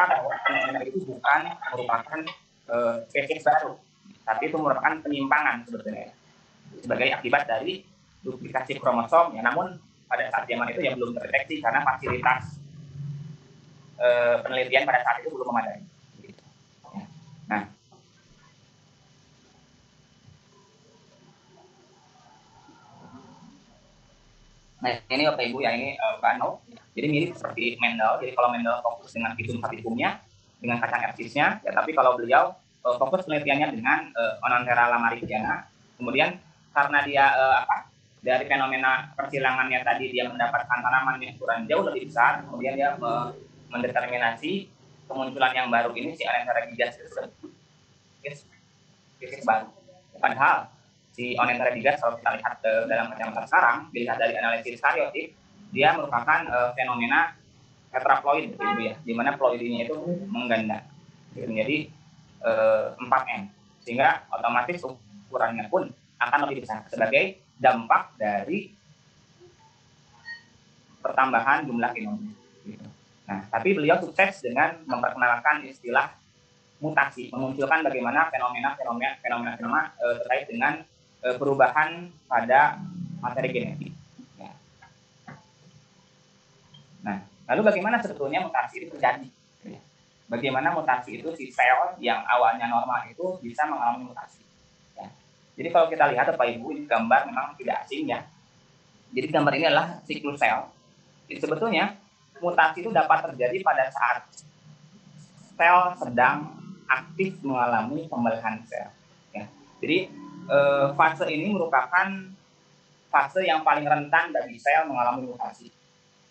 bahwa fenomena itu bukan merupakan spesies baru, tapi itu merupakan penyimpangan sebetulnya sebagai akibat dari duplikasi kromosom. Ya, namun pada saat zaman itu ya belum terdeteksi karena fasilitas penelitian pada saat itu belum memadai. Nah, ini Bapak Ibu ya, ini Pak Ano. Jadi mirip seperti Mendel. Jadi kalau Mendel fokus dengan visum sativumnya, dengan kacang ercisnya, ya, tapi kalau beliau fokus penelitiannya dengan Onanthera lamarikiana. Kemudian karena dia dari fenomena persilangannya tadi dia mendapatkan tanaman yang ukuran jauh lebih besar, kemudian dia mendeterminasi kemunculan yang baru ini si Onanthera gigas spesies baru. Padahal si Onanthera gigas kalau kita lihat dalam kacamata sekarang, dilihat dari analisis karyotip, dia merupakan fenomena tetraploid, gitu ya, di mana ploidinya itu mengganda, menjadi 4N, sehingga otomatis ukurannya pun akan lebih besar sebagai dampak dari pertambahan jumlah genomnya. Nah, tapi beliau sukses dengan memperkenalkan istilah mutasi, memunculkan bagaimana fenomena terkait dengan perubahan pada materi genetik. Ya. Nah, lalu bagaimana sebetulnya mutasi itu terjadi? Bagaimana mutasi itu si sel yang awalnya normal itu bisa mengalami mutasi? Ya. Jadi kalau kita lihat Bapak Ibu, ini gambar memang tidak asing ya. Jadi gambar ini adalah siklus sel. Jadi sebetulnya mutasi itu dapat terjadi pada saat sel sedang aktif mengalami pembelahan sel. Ya. Jadi fase ini merupakan fase yang paling rentan bagi sel mengalami mutasi.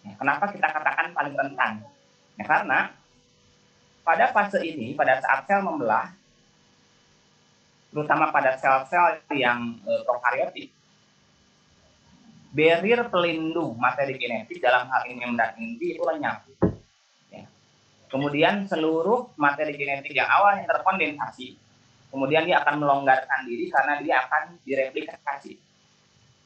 Ya, kenapa kita katakan paling rentan? Ya, karena pada fase ini, pada saat sel membelah, terutama pada sel-sel yang prokaryotik, barrier pelindung materi genetik dalam hal ini membran inti itu lenyap. Ya. Kemudian seluruh materi genetik yang awalnya terkondensasi, kemudian dia akan melonggarkan diri karena dia akan direplikasi.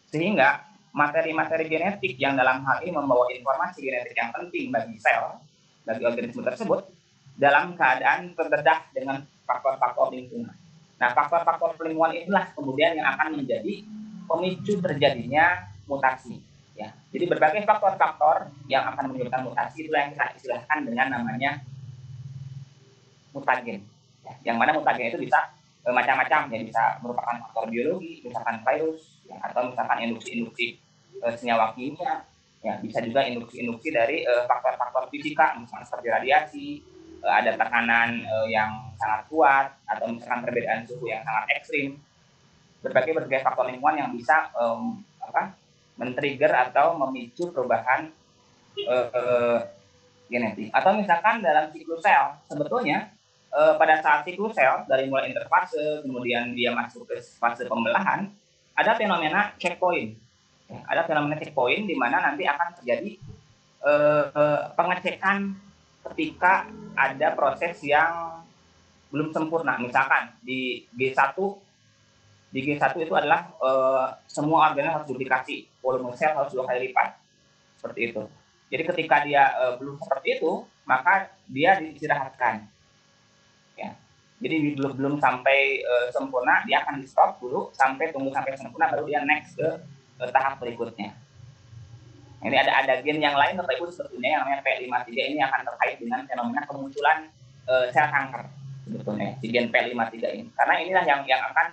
Sehingga materi-materi genetik yang dalam hal ini membawa informasi genetik yang penting bagi sel, bagi organisme tersebut, dalam keadaan terdedah dengan faktor-faktor lingkungan. Nah, faktor-faktor lingkungan inilah kemudian yang akan menjadi pemicu terjadinya mutasi. Ya. Jadi berbagai faktor-faktor yang akan menyebabkan mutasi itulah yang kita istilahkan dengan namanya mutagen. Ya. Yang mana mutagen itu bisa macam-macam, ya, bisa merupakan faktor biologi, misalkan virus, ya, atau misalkan induksi-induksi senyawa kimia, ya, bisa juga induksi-induksi dari faktor-faktor fisika, misalkan seperti radiasi, ada tekanan yang sangat kuat, atau misalkan perbedaan suhu yang sangat ekstrim. Berbagai faktor lingkungan yang bisa men-trigger atau memicu perubahan genetik. Atau misalkan dalam siklus sel, sebetulnya pada saat siklus sel dari mulai interfase, kemudian dia masuk ke fase pembelahan, ada fenomena checkpoint. Ya, ada fenomena checkpoint di mana nanti akan terjadi pengecekan ketika ada proses yang belum sempurna. Misalkan di G1 itu adalah semua organel harus duplikasi, volume sel harus 2 kali lipat, seperti itu. Jadi ketika dia belum seperti itu, maka dia diistirahatkan. Ya. Jadi belum sampai sempurna, dia akan di stop dulu tunggu sampai sempurna, baru dia next ke tahap berikutnya. Ini ada gen yang lain Bapak Ibu sebetulnya yang namanya P53, ini akan terkait dengan fenomena kemunculan sel kanker sebetulnya, si gen P53 ini. Karena inilah yang akan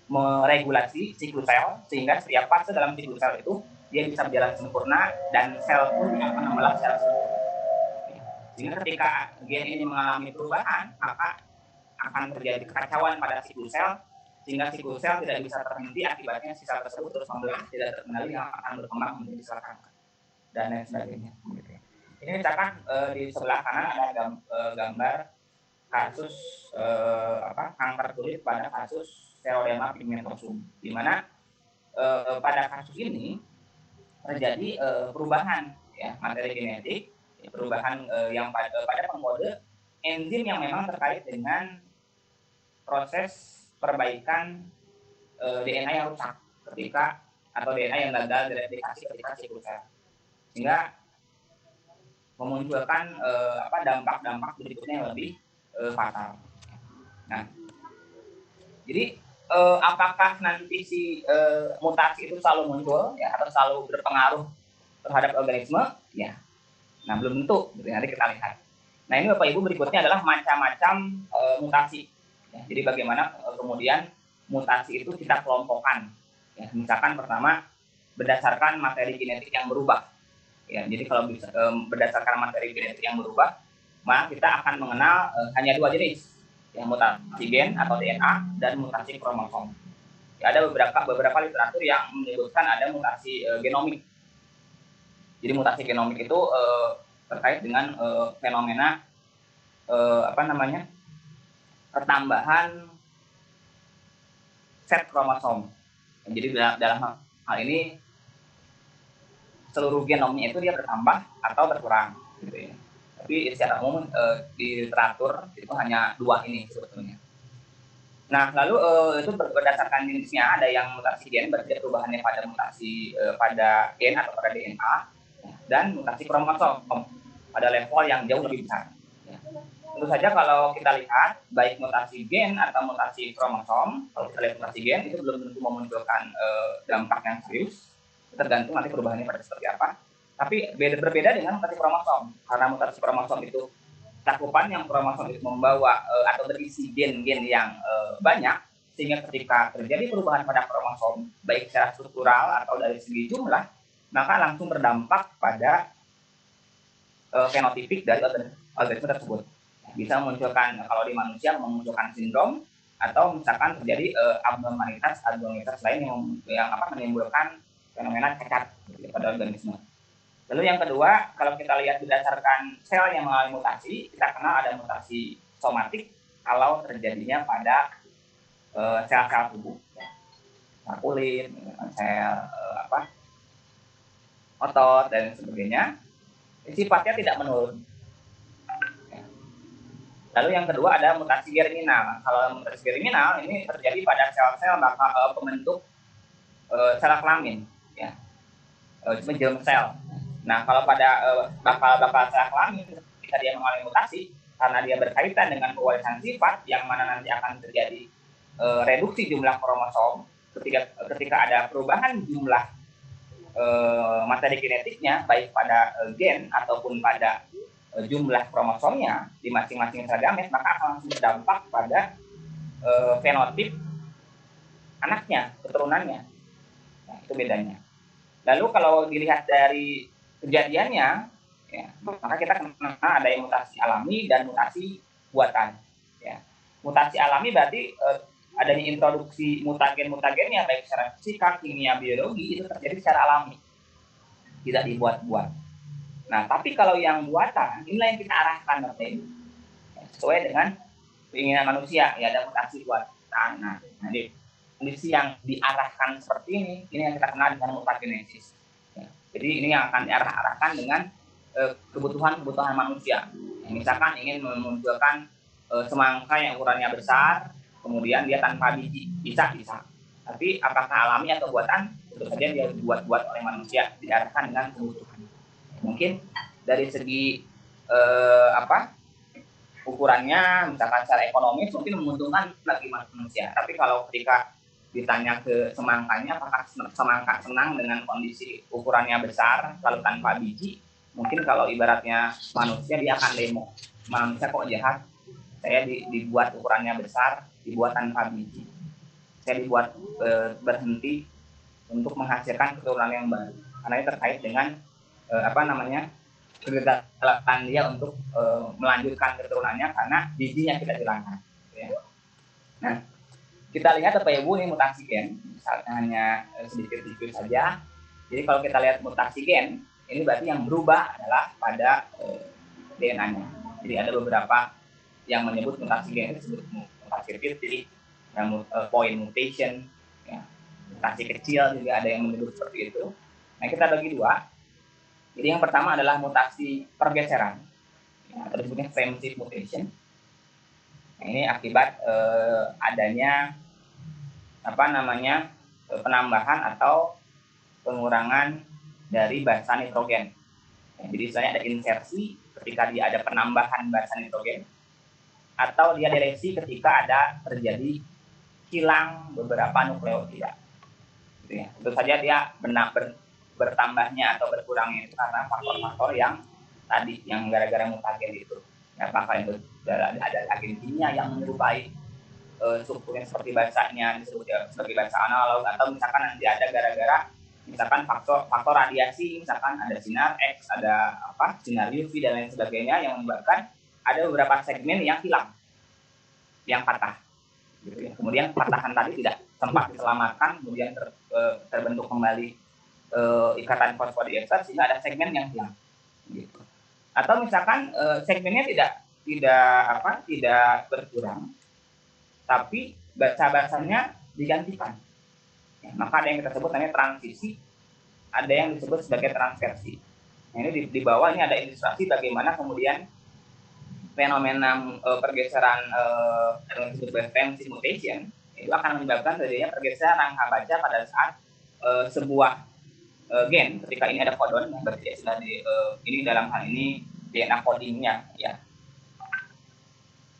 meregulasi siklus sel, sehingga setiap fase dalam siklus sel itu dia bisa berjalan sempurna dan sel pun akan membelah secara sempurna. Sehingga ketika gen ini mengalami perubahan, maka akan terjadi kekacauan pada siklus sel, sehingga siklus sel tidak bisa terhenti, akibatnya si sel tersebut terus membelah, tidak terkendali, yang akan berkembang menjadi sel kanker dan lain sebagainya. Ini misalkan di sebelah kanan ada gambar kasus kanker kulit pada kasus Xeroderma pigmentosum, di mana pada kasus ini terjadi perubahan ya materi genetik, perubahan yang pada pengkode enzim yang memang terkait dengan proses perbaikan DNA yang rusak ketika, atau DNA yang gagal direplikasi ketika siklus sel. Sehingga memunculkan dampak-dampak berikutnya yang lebih fatal. Nah, jadi apakah nanti si mutasi itu selalu muncul ya atau selalu berpengaruh terhadap organisme? Ya, nah belum tentu. Nanti kita lihat. Nah ini Bapak Ibu berikutnya adalah macam-macam mutasi. Ya, jadi bagaimana kemudian mutasi itu kita kelompokkan. Ya, misalkan pertama berdasarkan materi genetik yang berubah. Ya, jadi kalau bisa, berdasarkan materi genetik yang berubah, maka kita akan mengenal hanya dua jenis, yang mutasi gen atau DNA dan mutasi kromosom. Ya, ada beberapa literatur yang menyebutkan ada mutasi genomik. Jadi mutasi genomik itu terkait dengan fenomena pertambahan set kromosom. Jadi dalam hal ini seluruh genomnya itu dia bertambah atau berkurang, gitu ya. Tapi secara umum di literatur itu hanya dua ini sebetulnya. Nah, lalu itu berdasarkan jenisnya, ada yang mutasi gen berarti perubahannya pada mutasi pada gen atau pada DNA, dan mutasi kromosom pada level yang jauh lebih besar. Ya. Tentu saja kalau kita lihat baik mutasi gen atau mutasi kromosom, kalau kita lihat mutasi gen itu belum tentu memunculkan dampak yang serius, tergantung nanti perubahannya pada seperti apa. Tapi berbeda dengan mutasi kromosom, karena mutasi kromosom itu cakupan yang kromosom itu membawa atau berisi gen-gen yang banyak, sehingga ketika terjadi perubahan pada kromosom baik secara struktural atau dari segi jumlah, maka langsung berdampak pada fenotipik dari organisme tersebut. Bisa memunculkan, kalau di manusia memunculkan sindrom, atau misalkan terjadi abnormalitas lain yang menimbulkan fenomena cacat pada organisme. Lalu yang kedua, kalau kita lihat berdasarkan sel yang mengalami mutasi, kita kenal ada mutasi somatik kalau terjadinya pada sel-sel tubuh, sel kulit, sel otot dan sebagainya, sifatnya tidak menurun. Lalu yang kedua ada mutasi germinal. Kalau mutasi germinal ini terjadi pada sel-sel pembentuk sel kelamin, ya, germ sel. Nah, kalau pada bakal sel kelamin ketika dia mengalami mutasi, karena dia berkaitan dengan pewarisan sifat yang mana nanti akan terjadi reduksi jumlah kromosom ketika ada perubahan jumlah materi genetiknya baik pada gen ataupun pada jumlah kromosomnya di masing-masing sel gamet, maka akan langsung berdampak pada fenotip anaknya, keturunannya. Nah, itu bedanya. Lalu kalau dilihat dari kejadiannya, ya, maka kita kenal ada yang mutasi alami dan mutasi buatan. Ya. Mutasi alami berarti adanya introduksi mutagen-mutagennya baik secara fisika, kimia, biologi itu terjadi secara alami, tidak dibuat-buat. Nah, tapi kalau yang buatan, inilah yang kita arahkan nanti sesuai dengan keinginan manusia. Ya, ada mutasi buatan. Nah, jadi kondisi yang diarahkan seperti ini yang kita kenal dengan mutagenesis. Ya, jadi ini yang akan diarahkan dengan kebutuhan manusia. Ya, misalkan ingin memunculkan semangka yang ukurannya besar, kemudian dia tanpa biji, bisa. Tapi apakah alami atau buatan? Tentu saja dia dibuat-buat oleh manusia, diarahkan dengan kebutuhan. Mungkin dari segi ukurannya, misalkan secara ekonomis mungkin menguntungkan bagi manusia. Tapi kalau ketika ditanya ke semangkanya, apakah semangka senang dengan kondisi ukurannya besar lalu tanpa biji? Mungkin kalau ibaratnya manusia, dia akan demo. Manusia kok jahat, saya dibuat ukurannya besar, dibuat tanpa biji, saya dibuat berhenti untuk menghasilkan keturunan yang baru, karena ini terkait dengan kegagalan dia untuk melanjutkan keturunannya karena bijinya kita hilangkan. Ya. Nah, kita lihat Bapak Ibu ini mutasi gen, misalnya hanya sedikit saja. Jadi kalau kita lihat mutasi gen, ini berarti yang berubah adalah pada DNA-nya. Jadi ada beberapa yang menyebut mutasi gen disebut mutasi repeat, point mutation, ya. Mutasi kecil juga ada yang menyebut seperti itu. Nah, kita bagi dua. Jadi yang pertama adalah mutasi pergeseran, ya, atau disebutnya preemptive mutation. Nah, ini akibat adanya penambahan atau pengurangan dari basa nitrogen. Ya, jadi misalnya ada insersi ketika dia ada penambahan basa nitrogen, atau dia delesi ketika ada terjadi hilang beberapa nukleotida. Gitu ya. Tentu saja dia bertambahnya atau berkurangnya itu karena faktor-faktor yang tadi yang gara-gara mutagen itu. Ya, apakah itu ada agen kimia yang menyerupai strukturnya seperti bahasanya disebut ya, sebagai bahasa analog, atau misalkan nanti ada gara-gara misalkan faktor radiasi, misalkan ada sinar X, ada sinar UV dan lain sebagainya yang menyebabkan ada beberapa segmen yang hilang, yang patah. Gitu ya. Kemudian patahan tadi tidak sempat diselamatkan, kemudian terbentuk kembali ikatan fosfodiester sehingga ada segmen yang hilang. Gitu. Atau misalkan segmennya tidak berkurang, tapi bahasa-bahasanya digantikan. Ya, maka ada yang kita sebut namanya transisi, ada yang disebut sebagai transversi. Nah, ini di bawah ini ada ilustrasi bagaimana kemudian fenomena pergeseran transversi mutation itu akan menyebabkan terjadinya pergeseran rangka baca pada saat sebuah gen, ketika ini ada kodon, berarti sudah ini dalam hal ini DNA codingnya, ya.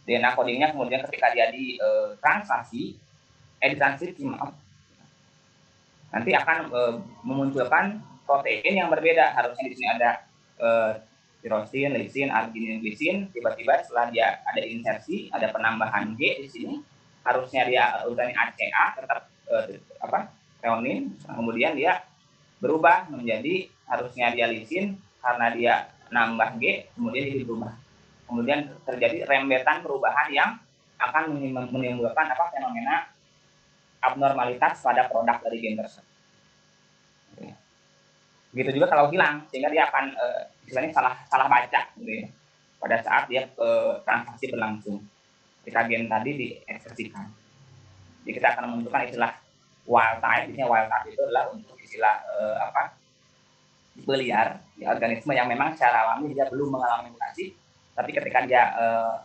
DNA codingnya kemudian ketika dia di transkripsi, maaf, nanti akan memunculkan protein yang berbeda. Harusnya di sini ada tirosin, lisin, arginin, glisin. Tiba-tiba setelah dia ada insersi, ada penambahan G di sini, harusnya dia urutannya ACA tetap threonin, kemudian dia berubah menjadi harusnya dia lisin karena dia nambah G, kemudian dia berubah. Kemudian terjadi rembetan perubahan yang akan menimbulkan fenomena abnormalitas pada produk dari gen tersebut. Begitu juga kalau hilang, sehingga dia akan istilahnya salah baca gitu ya, pada saat dia transaksi berlangsung ketika gen tadi diekspresikan. Jadi kita akan menentukan istilah wild type. Biasanya wild type itu adalah untuk istilah tipe liar, ya, organisme yang memang secara alami dia belum mengalami mutasi, tapi ketika dia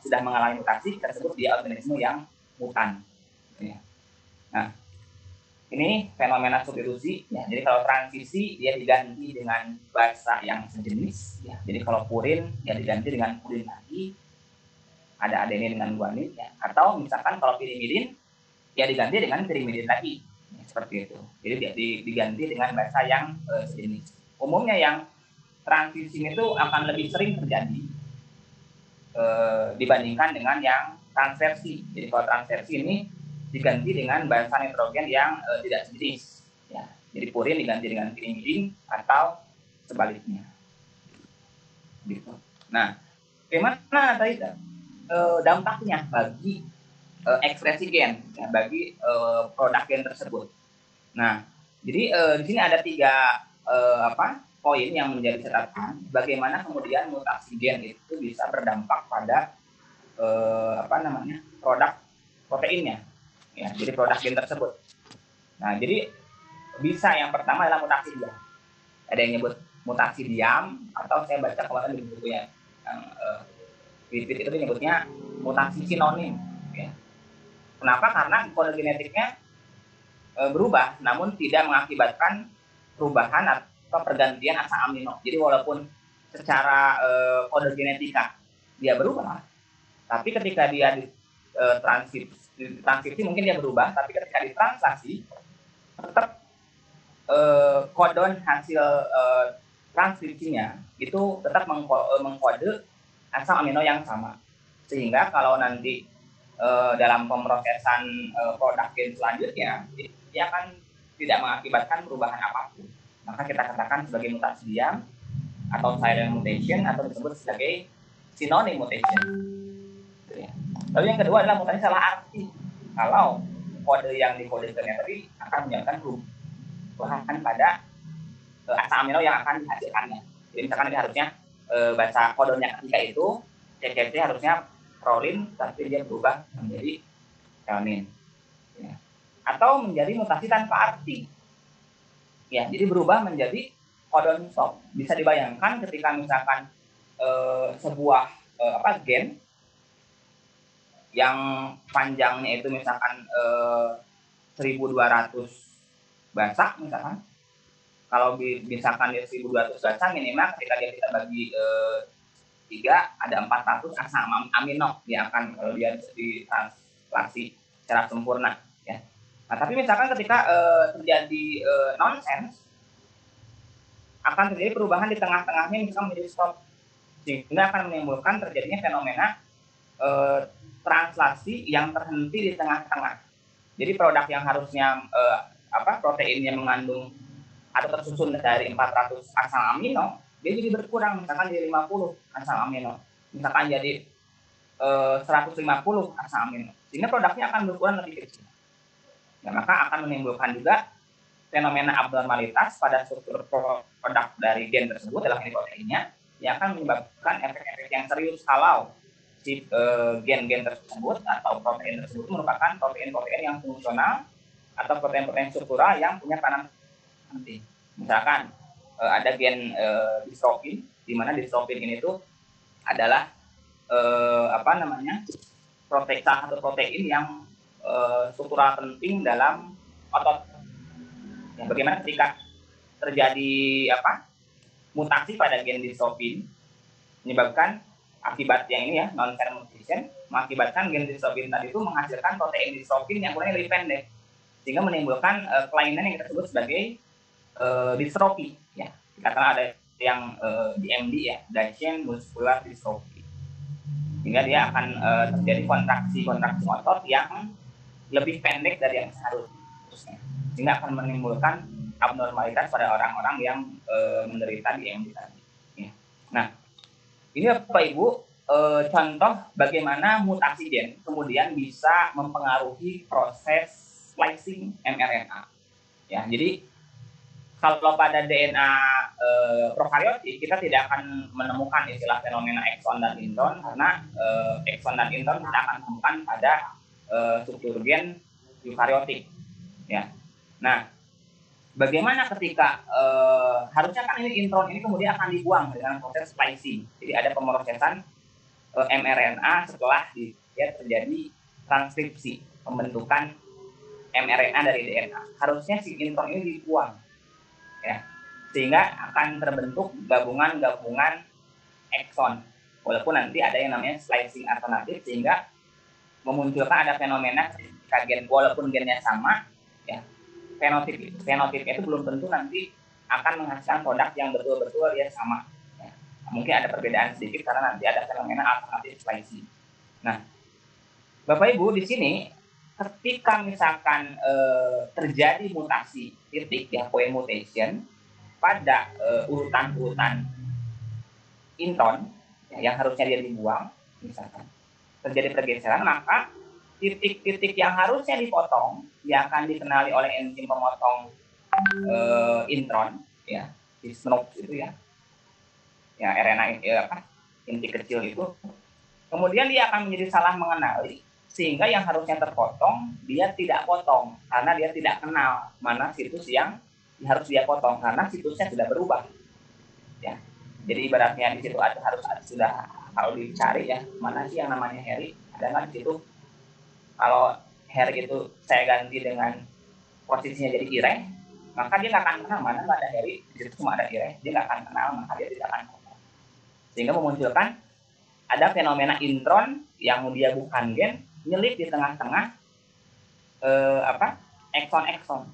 sudah mengalami mutasi, kita sebut dia organisme yang mutan. Ya. Nah, ini fenomena substitusi. Ya. Jadi kalau transisi dia diganti dengan basa yang sejenis. Ya. Jadi kalau purin dia diganti dengan purin lagi. Ada adenin dengan guanin. Ya. Atau misalkan kalau pirimidin dia diganti dengan pirimidin lagi. Ya, seperti itu. Jadi dia diganti dengan basa yang sejenis. Umumnya yang transisi itu akan lebih sering terjadi dibandingkan dengan yang transversi. Jadi kalau transversi ini diganti dengan basa nitrogen yang tidak sejenis. Ya. Jadi purin diganti dengan pirimidin atau sebaliknya. Gitu. Nah, bagaimana tadi dampaknya bagi ekspresi gen, ya, bagi produk gen tersebut. Nah, jadi di sini ada 3 poin yang menjadi catatan bagaimana kemudian mutasi gen itu bisa berdampak pada produk proteinnya. Ya, jadi produk gen tersebut. Nah, jadi bisa yang pertama adalah mutasi diam. Ada yang nyebut mutasi diam, atau saya baca kemarin di bukunya yang itu nyebutnya mutasi sinonim. Ya. Kenapa? Karena kode genetiknya berubah, namun tidak mengakibatkan perubahan atau pergantian asa amino. Jadi walaupun secara kode genetika dia berubah, tapi ketika dia di transkripsi mungkin dia berubah, tapi ketika ditranslasi tetap kodon hasil transkripsinya itu tetap mengkode asam amino yang sama, sehingga kalau nanti dalam pemrosesan produk gen selanjutnya dia akan tidak mengakibatkan perubahan apapun. Maka kita katakan sebagai mutasi diam atau silent mutation, atau disebut sebagai synonym mutation. Lalu yang kedua adalah mutasi salah arti. Kalau kode yang dikodekannya tadi akan menyebabkan perubahan pada asam amino yang akan dihasilkannya. Jadi misalkan ini harusnya bahasa kodonnya ketika itu CCC harusnya prolin, tapi dia berubah menjadi threonin. Ya. Atau menjadi mutasi tanpa arti. Ya, jadi berubah menjadi kodon stop. Bisa dibayangkan ketika misalkan sebuah gen yang panjangnya itu misalkan 1200 basa misalkan, Kalau misalkan dia 1.200 baca, minimal ketika dia kita bagi 3, ada 400 asam amino yang akan dia ditranslasi secara sempurna, ya. Nah, tapi misalkan ketika terjadi nonsense, akan terjadi perubahan di tengah-tengahnya, misalkan menjadi stop, sehingga akan menimbulkan terjadinya fenomena translasi yang terhenti di tengah-tengah. Jadi produk yang harusnya proteinnya mengandung atau tersusun dari 400 asam amino, dia jadi berkurang, misalkan jadi 50 asam amino, misalkan jadi 150 asam amino, sehingga produknya akan berkurang lebih kecil. Ya, maka akan menimbulkan juga fenomena abnormalitas pada struktur produk dari gen tersebut dalam ini proteinnya, yang akan menyebabkan efek-efek yang serius kalau si gen-gen tersebut atau protein tersebut merupakan protein-protein yang fungsional atau protein-protein struktural yang punya peranan penting. Misalkan ada gen dystrophin, di mana dystrophin ini tuh adalah protein atau protein yang struktural penting dalam otot. Ya, bagaimana ketika terjadi mutasi pada gen dystrophin, menyebabkan akibat yang ini ya, non-serum mutation, mengakibatkan gen dystrophin tadi itu menghasilkan protein dystrophin yang kurangnya lebih pendek, sehingga menimbulkan kelainan yang kita sebut sebagai dystrofi, ya. Katakanlah ada yang DMD ya, Duchenne muscular dystrophy, sehingga dia akan terjadi kontraksi otot yang lebih pendek dari yang seharusnya, sehingga akan menimbulkan abnormalitas pada orang-orang yang menderita DMD tadi. Ya. Nah, ini Bapak Ibu contoh bagaimana mutasi gen kemudian bisa mempengaruhi proses splicing mRNA. Ya, jadi kalau pada DNA prokaryotik kita tidak akan menemukan istilah fenomena exon dan intron, karena exon dan intron kita akan temukan pada struktur gen eukaryotik. Ya. Nah, bagaimana ketika harusnya kan ini intron ini kemudian akan dibuang dengan proses splicing. Jadi ada pemrosesan mRNA setelah dia terjadi transkripsi, pembentukan mRNA dari DNA. Harusnya si intron ini dibuang, ya, sehingga akan terbentuk gabungan exon. Walaupun nanti ada yang namanya splicing alternatif, sehingga memunculkan ada fenomena ketika gen walaupun gennya sama, ya, fenotipnya itu belum tentu nanti akan menghasilkan produk yang betul-betul dia sama. Ya. Mungkin ada perbedaan sedikit karena nanti ada fenomena alternatif splicing. Nah, Bapak Ibu di sini ketika misalkan terjadi mutasi titik ya, point mutation pada urutan-urutan intron ya, yang harusnya dia dibuang, misalkan terjadi pergeseran, maka titik-titik yang harusnya dipotong yang akan dikenali oleh enzim pemotong intron ya, di SNOPs itu ya RNA inti kecil itu, kemudian dia akan menjadi salah mengenali, sehingga yang harusnya terpotong dia tidak potong karena dia tidak kenal mana situs yang harus dia potong karena situsnya sudah berubah, ya. Jadi ibaratnya di situ sudah kalau dicari ya, mana sih yang namanya Harry, ada nggak di situ. Kalau Harry itu saya ganti dengan posisinya jadi Ireh, maka dia nggak akan kenal mana nggak ada Harry, di situ cuma ada Ireh, dia nggak akan kenal, maka dia tidak akan potong, sehingga memunculkan ada fenomena intron yang dia bukan gen nyelip di tengah-tengah ekson-ekson,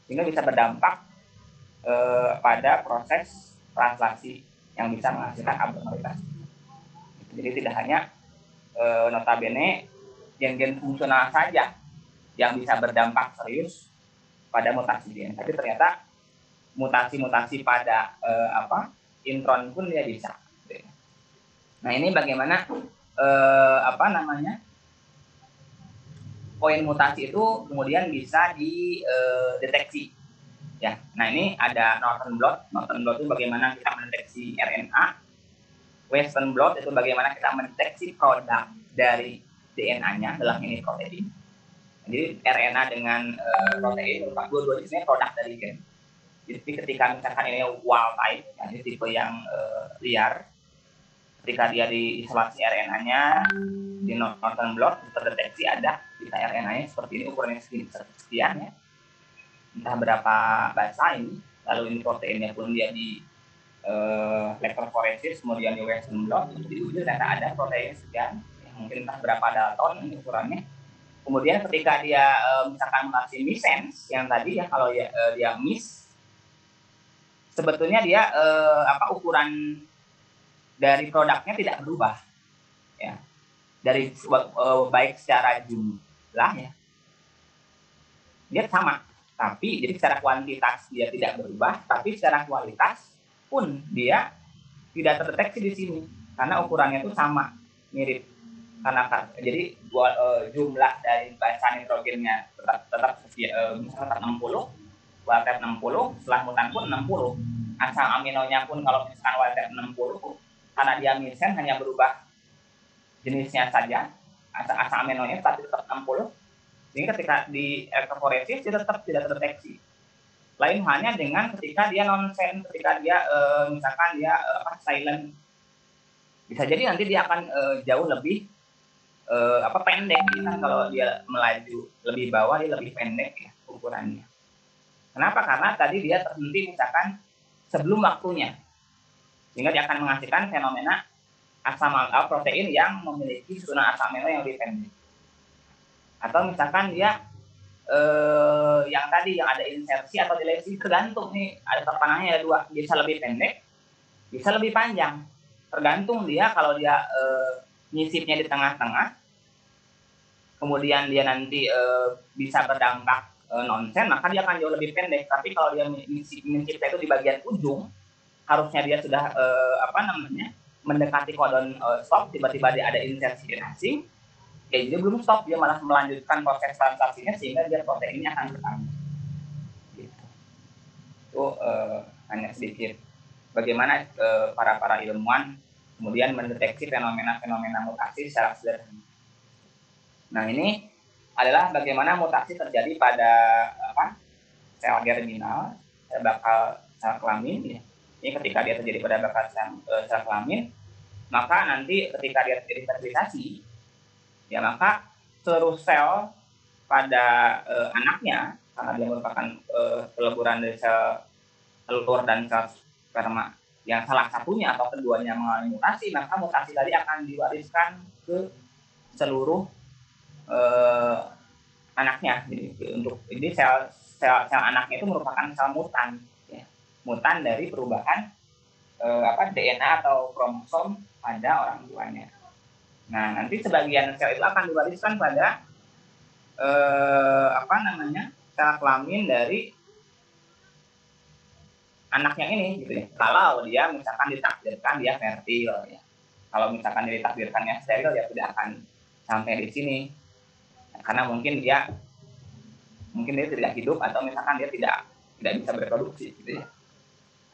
sehingga bisa berdampak pada proses translasi yang bisa menghasilkan abnormalitas. Jadi tidak hanya notabene gen-gen fungsional saja yang bisa berdampak serius pada mutasi gen, tapi ternyata mutasi-mutasi pada intron pun dia bisa. Nah, ini bagaimana poin mutasi itu kemudian bisa dideteksi. Ya, nah ini ada Northern blot. Northern blot itu bagaimana kita mendeteksi RNA. Western blot itu bagaimana kita mendeteksi produk dari DNA-nya dalam ini protein. Jadi RNA dengan protein merupakan dua-duanya sebenarnya produk dari gen. Jadi ketika misalkan ini wild type, ya, ini tipe yang liar, ketika dia diisolasi RNA-nya di Northern blot terdeteksi ada RNA-nya seperti ini, ukurannya sekian ya, entah berapa basa ini, lalu ini proteinnya pun dia di elektroforesis, kemudian di Western blot, itu diuji ternyata ada protein sekian, mungkin entah berapa dalton ukurannya. Kemudian ketika dia misalkan mutasi missense yang tadi ya, kalau dia miss, sebetulnya dia ukuran dari produknya tidak berubah ya, dari baik secara jumlah ya dia sama, tapi jadi secara kuantitas dia tidak berubah, tapi secara kualitas pun dia tidak terdeteksi di sini karena ukurannya itu sama, mirip. Karena jadi jumlah dari basa nitrogennya tetap 60, wild type 60, setelah mutan pun 60. Asal aminonya pun kalau misalkan wild type 60, karena dia missense hanya berubah jenisnya saja, asal aminonya tapi tetap 60. Jadi ketika di elektroforesis dia tetap tidak terdeteksi. Lain halnya dengan ketika dia non-sense, ketika dia misalkan dia silent, bisa jadi nanti dia akan jauh lebih pendek. Kan kalau dia melaju lebih bawah dia lebih pendek ya ukurannya. Kenapa? Karena tadi dia terhenti misalkan sebelum waktunya, sehingga dia akan menghasilkan fenomena asam protein yang memiliki susunan asam amino yang lebih pendek. Atau misalkan dia yang tadi yang ada insersi atau delesi, tergantung nih, ada terpanahnya ada dua, bisa lebih pendek, bisa lebih panjang, tergantung dia. Kalau dia nyisipnya di tengah-tengah, kemudian dia nanti bisa berdampak nonsen, maka dia akan jauh lebih pendek. Tapi kalau dia nyisipnya itu di bagian ujung, harusnya dia sudah mendekati codon stop, tiba-tiba dia ada insersi delasi, ya dia belum stop, dia malah melanjutkan proses transaksinya sehingga dia proteinnya akan bertambah. Gitu. Itu hanya sedikit bagaimana para ilmuwan kemudian mendeteksi fenomena-fenomena mutasi secara sederhana. Nah, ini adalah bagaimana mutasi terjadi pada sel germinal, sel kelamin. Ya. Ini ketika dia terjadi pada bakal sel kelamin, maka nanti ketika dia terjadi fertilisasi, ya maka seluruh sel pada anaknya, karena dia merupakan peleburan dari sel telur dan sel sperma yang salah satunya atau keduanya mengalami mutasi, maka mutasi tadi akan diwariskan ke seluruh anaknya. Jadi sel anaknya itu merupakan sel mutan, ya. Mutan dari perubahan DNA atau kromosom pada orang tuanya. Nah, nanti sebagian sel itu akan diwariskan pada sel kelamin dari anaknya ini, gitu ya. Kalau dia misalkan ditakdirkan dia fertil, ya. Kalau misalkan dia ditakdirkannya steril, dia tidak akan sampai di sini, karena mungkin dia tidak hidup, atau misalkan dia tidak bisa berproduksi, gitu ya,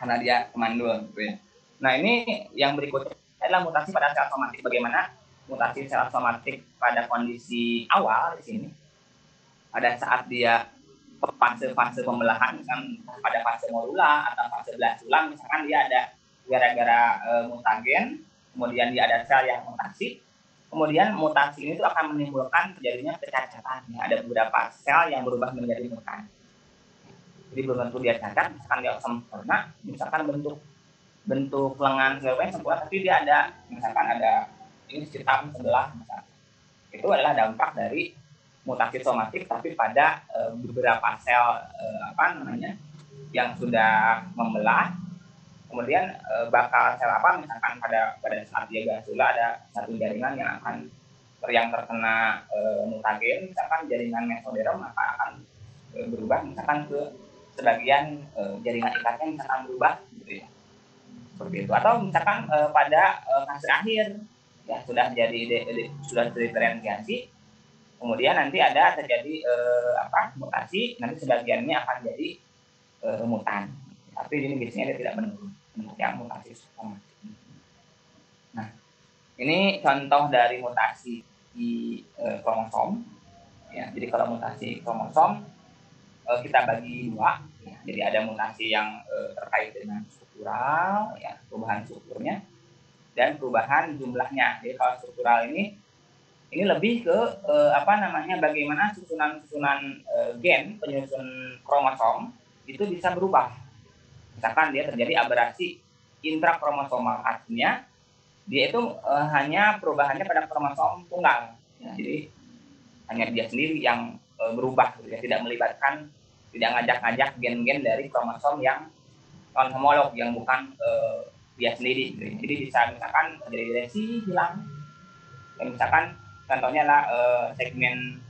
karena dia kemandul, gitu ya. Nah, ini yang berikutnya adalah mutasi pada sel somatik. Bagaimana mutasi sel somatik pada kondisi awal di sini, pada saat dia fase pembelahan, misalkan pada fase morula atau fase belas tulang, misalkan dia ada gara-gara mutagen, kemudian dia ada sel yang mutasi, kemudian mutasi ini tuh akan menimbulkan terjadinya kecacatan. Ada beberapa sel yang berubah menjadi mutan. Jadi belum tentu dia cacat, misalkan dia sempurna, misalkan bentuk lengan selnya sempurna, tapi dia ada misalkan ada ini hitam sebelah, misalkan. Itu adalah dampak dari mutasi somatik, tapi pada beberapa sel yang sudah membelah, kemudian bakal sel misalkan pada saat dia gasula ada satu jaringan yang terkena mutagen, misalkan jaringan mesoderm, maka akan berubah misalkan ke sebagian jaringan ikatnya misalkan berubah, gitu ya, seperti itu. Atau misalkan pada fase akhir ya sudah diferensiasi, kemudian nanti ada terjadi mutasi, nanti sebagiannya akan jadi mutan, tapi ini biasanya dia tidak menurun yang mutasi somatik. Nah, ini contoh dari mutasi di kromosom, ya. Jadi kalau mutasi kromosom kita bagi dua, ya. Jadi ada mutasi yang terkait dengan struktural, ya, perubahan strukturnya, dan perubahan jumlahnya. Jadi kalau struktural ini lebih ke bagaimana susunan gen penyusun kromosom itu bisa berubah. Misalkan dia terjadi aberasi intrakromosomal, artinya dia itu hanya perubahannya pada kromosom tunggal. Ya, jadi hanya dia sendiri yang berubah, gitu ya, tidak melibatkan, tidak ngajak-ngajak gen-gen dari kromosom yang non homolog yang bukan dia sendiri. Gitu. Jadi bisa misalkan terjadi lesi hilang, dan misalkan contohnya lah segmen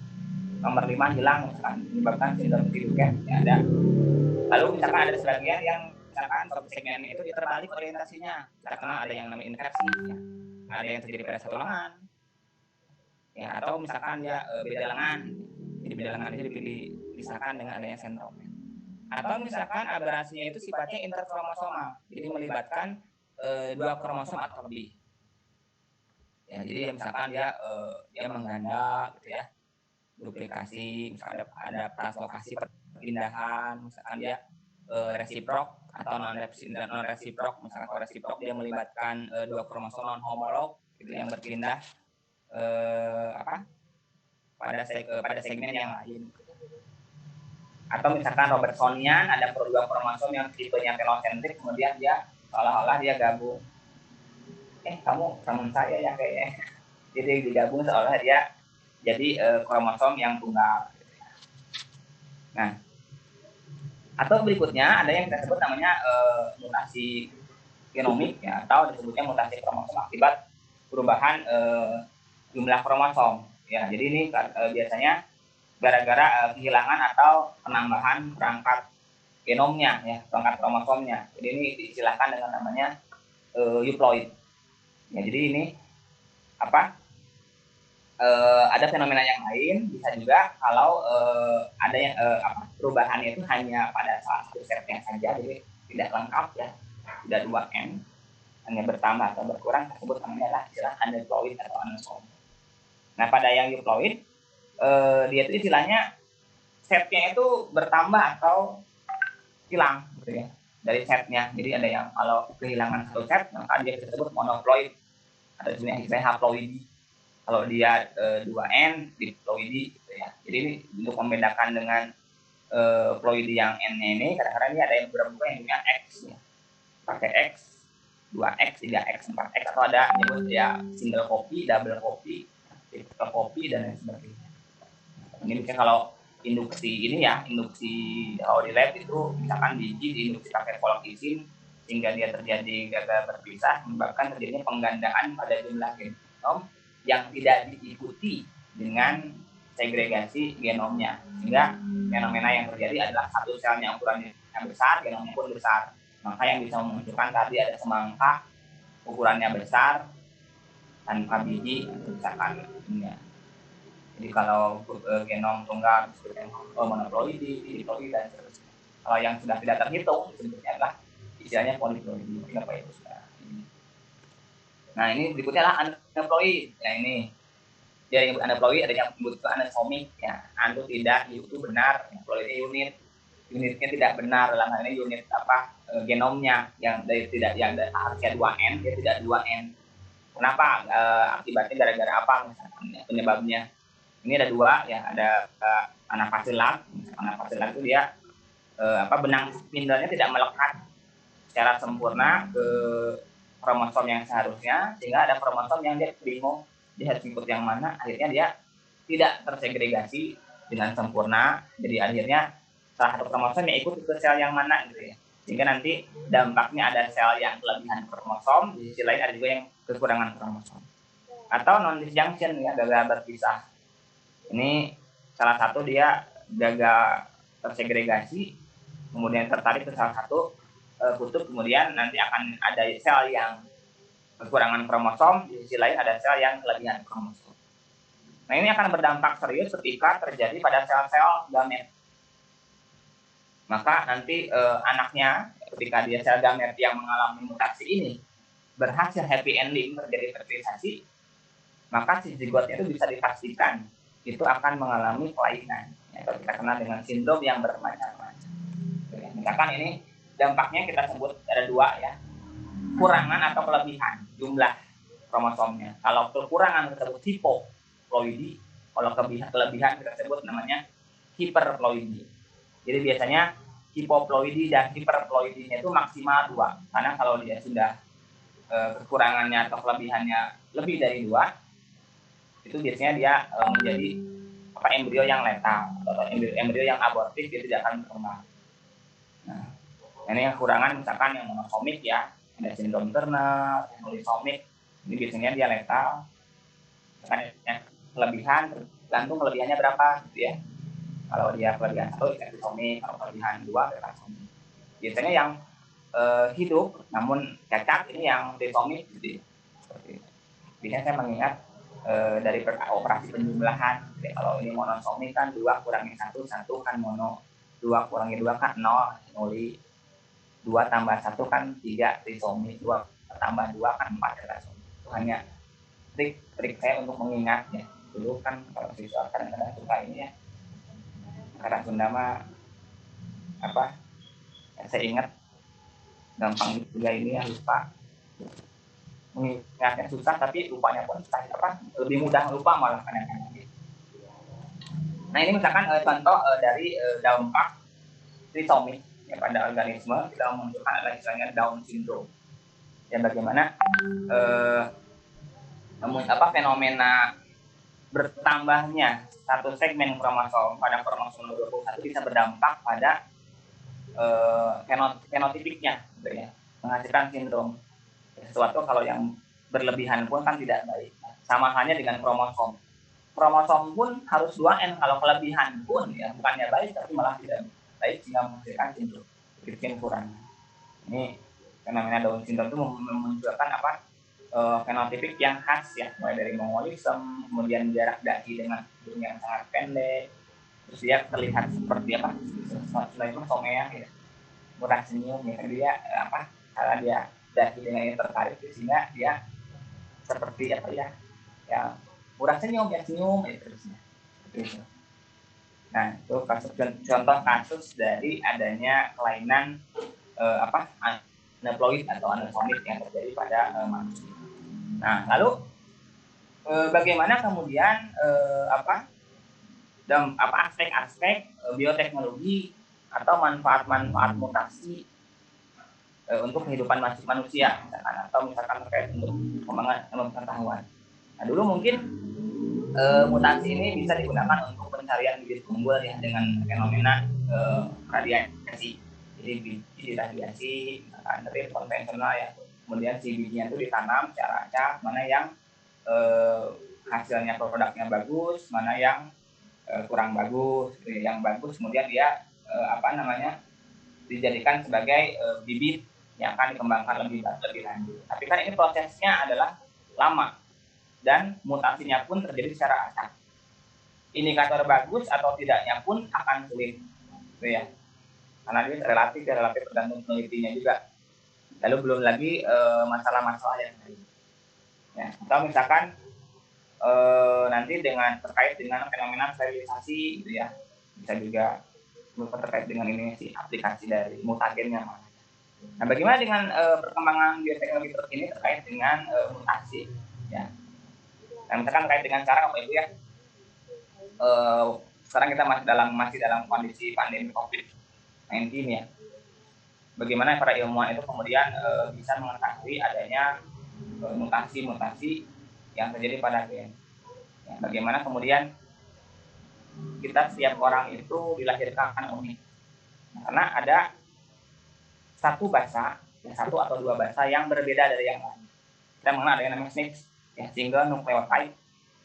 nomor 5 hilang, misalkan menyebabkan sindrom Piduket ya ada. Lalu misalkan ada sebagian yang misalkan suatu segmen itu terbalik orientasinya, karena ada yang namanya infeksi, ya. Ada yang terjadi pada satu lengan, ya, atau misalkan dia beda lengan, jadi beda lengan itu dipisahkan dengan adanya sindrom. Atau misalkan aberasinya itu sifatnya interkromosomal, jadi melibatkan dua kromosom atau lebih. Ya, jadi misalkan dia mengganda, gitu ya, duplikasi, misalkan ada translokasi perpindahan, misalkan dia resiprok atau non resiprok. Misalkan kalau resiprok dia melibatkan dua kromosom non homolog, gitu, yang berpindah pada segmen yang lain. Atau misalkan Robertsonian, ada dua kromosom yang tipenya telosentrik, kemudian dia seolah-olah dia gabung. Kamu teman saya ya kayaknya. Jadi digabung seolah dia jadi kromosom yang tunggal. Nah, atau berikutnya ada yang kita sebut namanya mutasi genomik, ya, atau disebutnya mutasi kromosom akibat perubahan jumlah kromosom. Ya, jadi ini biasanya gara-gara kehilangan atau penambahan perangkat genomnya, ya, perangkat kromosomnya. Jadi ini diistilahkan dengan namanya euploid. Ya, jadi ini ada fenomena yang lain, bisa juga kalau ada yang perubahannya itu hanya pada salah satu setnya saja, jadi tidak lengkap, ya, tidak 2N, hanya bertambah atau berkurang, tersebut namanya istilah aneuploid atau aneuploid. Nah, pada yang euploid dia itu istilahnya setnya itu bertambah atau hilang, gitu ya, dari setnya. Jadi ada yang kalau kehilangan satu set, maka dia disebut monoploid atau sebenarnya haploidi. Kalau dia 2N diploidi, gitu ya. Jadi ini untuk membedakan dengan ploidi yang N-nya ini, kadang-kadang ini ada yang beberapa yang punya X, ya. Pakai X, 2X, 3X, 4X, atau ada nyebut ya single copy, double copy, triple copy, dan lain sebagainya. Ini mungkin kalau induksi ini, ya, induksi kalau di lab itu misalkan biji diinduksi pakai polkisin sehingga dia terjadi gagal berpisah, menyebabkan terjadinya penggandaan pada jumlah genom yang tidak diikuti dengan segregasi genomnya, sehingga fenomena yang terjadi adalah satu selnya ukurannya yang besar, genomnya pun besar. Maka yang bisa memunculkan tadi ada semangka ukurannya besar tanpa biji, misalkan. Ya. Jadi kalau genom tunggal disebutnya monoploidi, diploidi, dan seterusnya. Kalau yang sudah tidak terhitung disebutnya adalah istilahnya poliploidi. Kenapa itu sudah? Nah, ini berikutnya adalah aneuploid. Ya, ini dia yang aneuploid, ada yang disebut anesomik, ya. Anu tidak, itu benar, aneuploidnya unitnya tidak benar, dalam hal ini unit genomnya yang dari tidak yang harusnya 2N, dia tidak 2N. Kenapa? Akibatnya gara-gara apa misalkan, ya, penyebabnya? Ini ada dua, ya, ada anafasilat. Anafasilat itu dia benang spindlenya tidak melekat secara sempurna ke kromosom yang seharusnya, sehingga ada kromosom yang dia bingung dia harus ikut yang mana, akhirnya dia tidak tersegregasi dengan sempurna, jadi akhirnya salah satu kromosom yang ikut ke sel yang mana, gitu ya, sehingga nanti dampaknya ada sel yang kelebihan kromosom, di sisi lain ada juga yang kekurangan kromosom. Atau non disjunction, ya, gagal berpisah. Ini salah satu dia gagal tersegregasi, kemudian tertarik ke salah satu kutub, kemudian nanti akan ada sel yang kekurangan kromosom, di sisi lain ada sel yang kelebihan kromosom. Nah, ini akan berdampak serius ketika terjadi pada sel-sel gamet. Maka nanti anaknya ketika dia sel gamet yang mengalami mutasi ini berhasil happy ending, terjadi fertilisasi, maka si zigotnya itu bisa dipastikan itu akan mengalami kelainan, ya, atau kita kenal dengan sindrom yang bermacam-macam. Misalkan ini dampaknya kita sebut ada dua, ya, kurangan atau kelebihan jumlah kromosomnya. Kalau kekurangan kita sebut hipoploidi, kalau kelebihan kita sebut namanya hiperploidi. Jadi biasanya hipoploidi dan hiperploidinya itu maksimal 2. Karena kalau dia sudah kekurangannya atau kelebihannya lebih dari 2, itu biasanya dia menjadi embrio yang letal atau embrio yang abortif, dia tidak akan berkembang. Nah, ini yang kekurangan misalkan yang monosomik ya, ada sindrom Turner, polisomik, ini biasanya dia letal. Misalkan yang kelebihan, tergantung kelebihannya berapa gitu ya. Kalau dia kelebihan 1 trisomik, kalau kelebihan 2 tetrasomik. Biasanya yang hidup namun cacat ini yang trisomik gitu ya. Biasanya saya mengingat dari operasi penjumlahan. Jadi kalau ini monosomik kan 2 kurangi 1, 1 kan mono, 2 kurangi 2 kan 0, noli, 2 tambah 1 kan 3 trisomik, 2 tambah 2 kan 4 tetrasomik. Itu hanya trik saya untuk mengingatnya. Dulu kan kalau siswa kadang-kadang suka ini ya, kata Sunda mah apa? Saya ingat gampang juga ini ya, lupa. Mengingatnya susah tapi lupanya pun susah, lebih mudah lupa malah kadang-kadang. Nah ini misalkan contoh dari dampak trisomik ya pada organisme, kita menunjukkan adalah istilahnya Down syndrome. Dan bagaimana fenomena bertambahnya satu segmen kromosom pada kromosom 21 bisa berdampak pada fenotipiknya, gitu ya, menghasilkan sindrom. Sesuatu kalau yang berlebihan pun kan tidak baik. Sama halnya dengan kromosom. Kromosom pun harus 2N, kalau kelebihan pun ya bukannya baik tapi malah tidak baik sehingga menghasilkan sindrom. Bikin kurang. Ini fenomena Down syndrome itu menunjukkan fenotipik yang khas ya, mulai dari mongolisme, kemudian jarak dahi dengan hidung yang sangat pendek, terus dia terlihat seperti selain somea ya, murah senyum ya, dia karena dia dahi dengan yang tertarik sehingga dia seperti ya murah senyum ya senyum terusnya. Gitu. Nah itu contoh kasus dari adanya kelainan aneuploid atau anosomik yang terjadi pada manusia. Nah lalu bagaimana kemudian aspek-aspek bioteknologi atau manfaat-manfaat mutasi untuk kehidupan manusia misalkan terkait untuk pengembangan pengetahuan. Nah dulu mungkin mutasi ini bisa digunakan untuk pencarian bibit unggul ya dengan fenomena radiasi. Jadi biji radiasi misalkan dari konvensional ya, kemudian si bijinya itu ditanam secara acak, mana yang hasilnya produknya bagus, mana yang kurang bagus. Yang bagus kemudian dia dijadikan sebagai bibit yang akan dikembangkan lebih lanjut. Tapi kan ini prosesnya adalah lama dan mutasinya pun terjadi secara acak. Indikator bagus atau tidaknya pun akan sulit, gitu ya. Karena ini relatif tergantung penelitinya juga. Lalu belum lagi masalah-masalah yang lain. Ya, atau misalkan nanti terkait dengan fenomena sterilisasi, gitu ya, bisa juga terkait dengan ini sih aplikasi dari mutagennya. Nah, bagaimana dengan perkembangan bioteknologi terkini terkait dengan mutasi, ya? Nah, misalkan terkait dengan cara apa itu ya? Sekarang kita masih dalam kondisi pandemi COVID-19 ya. Bagaimana para ilmuwan itu kemudian bisa mengetahui adanya mutasi-mutasi yang terjadi pada gen. Ya, bagaimana kemudian kita setiap orang itu dilahirkan unik. Karena ada satu atau dua basa yang berbeda dari yang lain. Kita mengenal ada yang namanya SNP, ya, single nucleotide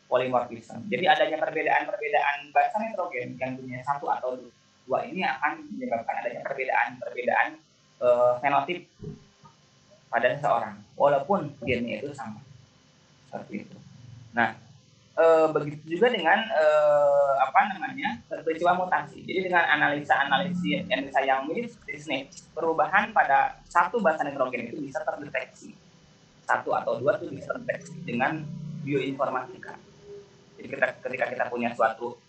polymorphism. Jadi adanya perbedaan basa nitrogen yang punya satu atau dua ini akan menyebabkan adanya perbedaan fenotip pada seseorang, walaupun gennya itu sama. Seperti itu. Nah, begitu juga dengan peristiwa mutasi. Jadi dengan analisa yang mirip seperti SNP, perubahan pada satu basa nitrogen itu bisa terdeteksi. Satu atau dua itu bisa terdeteksi dengan bioinformatika. Jadi ketika kita punya suatu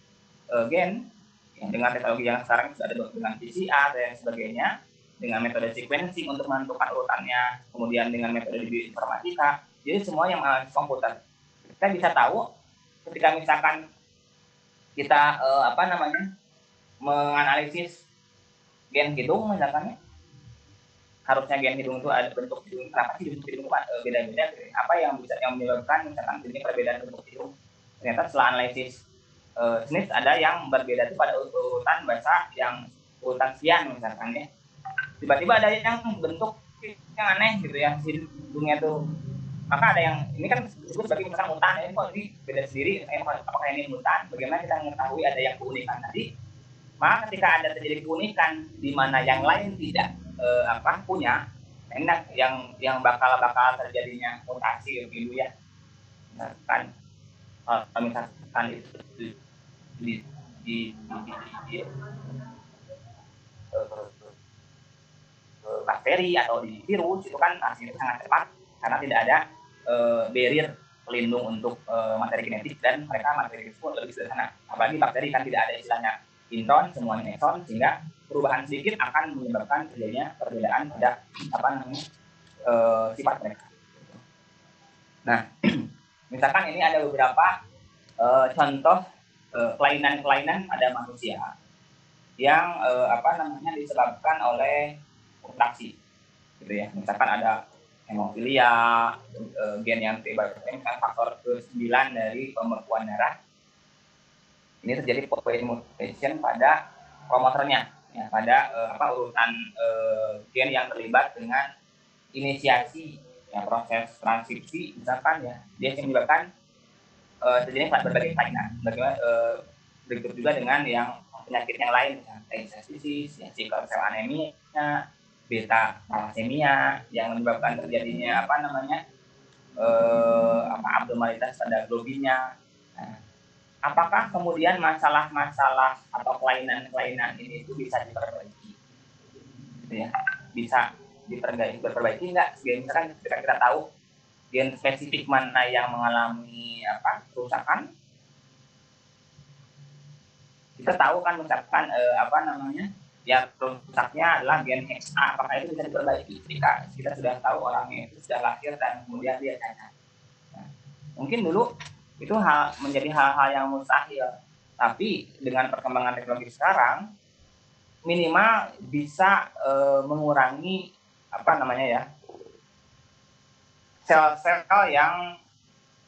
gen yang dengan teknologi yang sekarang sudah ada dengan PCR dan sebagainya, dengan metode sequencing untuk menentukan urutannya, kemudian dengan metode bioinformatika, jadi semua yang menganalisis komputer. Kita bisa tahu ketika misalkan kita menganalisis gen hidung misalkan ya, harusnya gen hidung itu ada bentuk hidung, kenapa sih bentuk hidung beda-beda, apa yang bisa yang menyebabkan misalkan ini perbedaan bentuk hidung. Ternyata setelah analisis Smith ada yang berbeda itu pada urutan bahasa yang urutan sekian misalkan ya, tiba-tiba ada yang bentuk yang aneh gitu ya hidungnya tuh, maka ada yang ini kan disebut sebagai misalkan mutan ya, kok ini beda sendiri, apakah ini mutan, bagaimana kita mengetahui ada yang keunikan tadi. Maka ketika ada terjadi keunikan di mana yang lain tidak punya, ini yang bakal terjadinya mutasi gitu ya, misalkan misalkan itu di bakteri atau di virus itu kan hasilnya sangat cepat karena tidak ada barrier pelindung untuk materi genetik, dan mereka materi itu lebih sederhana. Apalagi bakteri kan tidak ada istilahnya intron, semuanya exon, sehingga perubahan sedikit akan menyebabkan terjadinya perbedaan pada sifat mereka. Nah, misalkan ini ada beberapa contoh kelainan-kelainan pada manusia yang disebabkan oleh mutasi, gitu ya. Misalkan ada hemofilia, gen yang terlibat faktor ke-9 dari pembekuan darah. Ini terjadi point mutation pada promoternya, ya, pada urutan gen yang terlibat dengan inisiasi ya, proses transkripsi, misalkan ya, dia yang menyebabkan terjadi berbagai kelainan. Bagaimana berikut juga dengan yang penyakit yang lain, disease, ya, sickle cell anemia, beta thalassemia, yang menyebabkan terjadinya abnormalitas pada globinnya. Nah, apakah kemudian masalah-masalah atau kelainan-kelainan ini itu bisa diperbaiki? Gitu ya. Bisa diperbaiki enggak? Misalkan kita tahu gen spesifik mana yang mengalami kerusakan. Kita tahu kan misalkan ya rusaknya adalah gen XA, apakah itu bisa diperbaiki ketika kita sudah tahu orangnya itu sudah lahir dan kemudian dia cacat. Nah, mungkin dulu itu menjadi hal-hal yang mustahil, tapi dengan perkembangan teknologi sekarang minimal bisa mengurangi sel-sel yang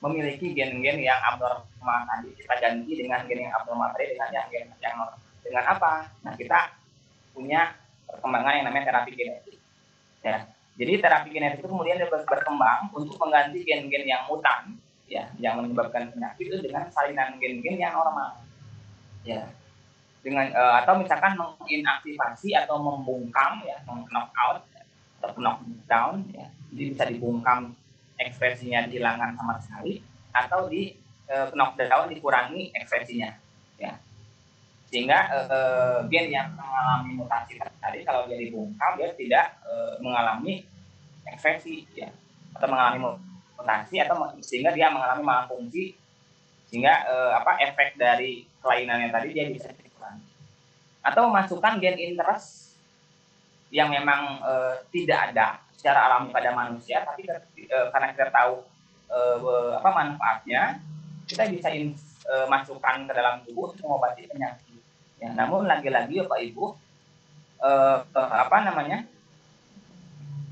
memiliki gen-gen yang abnormal tadi, kita ganti dengan gen yang abnormal tadi dengan gen yang dengan apa? Nah, kita punya perkembangan yang namanya terapi genetik. Ya. Jadi terapi genetik itu kemudian berkembang untuk mengganti gen-gen yang mutan, ya, yang menyebabkan penyakit itu dengan salinan gen-gen yang normal. Ya. Dengan atau misalkan menginaktivasi atau membungkam, ya, knock-out atau knock-down, ya. Jadi bisa dibungkam ekspresinya dihilangkan sama sekali, atau di knock-down dikurangi ekspresinya, ya. Sehingga gen yang mengalami mutasi tadi kalau dia dibungkam dia tidak mengalami ekspresi, ya, atau mengalami mutasi, atau sehingga dia mengalami malfungsi, sehingga efek dari kelainannya tadi dia bisa dikurangi. Atau masukkan gen interest yang memang tidak ada secara alami pada manusia, tapi karena kita tahu manfaatnya, kita bisa masukkan ke dalam tubuh untuk mengobati penyakit. Ya, namun lagi-lagi Bapak Ibu,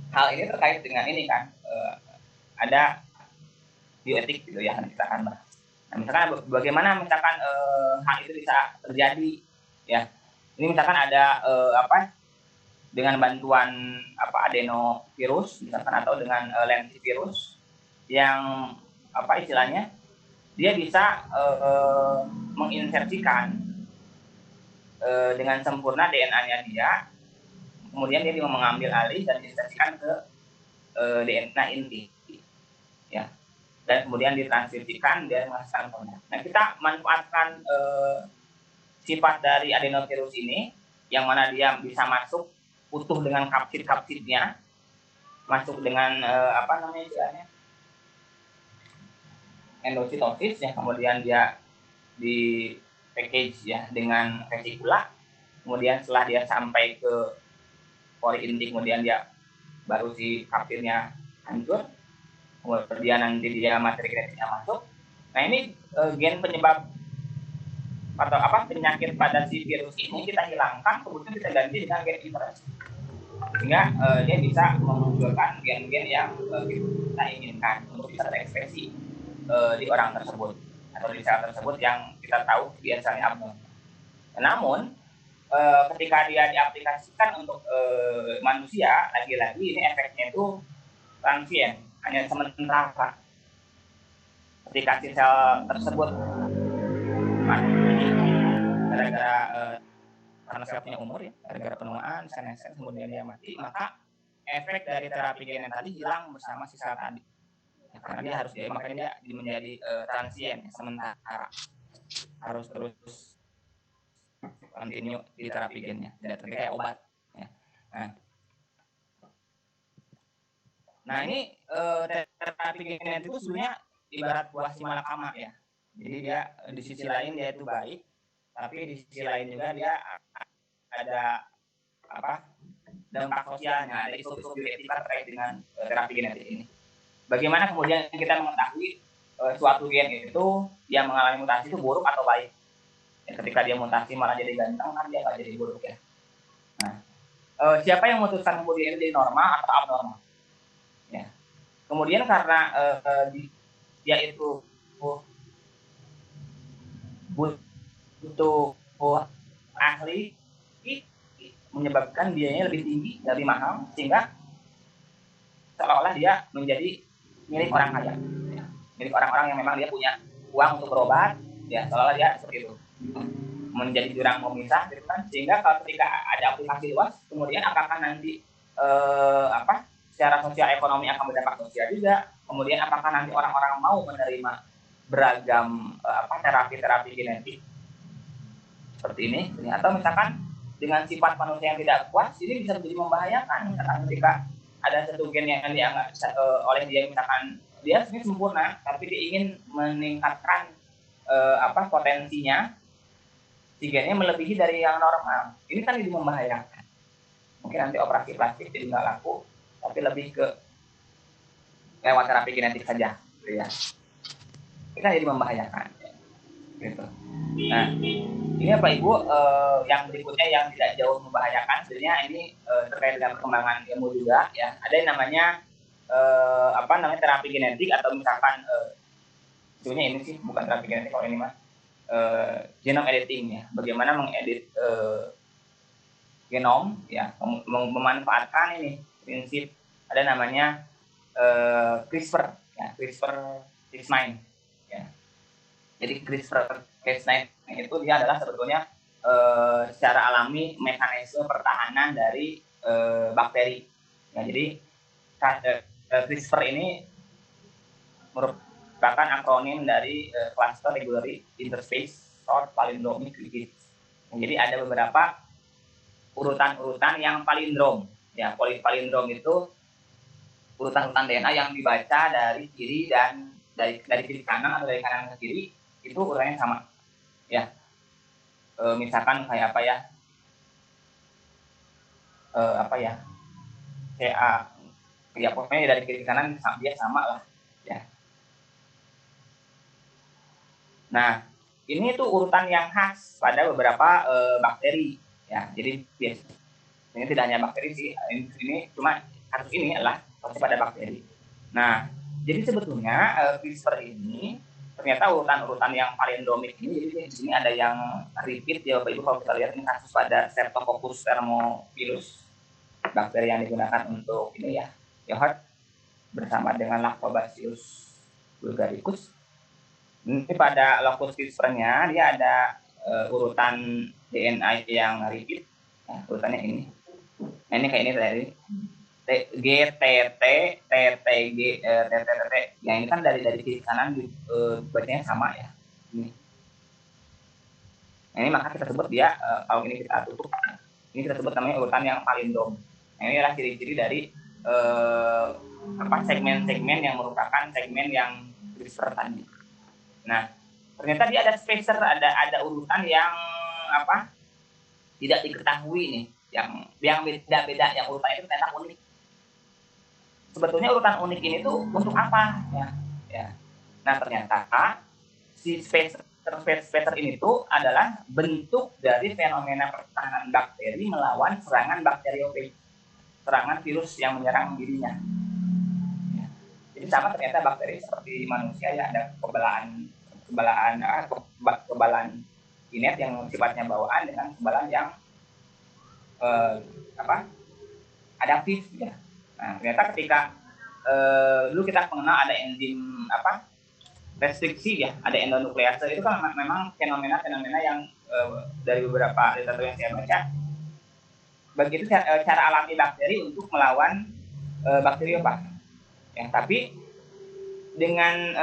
hal ini terkait dengan ini kan, ada bioetik gitu ya, kita akan bahas. Nah, misalkan bagaimana misalkan hal itu bisa terjadi, ya. Ini misalkan ada dengan bantuan adenovirus misalkan, atau dengan lentivirus yang istilahnya dia bisa menginsersikan dengan sempurna DNA-nya dia, kemudian dia bisa mengambil alih dan diinsersikan ke DNA inti, ya, dan kemudian ditranskripsikan dan menghasilkan produk. Nah, kita manfaatkan sifat dari adenovirus ini, yang mana dia bisa masuk utuh dengan kapsid-kapsidnya, masuk dengan istilahnya endositosis, ya, kemudian dia di package, ya, dengan vesikula, kemudian setelah dia sampai ke pori inti, kemudian dia baru si kapsidnya hancur, kemudian nanti dia materi genetiknya masuk. Nah, ini gen penyebab atau apa penyakit pada si virus ini kita hilangkan, kemudian kita ganti dengan gen interest, sehingga dia bisa memunculkan gen-gen yang kita inginkan untuk bisa terekspresi di orang tersebut atau di sel tersebut yang kita tahu biasanya abnormal. Namun ketika dia diaplikasikan untuk manusia, lagi-lagi ini efeknya itu transien, hanya sementara. Ketika si sel tersebut mati gara-gara karena sel punya umur ya, gara-gara penuaan, senescence, kemudian dia mati, maka efek dari terapi gen yang tadi hilang bersama si sel tadi. Ya, karena dia harus makanya dia menjadi transien, ya, sementara harus terus continue di terapi gennya, tidak kayak obat. Ya. Nah ini terapi gen itu sebenarnya ibarat buah si malakama ya. Jadi dia di sisi lain dia itu baik, tapi di sisi lain juga dia ada apa dampak sosialnya, ada isu-isu bioetika terkait dengan terapi genetik ini. Bagaimana kemudian kita mengetahui suatu gen itu yang mengalami mutasi itu buruk atau baik? Ya, ketika dia mutasi malah jadi ganteng kan dia nggak jadi buruk ya. Nah, siapa yang memutuskan kemudian jadi normal atau abnormal? Ya. Kemudian karena dia itu butuh ahli, menyebabkan biayanya lebih tinggi, lebih mahal, sehingga seolah-olah dia menjadi milik orang kaya, ya. Milik orang-orang yang memang dia punya uang untuk berobat, ya seolah-olah dia seperti itu, menjadi jurang memisah, gitu kan. Sehingga kalau ketika ada aplikasi luas, kemudian apakah nanti secara sosial ekonomi akan berdampak sosial juga, kemudian apakah nanti orang-orang mau menerima beragam terapi-terapi genetik seperti ini, atau misalkan dengan sifat manusia yang tidak puas, ini bisa menjadi membahayakan ketika ada satu gen yang dianggap oleh dia misalkan dia sebenarnya sempurna, tapi dia ingin meningkatkan potensinya, si gennya melebihi dari yang normal. Ini kan jadi membahayakan. Mungkin nanti operasi plastik jadi nggak laku, tapi lebih ke lewat terapi genetik saja, gitu ya. Ini kan jadi membahayakan, gitu. Nah, ini Bapak Ibu yang berikutnya yang tidak jauh membahayakan, sebenarnya ini terkait dengan perkembangan ilmu juga ya. Ada yang namanya terapi genetik atau misalkan sebenarnya ini sih bukan terapi genetik kalau ini mah genome editing ya. Bagaimana mengedit genom ya, memanfaatkan ini prinsip ada namanya CRISPR ya, CRISPR-Cas9 ya. Jadi CRISPR-Cas9 itu dia adalah sebetulnya secara alami mekanisme pertahanan dari bakteri. Ya, jadi CRISPR ini merupakan akronim dari Cluster Regularly Interspace Short Palindromic Repeats. Jadi ada beberapa urutan-urutan yang palindrom. Ya, palindrom itu urutan-urutan DNA yang dibaca dari kiri dan dari kiri ke kanan atau dari kanan ke kiri itu urutannya sama. Ya, misalkan kayak CA, ya pokoknya dari kiri ke kanan dia sama lah. Ya. Nah, ini tuh urutan yang khas pada beberapa bakteri. Ya, jadi biasanya tidak hanya bakteri sih. Ini cuma kasus ini adalah pada bakteri. Nah, jadi sebetulnya CRISPR ini ternyata urutan-urutan yang palindromik ini, jadi di sini ada yang repeat ya Bapak Ibu, kalau kita lihat ini kasus pada Streptococcus thermophilus, bakteri yang digunakan untuk ini ya, yogurt bersama dengan Lactobacillus bulgaricus. Ini pada locus CRISPR-nya dia ada urutan DNA yang repeat, ya, urutannya ini. Nah, ini kayak ini tadi. GTT, TTG, TTT. Yang ini kan dari kiri kanan bacanya sama ya. Ini. Nah, ini maka kita sebut dia kalau ini kita tutup. Ini kita sebut namanya urutan yang palindrom. Nah, ini adalah ciri-ciri dari segmen-segmen yang merupakan segmen yang CRISPR tadi. Nah, ternyata dia ada spacer, ada urutan yang tidak diketahui nih, yang beda-beda, yang urutan itu ternyata unik. Sebetulnya urutan unik ini tuh untuk apa ya? Nah, ternyata si spacer surface pressure ini tuh adalah bentuk dari fenomena pertahanan bakteri melawan serangan bakteriofag, serangan virus yang menyerang dirinya. Ya. Jadi sama ternyata bakteri seperti manusia ya, ada kekebalan inet yang sifatnya bawaan dengan kekebalan yang adaptif ya. Nah, ternyata ketika dulu kita mengenal ada enzim restriksi ya, ada endonuklease, itu kan memang fenomena-fenomena yang dari beberapa literatur yang saya baca, begitu cara alami bakteri untuk melawan bakteriofag. Ya, tapi dengan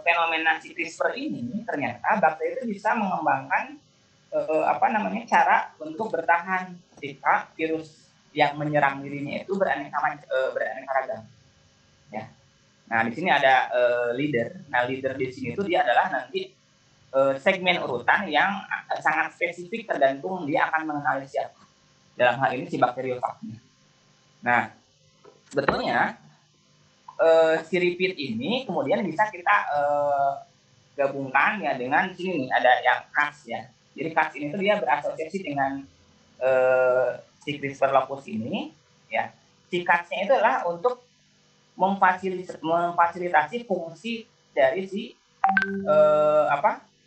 fenomena si CRISPR ini ternyata bakteri itu bisa mengembangkan cara untuk bertahan ketika virus yang menyerang dirinya itu beraneka ragam. Ya. Nah, di sini ada leader. Nah, leader di sini itu dia adalah nanti segmen urutan yang sangat spesifik tergantung dia akan mengenali siapa. Dalam hal ini si bakteriofagnya. Nah, sebetulnya si repeat ini kemudian bisa kita gabungkan ya dengan sini nih, ada yang Cas ya. Jadi Cas ini tuh dia berasosiasi dengan si CRISPR locus ini ya. Si Cas-nya itu adalah untuk memfasilitasi fungsi dari si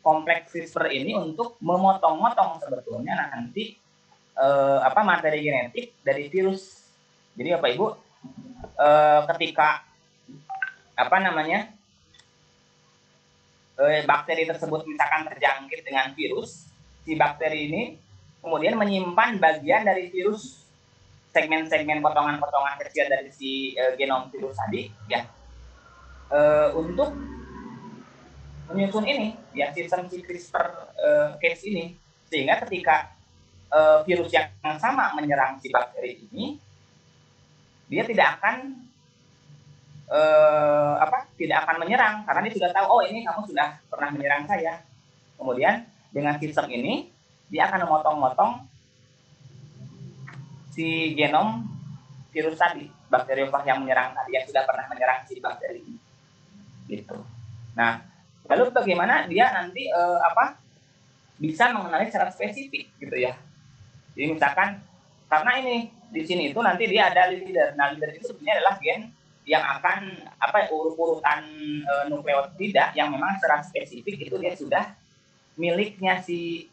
kompleks CRISPR ini untuk memotong-motong sebetulnya nanti materi genetik dari virus. Jadi Bapak Ibu ketika bakteri tersebut misalkan terjangkit dengan virus, si bakteri ini kemudian menyimpan bagian dari virus, segmen-segmen potongan-potongan kecil dari si genom virus tadi ya, untuk menyusun ini ya sistem si CRISPR case ini, sehingga ketika virus yang sama menyerang si bakteri ini, dia tidak akan menyerang karena dia sudah tahu, oh ini kamu sudah pernah menyerang saya. Kemudian dengan sistem ini dia akan memotong-motong si genom virus tadi, bakteriofag yang menyerang tadi, yang sudah pernah menyerang si bakteri ini. Gitu. Nah, lalu bagaimana dia nanti bisa mengenali secara spesifik gitu ya. Jadi misalkan karena ini di sini itu nanti dia ada leader. Nah, leader itu sebenarnya adalah gen yang akan urutan nukleotida yang memang secara spesifik itu dia sudah miliknya si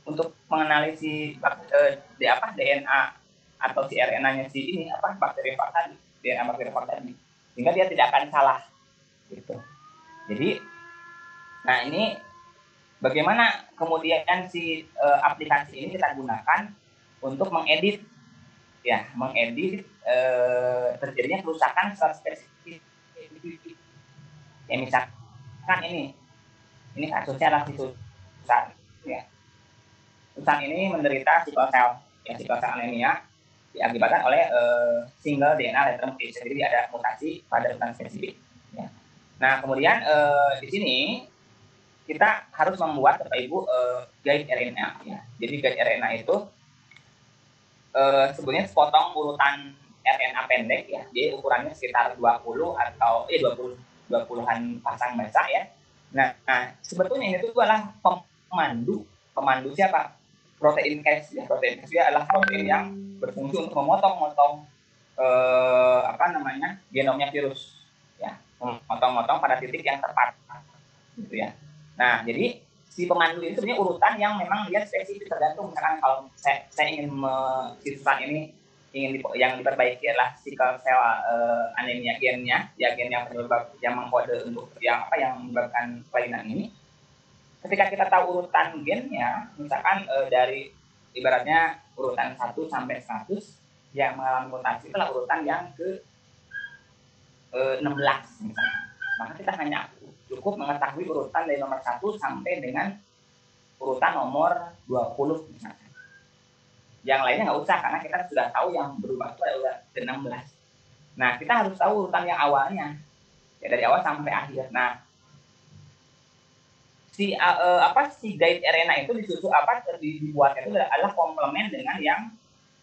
untuk mengenali si DNA atau si RNA-nya si ini bakteriofag tadi, DNA bakteriofag tadi, sehingga dia tidak akan salah gitu. Jadi nah ini bagaimana kemudian si aplikasi ini kita gunakan untuk mengedit terjadinya kerusakan secara spesifik. Ya misalkan ini kasusnya adalah si Susan ya. Susan ini menderita sickle cell anemia diakibatkan oleh single DNA letter mutation. Jadi ada mutasi pada urutan spesifik ya. Nah, kemudian di sini kita harus membuat Bapak Ibu guide RNA ya. Jadi guide RNA itu sebenarnya sepotong urutan RNA pendek ya. Dia ukurannya sekitar 20 atau 20-an pasang basa ya. Nah, sebetulnya ini adalah pemandu siapa? Protein case ya. Protein case adalah protein yang berfungsi untuk memotong-motong genomnya virus ya. Memotong-motong pada titik yang tepat gitu ya. Nah, jadi si pemandu ini sebenarnya urutan yang memang dia spesifik, tergantung misalkan kalau saya ingin siswa ini yang diperbaiki adalah sickle cell anemia gennya, ya gen yang penyebab yang mengkode untuk yang menyebabkan kelainan ini. Ketika kita tahu urutan gennya, misalkan dari ibaratnya urutan 1 sampai 100 yang mengalami mutasi, itulah urutan yang ke 16 misalnya. Maka kita hanya cukup mengetahui urutan dari nomor 1 sampai dengan urutan nomor 20 misalkan. Yang lainnya nggak usah, karena kita sudah tahu yang berubah itu adalah ke 16. Nah, kita harus tahu urutan yang awalnya, ya dari awal sampai akhir. Nah, si guide RNA itu dibuatnya itu adalah komplement dengan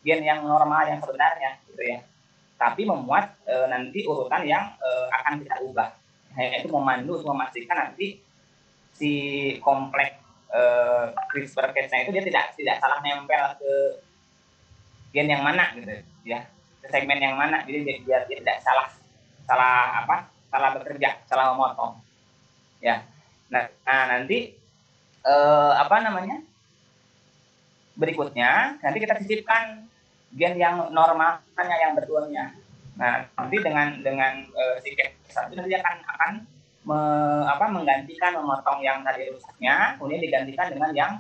gen yang normal yang sebenarnya gitu ya. Tapi memuat nanti urutan yang akan kita ubah. Yaitu memandu untuk memastikan nanti si kompleks CRISPR Cas-nya itu dia tidak salah nempel ke gen yang mana gitu ya, ke segmen yang mana, jadi dia tidak salah bekerja, salah memotong ya. Nah nanti berikutnya nanti kita sisipkan gen yang normalnya, yang betulnya. Nah nanti dengan si Cas itu nanti akan menggantikan, memotong yang tadi rusaknya, kemudian digantikan dengan yang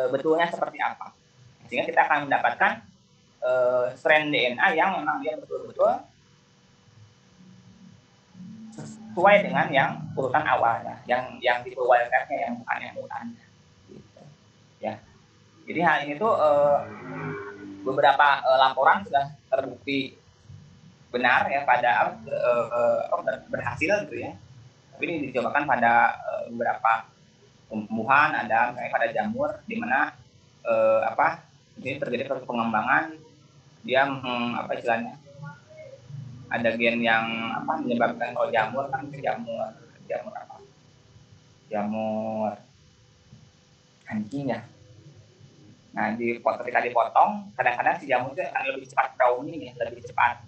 betulnya seperti apa, sehingga kita akan mendapatkan strain DNA yang memang dia betul-betul sesuai dengan yang urutan awalnya, yang tipe wildcard-nya, yang bukan yang mutannya gitu. Ya, jadi hal ini tuh beberapa laporan sudah terbukti benar ya, pada berhasil gitu ya. Tapi ini dicobakan pada beberapa tumbuhan, ada misalnya pada jamur, di mana ini terjadi proses pengembangan, dia istilahnya ada gen yang menyebabkan, kalau jamur kan jamur anjing ya. Nah ketika dipotong, kadang-kadang si jamur itu akan lebih cepat browning ya, lebih cepat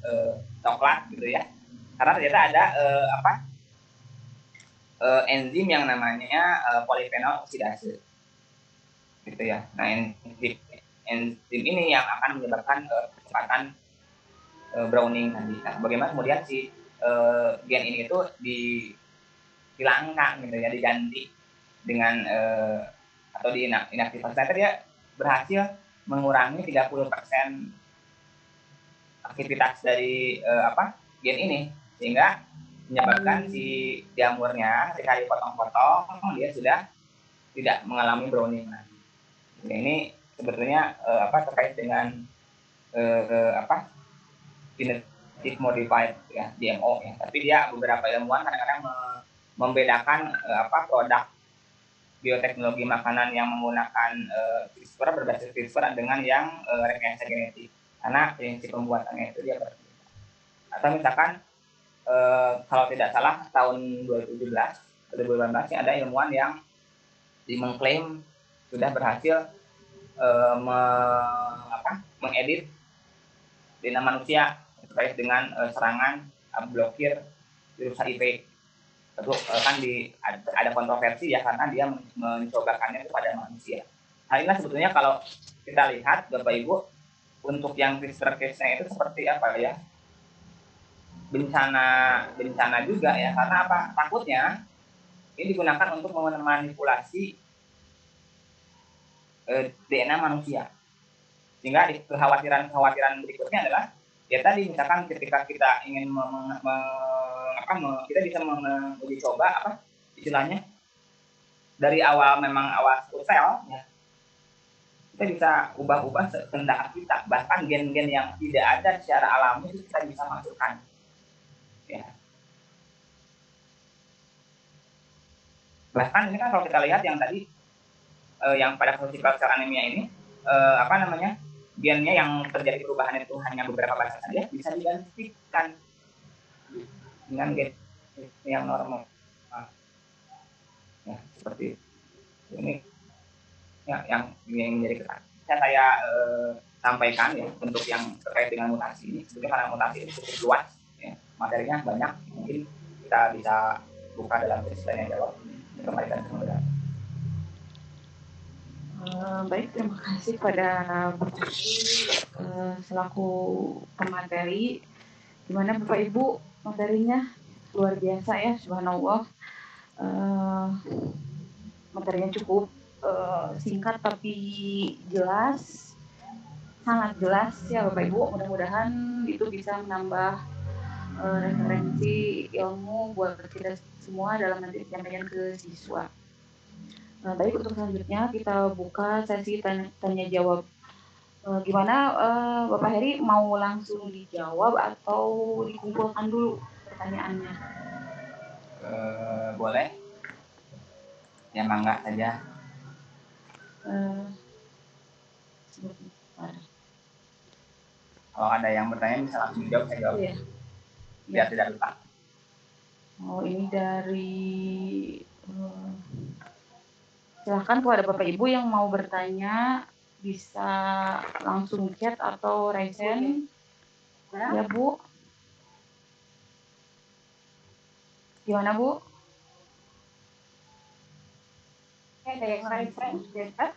coklat gitu ya, karena ternyata ada enzim yang namanya polifenol oksidase gitu ya. Nah enzim ini yang akan menyebabkan kecepatan browning tadi. Nah bagaimana kemudian si gen ini itu dihilangkan gitu ya, diganti dengan atau inaktivasi. Tadi dia berhasil mengurangi 30% aktivitas dari gen ini, sehingga menyebabkan si jamurnya ketika dipotong-potong dia sudah tidak mengalami browning lagi. Nah, ini sebetulnya terkait dengan genetic modified ya, GMO ya. Tapi dia beberapa ilmuwan kadang-kadang membedakan produk bioteknologi makanan yang menggunakan CRISPR, berbasis CRISPR, dengan yang rekayasa genetik, karena prinsip pembuatannya itu dia berbeda. Atau misalkan kalau tidak salah tahun 2018 ada ilmuwan yang mengklaim sudah berhasil mengedit DNA manusia terkait dengan serangan blokir virus HIV. Tentu kan ada kontroversi ya, karena dia mencobakannya kepada manusia. Hal inilah sebetulnya kalau kita lihat Bapak Ibu, untuk yang CRISPR Cas-nya itu seperti apa ya, bencana juga ya, karena takutnya ini digunakan untuk memanipulasi DNA manusia, sehingga kekhawatiran berikutnya adalah ya tadi, misalkan ketika kita ingin kita bisa menguji coba istilahnya dari awal, memang awal sel ya, kita bisa ubah-ubah sekehendak kita, bahkan gen-gen yang tidak ada secara alami itu kita bisa masukkan ya. Bahkan ini kan kalau kita lihat yang tadi yang pada sickle cell anemia ini gennya yang terjadi perubahan itu hanya beberapa basis saja, bisa digantikan dengan gen yang normal ya, seperti ini ya, yang menjadi kesan saya sampaikan ya, untuk yang terkait dengan mutasi ini. Sebetulnya karena mutasi ini cukup luas ya, materinya banyak, mungkin kita bisa buka dalam sesi tanya jawab. Kembalikan kemudian. Baik, terima kasih pada Bu selaku pemateri. Gimana Bapak Ibu, materinya luar biasa ya, subhanallah. Materinya cukup singkat tapi jelas, sangat jelas ya Bapak Ibu. Mudah-mudahan itu bisa menambah referensi ilmu buat kita semua dalam nanti penyampaian ke siswa. Baik, untuk selanjutnya kita buka sesi tanya jawab. Gimana Bapak Heri, mau langsung dijawab atau dikumpulkan dulu pertanyaannya? Boleh ya, mangga saja. Kalau ada yang bertanya bisa langsung dijawab, saya jawab ya. Biar tidak lupa. Oh, ini dari Silahkan kalau ada Bapak Ibu yang mau bertanya bisa langsung chat atau raise hand. Ya Bu, gimana Bu? Ada yang raise hand, Deta?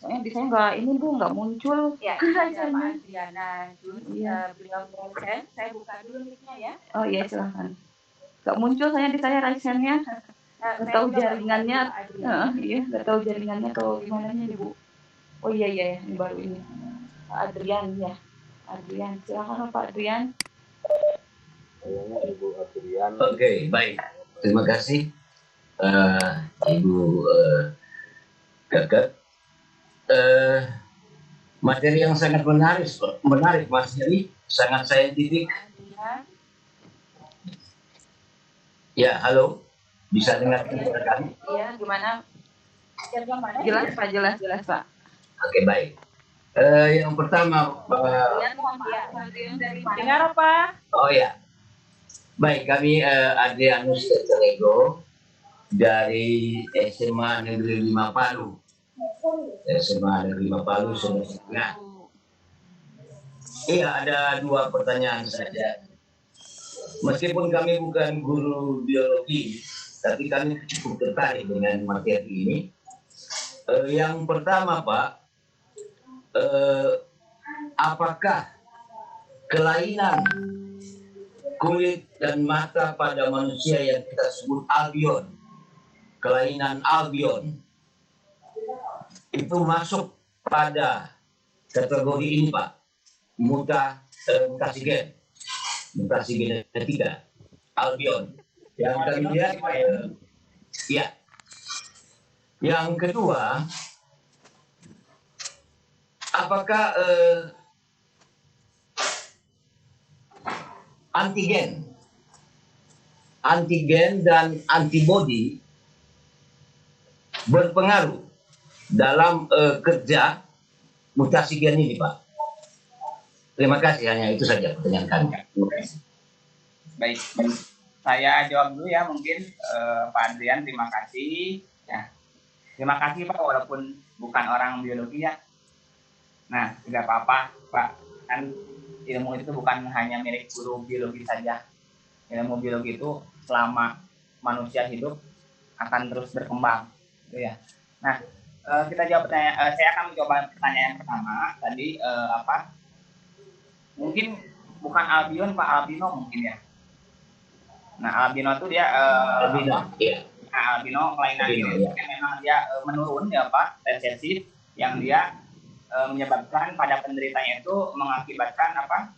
Soalnya di saya nggak ini Bu, nggak muncul. Ya, ini ada Pak Adriana Jun, Iya. beliau raise hand. Saya buka dulu mic-nya ya. Oh iya silahkan. Nggak muncul saya di saya raise hand-nya. Nggak tahu jaringannya. Iya, nggak tahu jaringannya atau gimana nih Bu. Oh iya iya, ini baru ini. Pak Adrian ya. Adrian, silahkan Pak Adrian. Kayaknya Ibu Adrian. Oke, baik. Terima kasih Ibu Gagat. Materi yang sangat menarik Mas Jadi, sangat saintifik. Ya, halo. Bisa dengar suara kami? Iya, gimana? Jelas Pak, jelas Pak. Oke, baik. Yang pertama, Dengar apa? oh ya, baik, kami Adrianus Tetelego dari SMA Negeri 5 Palu. SMA Negeri 5 Palu, Sulawesi Tengah. Iya, ada 2 pertanyaan saja. Meskipun kami bukan guru biologi, tapi kami cukup tertarik dengan materi ini. Yang pertama, Pak, apakah kelainan kulit dan mata pada manusia yang kita sebut albion, kelainan albion, itu masuk pada kategori ini Pak, mutasi genetika albion. Yang kami lihat, ya. Yang kedua, apakah antigen dan antibodi berpengaruh dalam kerja mutasi gen ini, Pak? Terima kasih, hanya itu saja pertanyaan kami. Terima kasih. Baik, saya jawab dulu ya mungkin Pak Adrian, terima kasih. Ya, terima kasih Pak, walaupun bukan orang biologi ya. Nah, tidak apa-apa Pak, kan ilmu itu bukan hanya milik guru biologi saja. Ilmu biologi itu selama manusia hidup akan terus berkembang, gitu ya. Nah, kita jawab pertanyaan. Saya akan mencoba pertanyaan pertama tadi apa? Mungkin bukan albion Pak, albino mungkin ya. Nah, albino itu dia Albino, ya. Albino kelainan itu memang dia menurun ya Pak, resesif, yang dia menyebabkan pada penderitanya itu mengakibatkan apa?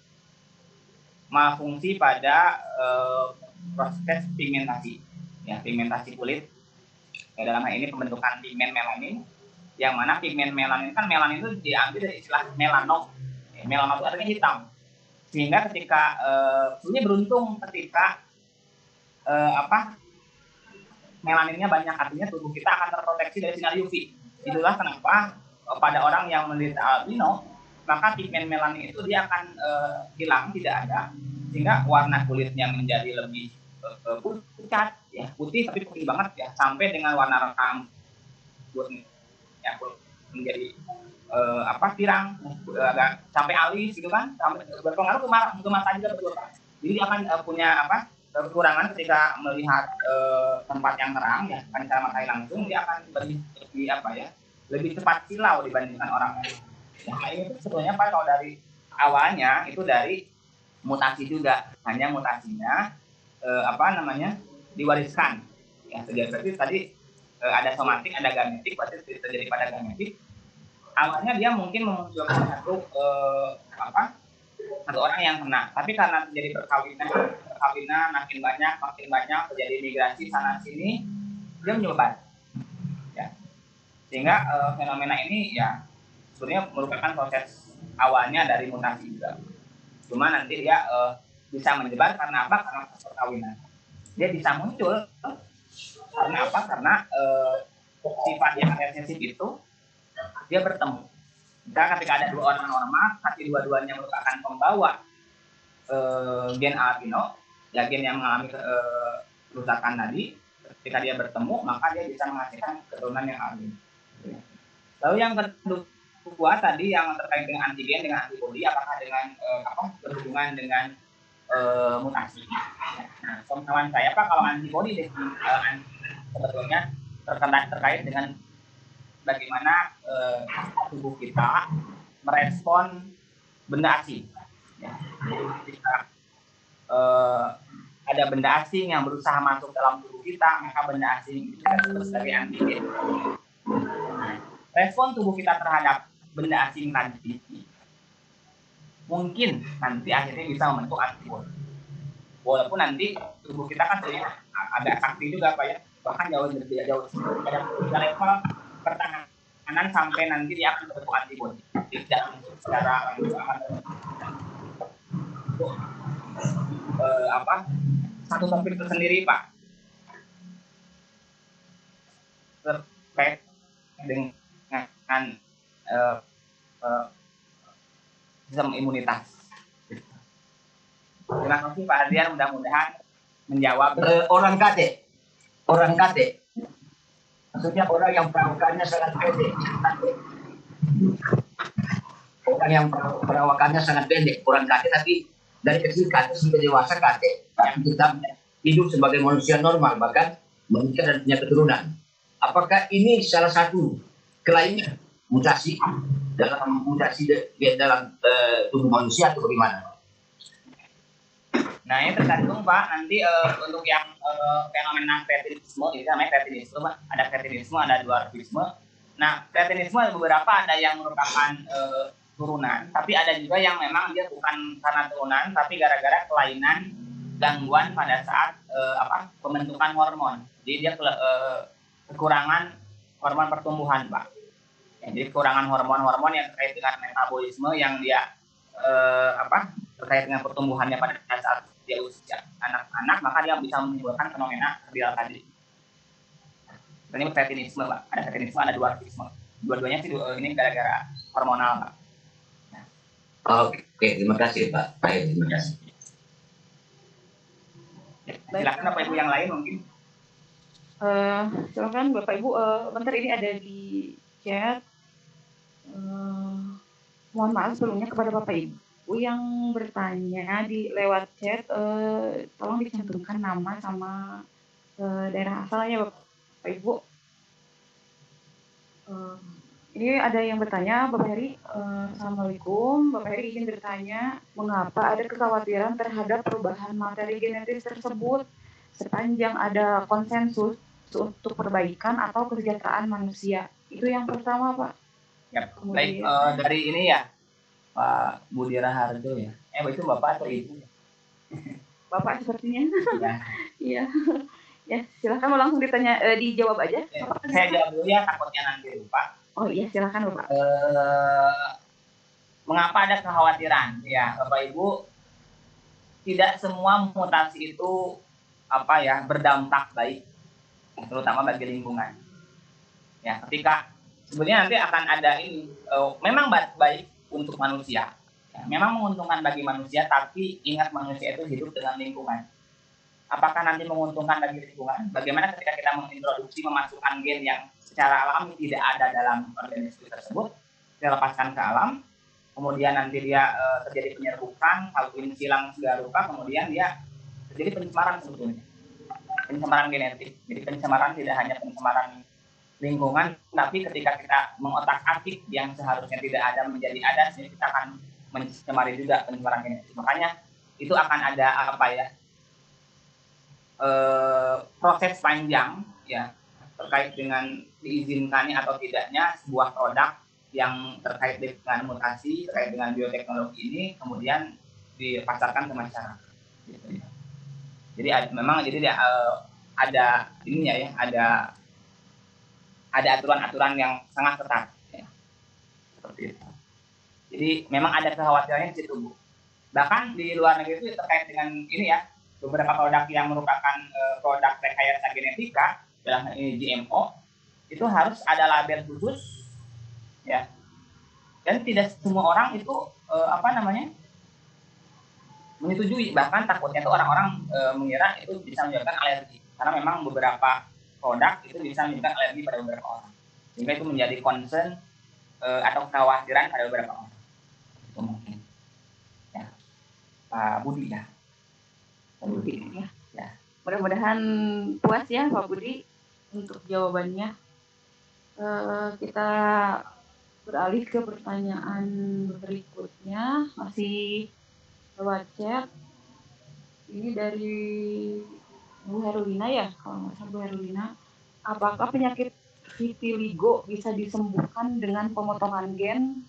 Malfungsi pada proses pigmentasi, ya pigmentasi kulit. Ya, dalam hal ini pembentukan pigmen melanin, yang mana pigmen melanin kan melanin itu diambil dari istilah melanom. Melanom itu artinya hitam. Sehingga ketika ini beruntung ketika melaninnya banyak, artinya tubuh kita akan terproteksi dari sinar UV. Itulah kenapa pada orang yang menderita albino, maka pigmen melanin itu dia akan hilang, tidak ada, sehingga warna kulitnya menjadi lebih pucat, ya putih tapi putih banget ya, sampai dengan warna rambut ya menjadi pirang, agak sampai alis gitu kan, sampai berpengaruh ke mata juga betul Pak. Jadi dia akan punya kekurangan ketika melihat tempat yang terang ya, kan cara matahari langsung, dia akan lebih cepat silau dibandingkan orang lain. Nah ini sebetulnya Pak, kalau dari awalnya itu dari mutasi juga, hanya mutasinya diwariskan ya. Seperti tadi ada somatik, ada gametik, berarti terjadi pada gametik. Awalnya dia mungkin memunculkan satu orang yang kena, tapi karena terjadi perkawinan makin banyak terjadi migrasi sana sini, dia menyebar ya. Sehingga fenomena ini ya sebenarnya merupakan proses awalnya dari mutasi juga. Cuma nanti dia bisa menyebar karena apa? Karena perkawinan. Dia bisa muncul karena apa? Karena sifat yang resesif itu dia bertemu. Jika ketika ada 2 orang normal, tapi dua-duanya merupakan pembawa gen albino, ya gen yang mengalami kerusakan tadi, ketika dia bertemu maka dia bisa menghasilkan keturunan yang alami. Lalu yang kedua tadi yang terkait dengan antigen dengan antibodi, apakah dengan berhubungan dengan mutasi. Nah, pengetahuan saya Pak, kalau antibodi sebetulnya terkait dengan bagaimana tubuh kita merespon benda asing. Ya. Jika ada benda asing yang berusaha masuk dalam tubuh kita, maka benda asing itu kita sebut sebagai antigen. Respon tubuh kita terhadap benda asing tadi mungkin nanti akhirnya bisa membentuk antibodi. Walaupun nanti tubuh kita kan sebenarnya agak sakti juga Pak ya, bahkan jauh pada level pertahanan sampai nanti dia akan membentuk antibodi. Tidak secara satu topik tersendiri Pak terkait dengan sistem imunitas. Terima kasih Pak Adrian, mudah-mudahan menjawab. Orang KT, maksudnya orang yang perawakannya sangat pendek. Orang yang perawakannya sangat pendek, orang KT, tapi dari kecil KT sampai dewasa KT, yang tetap hidup sebagai manusia normal, bahkan menikah dan punya keturunan. Apakah ini salah satu kelainan mutasi dalam tubuh manusia atau bagaimana? Nah ini tergantung Pak, nanti untuk yang fenomena kretinisme, ini namanya kretinisme Pak. Ada kretinisme, ada dwarfisme. Nah kretinisme beberapa ada yang merupakan turunan, tapi ada juga yang memang dia bukan karena turunan, tapi gara-gara kelainan gangguan pada saat pembentukan hormon. Jadi dia kekurangan hormon pertumbuhan Pak. Jadi kekurangan hormon-hormon yang terkait dengan metabolisme yang dia terkait dengan pertumbuhannya pada saat dia usia anak-anak, maka dia bisa menimbulkan fenomena kardinal tadi. Ini kretinisme Pak, ada kretinisme, ada dwarfisme. Dua-duanya sih ini gara-gara hormonal Pak. Oke, terima kasih Pak. Baik, terima kasih. Silakan Bapak Ibu yang lain mungkin. Silakan Bapak Ibu. Bentar, ini ada di chat. Mohon maaf sebelumnya kepada Bapak Ibu yang bertanya di lewat chat, tolong dicantumkan nama sama daerah asalnya Bapak Ibu. Ini ada yang bertanya, Bapak Heri, Assalamualaikum. Bapak Heri izin bertanya, mengapa ada kekhawatiran terhadap perubahan materi genetis tersebut sepanjang ada konsensus untuk perbaikan atau kesejahteraan manusia? Itu yang pertama, Pak. Ya, baik, dari ini ya, Pak Budi Raharjo ya. Itu Bapak atau Ibu? Bapak sepertinya. Ya. Iya. Ya, silakan langsung ditanya, dijawab aja. Ya, saya jawab dulu ya, takutnya nanti lupa. Oh iya, silakan Bapak. Mengapa ada kekhawatiran? Ya, Bapak Ibu, tidak semua mutasi itu berdampak baik, terutama bagi lingkungan. Ya, ketika sebenarnya nanti akan ada ini, memang baik untuk manusia, ya, memang menguntungkan bagi manusia, tapi ingat manusia itu hidup dengan lingkungan. Apakah nanti menguntungkan bagi lingkungan? Bagaimana ketika kita mengintroduksi, memasukkan gen yang secara alami tidak ada dalam organisme tersebut, kita lepaskan ke alam, kemudian nanti dia terjadi penyerbukan, kawin silang segala rupa, kemudian dia terjadi pencemaran sebetulnya, pencemaran genetik. Jadi pencemaran tidak hanya pencemaran lingkungan, tapi ketika kita mengotak-atik yang seharusnya tidak ada menjadi ada, sehingga kita akan mencemari juga pencemaran genetik. Makanya itu akan ada proses panjang ya terkait dengan diizinkannya atau tidaknya sebuah produk yang terkait dengan mutasi, terkait dengan bioteknologi ini kemudian dipasarkan ke masyarakat. Jadi memang ada ininya ya, ada aturan-aturan yang sangat ketat ya. Seperti itu. Jadi memang ada kekhawatirannya di situ Bu. Bahkan di luar negeri itu terkait dengan ini ya, beberapa produk yang merupakan produk rekayasa genetika dalam ini GMO itu harus ada label khusus ya, dan tidak semua orang itu menyetujui, bahkan takutnya itu orang-orang mengira itu bisa menyebabkan alergi. karena memang beberapa produk itu bisa menyebabkan alergi pada beberapa orang, sehingga itu menjadi concern atau kekhawatiran pada beberapa orang. Itu mungkin ya, Pak Budi ya. Pak Budi Ya. ya. Mudah-mudahan puas ya Pak Budi untuk jawabannya. Kita beralih ke pertanyaan berikutnya, masih lewat chat. Ini dari Bu Herlina ya, kalau nggak salah Bu Herlina. Apakah penyakit vitiligo bisa disembuhkan dengan pemotongan gen?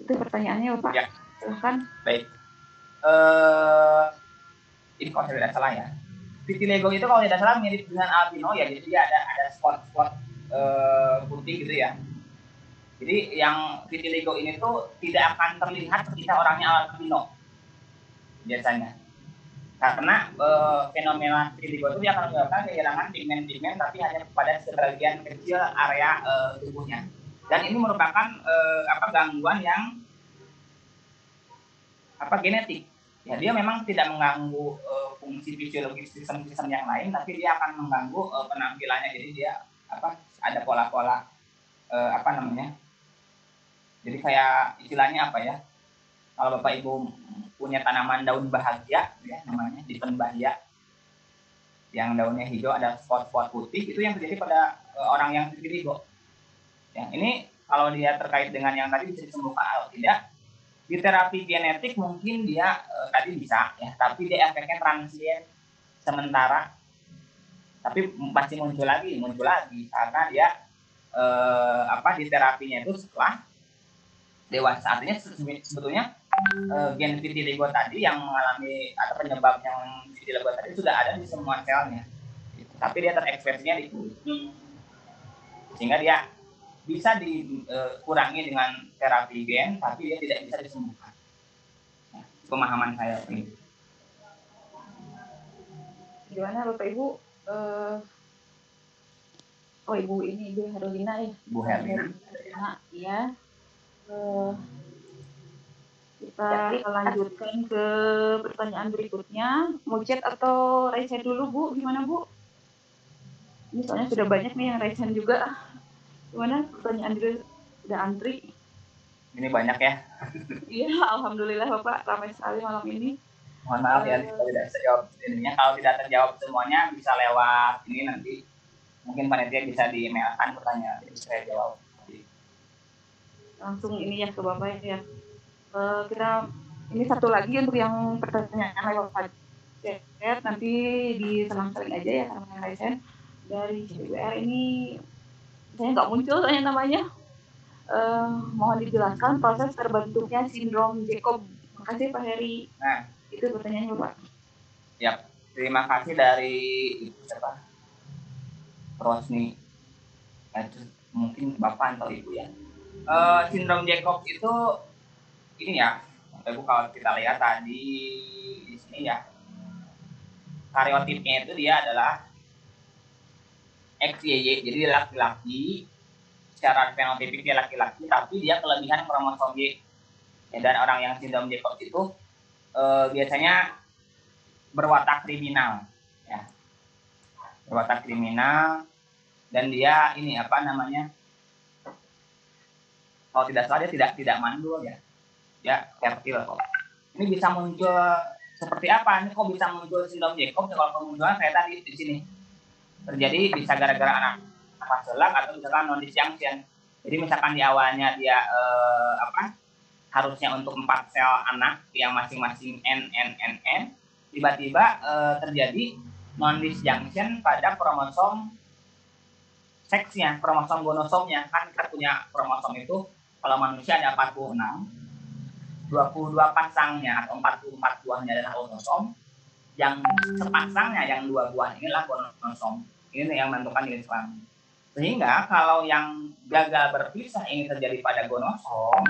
Itu pertanyaannya Bapak. Ya. Silahkan. Baik. Ini kalau saya tidak salah ya, vitiligo itu kalau tidak salah mirip dengan albino ya, jadi dia ada spot-spot putih gitu ya. Jadi yang vitiligo ini tuh tidak akan terlihat ketika orangnya albino biasanya, karena fenomena vitiligo itu dia akan menyebabkan kehilangan pigmen-pigmen tapi hanya pada sebagian kecil area tubuhnya, dan ini merupakan gangguan yang genetik. Ya, dia memang tidak mengganggu fungsi fisiologis sistem-sistem yang lain, tapi dia akan mengganggu penampilannya. Jadi dia ada pola-pola jadi kayak istilahnya kalau Bapak Ibu punya tanaman daun bahagia ya namanya, dipen bahia, yang daunnya hijau ada spot-spot putih, itu yang terjadi pada orang yang vitiligo. Ya, ini kalau dia terkait dengan yang tadi bisa disembuhkan atau tidak, di terapi genetik mungkin dia tadi bisa ya, tapi dia efeknya transien sementara, tapi pasti muncul lagi karena dia di terapinya itu setelah dewasa. Artinya sebetulnya gen vitiligo tadi yang mengalami atau penyebab yang vitiligo tadi sudah ada di semua selnya, tapi dia terekspresinya di kulit, sehingga dia bisa dikurangi dengan terapi gen, tapi dia tidak bisa disembuhkan. Nah, pemahaman saya ini. Gimana Bapak Ibu? Ibu ini Ibu Herlina ya. Bu Herlina. Ya. Kita lanjutkan ke pertanyaan berikutnya. Mau chat atau raise hand dulu Bu? Gimana Bu? Ini soalnya sudah banyak nih yang raise hand juga. Gimana pertanyaan juga udah antri? Ini banyak ya. Iya, alhamdulillah Bapak ramai sekali malam ini. Mohon maaf ya kalau tidak bisa jawab ininya. Kalau tidak terjawab semuanya bisa lewat ini nanti. Mungkin panitia bisa di-emailkan pertanyaan, jadi saya jawab. Langsung ini ya ke Bapak ya. Kita ini satu lagi untuk yang pertanyaan lewat chat, nanti diselang-seling aja ya sama yang lain. Dari CBR ini saya nggak muncul soalnya namanya. Mohon dijelaskan proses terbentuknya sindrom Jacob. Makasih Pak Heri. Nah, itu pertanyaannya Pak. Ya, terima kasih dari siapa? Rosni. Itu mungkin Bapak atau Ibu ya. Sindrom Jacob itu ini ya, Ibu kalau kita lihat tadi di sini ya, karyotipnya itu dia adalah XYY, jadi dia laki-laki, secara fenotipik dia laki-laki, tapi dia kelebihan kromosom Y. Ya, dan orang yang sindrom Jacob itu biasanya berwatak kriminal, ya, berwatak kriminal, dan dia ini kalau tidak salah dia tidak mandul ya, dia fertil kok. Ini bisa muncul seperti apa? Ini kok bisa muncul sindrom Jacob? Kalau kemunculan saya tadi di sini terjadi bisa gara-gara anak selak atau misalkan non-disjunction. Jadi misalkan di awalnya dia harusnya untuk 4 sel anak yang masing-masing N, tiba-tiba terjadi non-disjunction pada kromosom seksnya, kromosom gonosomnya. Kan kita punya kromosom itu kalau manusia ada 46, 22 pasangnya atau 44 buahnya adalah autosom, yang sepasangnya yang 2 buah inilah gonosom. Ini yang menentukan jenis kelamin. Sehingga kalau yang gagal berpisah ini terjadi pada gonosom,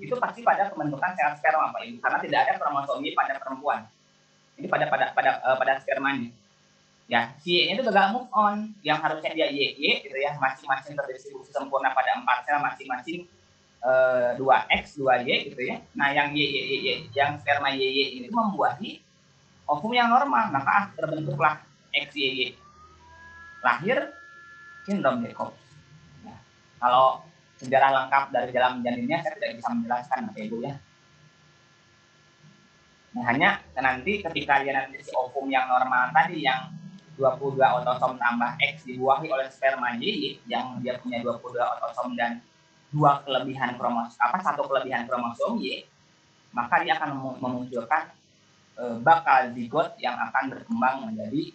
itu pasti pada pembentukan sel sperma Pak Ibu, karena tidak ada kromosom Y pada perempuan. Ini pada spermanya. Ya, si Y itu gagal move on, yang harusnya dia YY gitu ya, masing-masing terdistribusi sempurna pada 4 sel masing-masing 2X, 2Y gitu ya. Nah, yang YY yang sperma YY ini membuahi ovum yang normal, maka terbentuklah XYY. Lahir sindrom Jacobs. Ya. Kalau sejarah lengkap dari dalam janinnya saya tidak bisa menjelaskan Bapak Ibu ya. Nah, hanya nanti ketika dia nanti si ovum yang normal tadi yang 22 otosom tambah X dibuahi oleh sperma Y yang dia punya 22 otosom dan satu kelebihan kromosom Y, maka dia akan memunculkan bakal zigot yang akan berkembang menjadi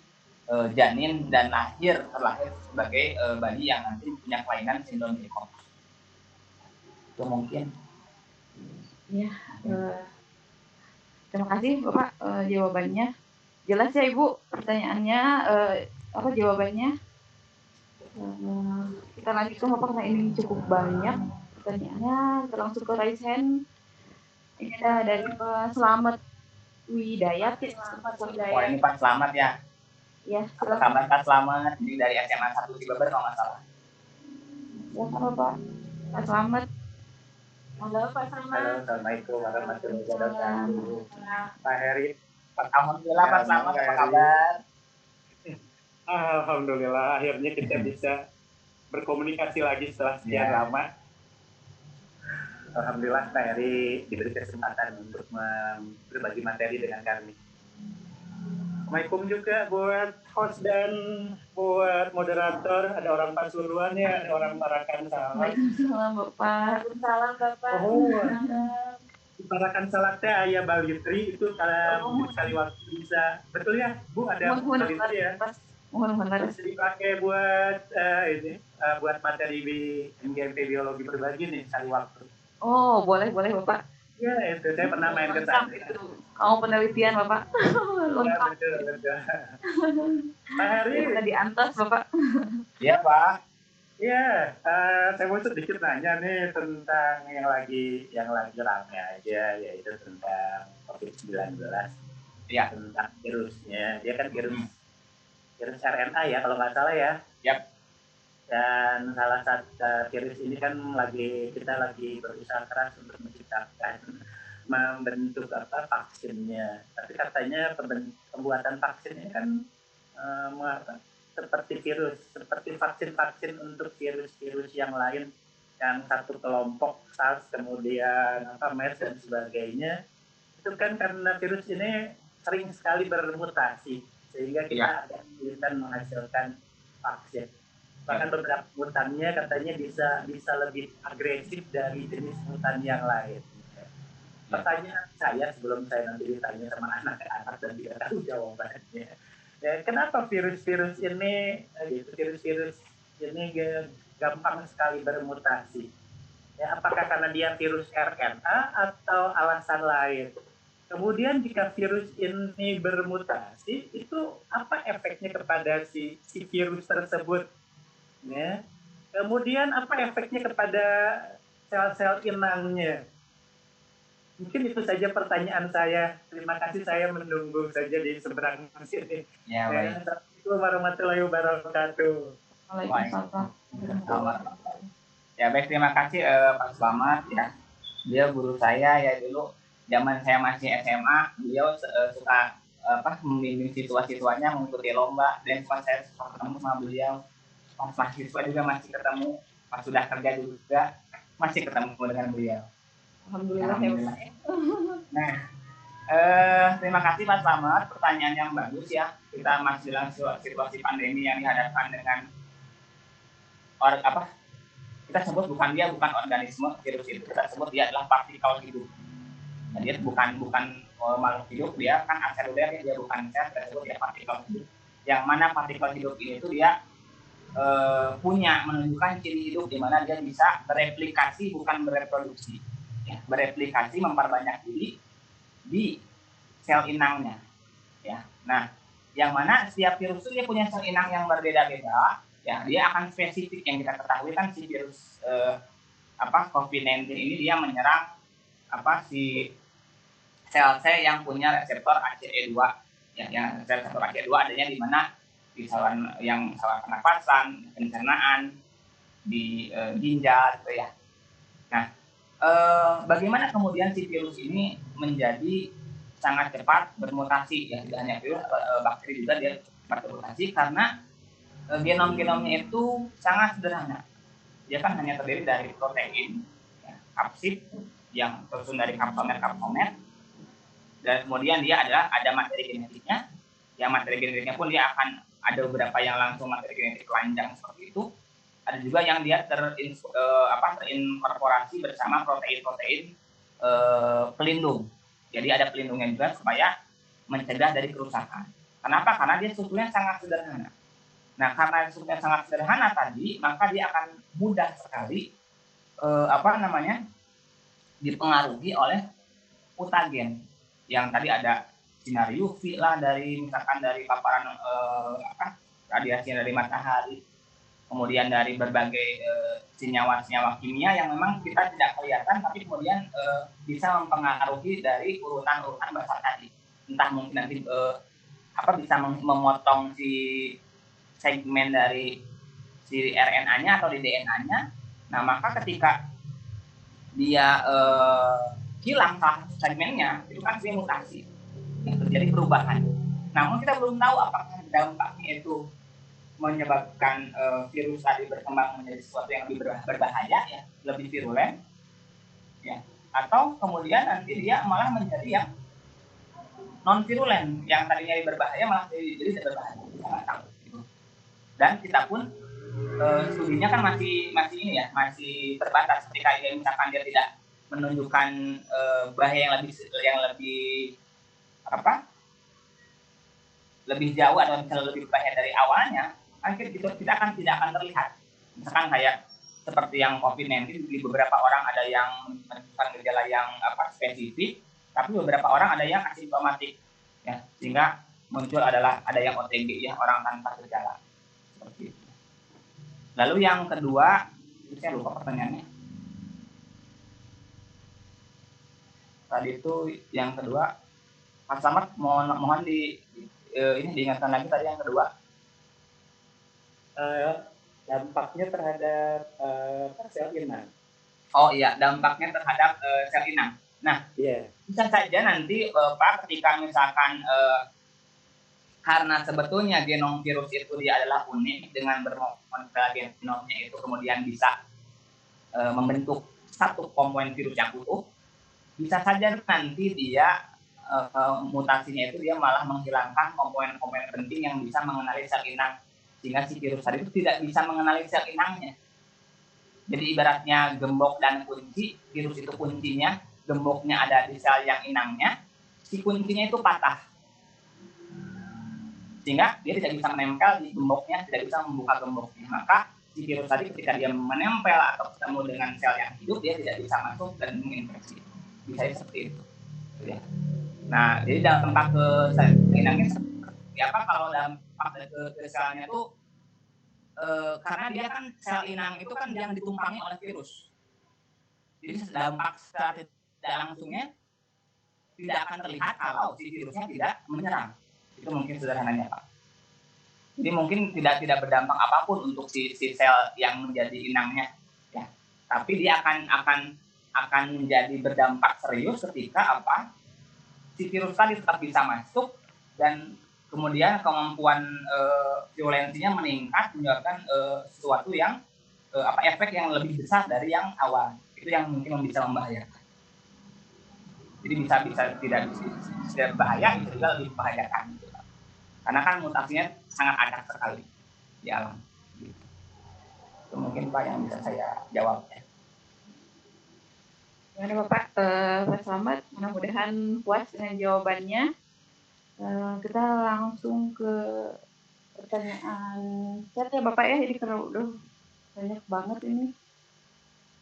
janin dan terlahir sebagai bayi yang nanti punya kelainan sindrom Jacobs. Itu mungkin. Ya, terima kasih Bapak jawabannya. Jelas ya Ibu pertanyaannya, apa jawabannya? Kita lanjutkan Bapak karena ini cukup banyak pertanyaannya. Kita langsung ke raise hand. Ini ada dari Pak Slamet Widayat. Wah, ini Pak Slamet ya. Ya, Apa kabar Pak Slamet? Ini dari SMA 1 Cibeber kalau nggak salah. Ya, Bapak. Pak Slamet. Halo Pak Slamet. Halo, assalamualaikum warahmatullahi wabarakatuh. Pak Heri. Alhamdulillah Pak Slamet, apa kabar? Alhamdulillah akhirnya kita bisa berkomunikasi lagi setelah sekian lama. Alhamdulillah Pak Heri diberi kesempatan untuk berbagi materi dengan kami. Assalamualaikum juga buat host dan buat moderator. Ada orang Pasuruan ya, ada orang Parakan Salak. Waalaikumsalam Bapak. Waalaikumsalam Bapak. Oh, di Parakan Salaknya ayah Balitri itu kalau sekali waktu bisa. Betul ya Bu, ada Balitri ya. Mohon Terus dipakai buat buat materi MGMP biologi berbagi nih sekali waktu. Oh, boleh Bapak. Ya, itu saya pernah main ke sana. Mau penelitian Bapak? Ya, betul. Pak Heri, Kita diantos Bapak. Iya Pak. ya, saya mau sedikit nanya nih tentang yang lagi ramai aja, yaitu tentang COVID-19. Ya. Tentang virusnya. Dia kan virus RNA ya, kalau nggak salah ya. Yap. Dan salah satu virus ini kan kita lagi berusaha keras untuk membentuk vaksinnya. Tapi katanya pembuatan vaksinnya kan seperti vaksin untuk virus-virus yang lain, yang satu kelompok SARS, kemudian MERS dan sebagainya. Itu kan karena virus ini sering sekali bermutasi, sehingga kita akan menghasilkan vaksin. Bahkan beberapa mutannya katanya bisa lebih agresif dari jenis mutan yang lain. Pertanyaan saya sebelum saya nanti ditanya sama anak-anak dan tidak tahu jawabannya, ya, kenapa virus-virus ini gampang sekali bermutasi? Ya, apakah karena dia virus RNA atau alasan lain? Kemudian jika virus ini bermutasi, itu apa efeknya kepada si virus tersebut? Ya. Kemudian apa efeknya kepada sel-sel inangnya? Mungkin itu saja pertanyaan saya. Terima kasih, saya menunggu saja di seberang sini. Ya, baik. Assalamualaikum warahmatullahi wabarakatuh. Waalaikumsalam. Ya baik, terima kasih Pak Slamet ya. Dia guru saya ya dulu zaman saya masih SMA, beliau suka membimbing siswa-siswanya mengikuti lomba, dan pas saya ketemu sama beliau, pas mahasiswa juga masih ketemu, pas sudah kerja juga masih ketemu dengan beliau. Alhamdulillah. Nah, terima kasih Mas Slamet, pertanyaan yang bagus ya. Kita masih dalam situasi pandemi yang dihadapkan dengan kita sebut bukan organisme virus itu, kita sebut dia adalah partikel hidup. Nah, dia bukan makhluk hidup, dia kan aseluler, dia bukan sel, kita sebut dia partikel hidup. Yang mana partikel hidup ini itu dia menunjukkan ciri hidup di mana dia bisa bereplikasi bukan bereproduksi. Ya, bereplikasi, memperbanyak diri di sel inangnya. Ya. Nah, yang mana setiap virus itu dia punya sel inang yang berbeda-beda. Ya, dia akan spesifik. Yang kita ketahui kan si virus COVID-19 ini dia menyerang si sel-sel yang punya reseptor ACE2. Ya, yang reseptor ACE2 adanya di mana di saluran pernapasan, pencernaan, di ginjal gitu ya. Nah, bagaimana kemudian si virus ini menjadi sangat cepat bermutasi ya, tidak hanya virus, bakteri juga dia mutasi karena genom-genomnya itu sangat sederhana. Dia kan hanya terdiri dari protein, ya, kapsid yang tersusun dari kapsomer, dan kemudian dia ada materi genetiknya. Yang materi genetiknya pun dia akan ada beberapa yang langsung materi genetik telanjang seperti itu. Ada juga yang dia terinkorporasi bersama protein-protein pelindung. Jadi ada pelindungnya juga supaya mencegah dari kerusakan. Kenapa? Karena dia strukturnya sangat sederhana. Nah, karena strukturnya sangat sederhana tadi, maka dia akan mudah sekali dipengaruhi oleh mutagen. Yang tadi ada sinar UV lah dari misalkan dari paparan radiasi dari matahari. Kemudian dari berbagai senyawa-senyawa kimia yang memang kita tidak kelihatan, tapi kemudian bisa mempengaruhi dari urutan-urutan besar tadi. Entah mungkin nanti bisa memotong si segmen dari si RNA-nya atau di DNA-nya. Nah, maka ketika dia hilang salah segmennya, itu kan sebenarnya mutasi, yang terjadi perubahan. Namun kita belum tahu apakah dampaknya itu menyebabkan virus tadi berkembang menjadi sesuatu yang lebih berbahaya, ya, lebih virulen, ya, atau kemudian nanti dia malah menjadi yang non virulen, yang tadinya berbahaya malah jadi tidak berbahaya, sangat tahu. Gitu. Dan kita pun studinya kan masih terbatas. Ketika dia misalkan dia tidak menunjukkan bahaya yang lebih jauh atau misalnya lebih bahaya dari awalnya, akhirnya kita tidak akan terlihat. Misalkan kayak seperti yang COVID-19, di beberapa orang ada yang menunjukkan gejala yang spesifik, tapi beberapa orang ada yang asimptomatik, ya, sehingga muncul ada yang OTG, ya, orang tanpa gejala, seperti itu. Lalu yang kedua, saya lupa pertanyaannya. Tadi itu yang kedua, Mas Slamet mohon diingatkan lagi tadi yang kedua. Dampaknya terhadap sel inang. Oh iya, dampaknya terhadap sel inang. Nah, bisa saja nanti Pak, ketika misalkan karena sebetulnya genom virus itu dia adalah unik, dengan bermodel genomnya itu kemudian bisa membentuk satu komponen virus yang utuh, bisa saja nanti dia mutasinya itu dia malah menghilangkan komponen-komponen penting yang bisa mengenali sel inang, sehingga si virus tadi itu tidak bisa mengenali sel inangnya. Jadi ibaratnya gembok dan kunci, virus itu kuncinya, gemboknya ada di sel yang inangnya, si kuncinya itu patah, sehingga dia tidak bisa menempel di gemboknya, tidak bisa membuka gemboknya. Maka si virus tadi ketika dia menempel atau ketemu dengan sel yang hidup, dia tidak bisa masuk dan menginfeksi. Bisa seperti itu. Ya. Nah, jadi dampak ke sel inangnya seperti apa? Kalau dampak ke selnya itu karena dia kan sel inang itu kan yang ditumpangi oleh virus. Jadi dampak secara tidak langsungnya tidak akan terlihat kalau si virusnya tidak menyerang. Itu mungkin sederhananya, Pak. Jadi mungkin tidak berdampak apapun untuk si sel yang menjadi inangnya, ya. Tapi dia akan menjadi berdampak serius ketika si virus tadi tetap bisa masuk dan kemudian kemampuan virulensinya meningkat, menyebabkan sesuatu yang efek yang lebih besar dari yang awal. Itu yang mungkin bisa membahayakan. Jadi bisa tidak bahaya, bisa juga lebih membahayakan. Gitu. Karena kan mutasinya sangat acak sekali di alam. Gitu. Itu mungkin Pak yang bisa saya jawab. Gimana Bapak? Pak Slamet, mudah-mudahan puas dengan jawabannya. Kita langsung ke pertanyaan chat ya Bapak ya. Jadi kalau udah banyak banget ini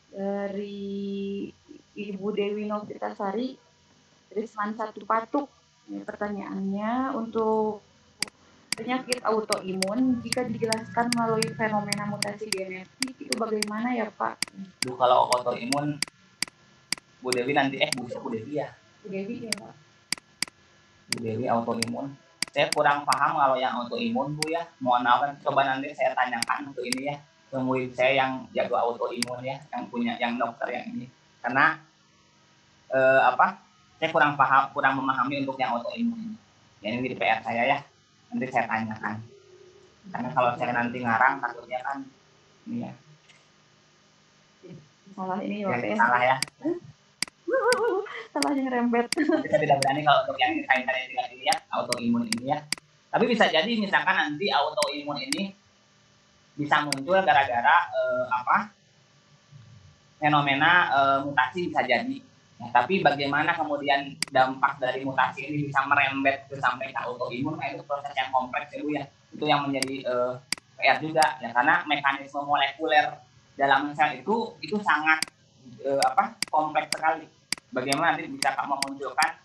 dari Ibu Dewi Novitasari dari Seman 1 Patuk. Ini pertanyaannya, untuk penyakit autoimun jika dijelaskan melalui fenomena mutasi genetik itu bagaimana ya Pak? Kalau autoimun, Bu Dewi nanti Bu Dewi ya. Bu Dewi ya Pak. Bu Dewi autoimun. Saya kurang paham kalau yang autoimun Bu ya. Mohon maaf, coba nanti saya tanyakan ke ini ya, ke murid saya yang jago autoimun ya, yang dokter yang ini. Karena saya kurang memahami untuk yang autoimun ini. Ya, ini di PR saya ya. nanti saya tanyakan. Karena kalau saya nanti ngarang takutnya kan ini ya. Salah ini ya, Ya, Pak ya. salah ya. Salah yang rembet. Nanti saya tidak berani kalau untuk yang kaitannya tidak dilihat autoimun ini ya. Tapi bisa jadi misalkan nanti autoimun ini bisa muncul gara-gara fenomena mutasi bisa jadi. Ya, tapi bagaimana kemudian dampak dari mutasi ini bisa merembet ke sampai ke autoimun, itu proses yang kompleks ya Bu ya. Itu yang menjadi PR juga ya, karena mekanisme molekuler dalam sel itu sangat kompleks sekali. Bagaimana nanti bisa memunculkan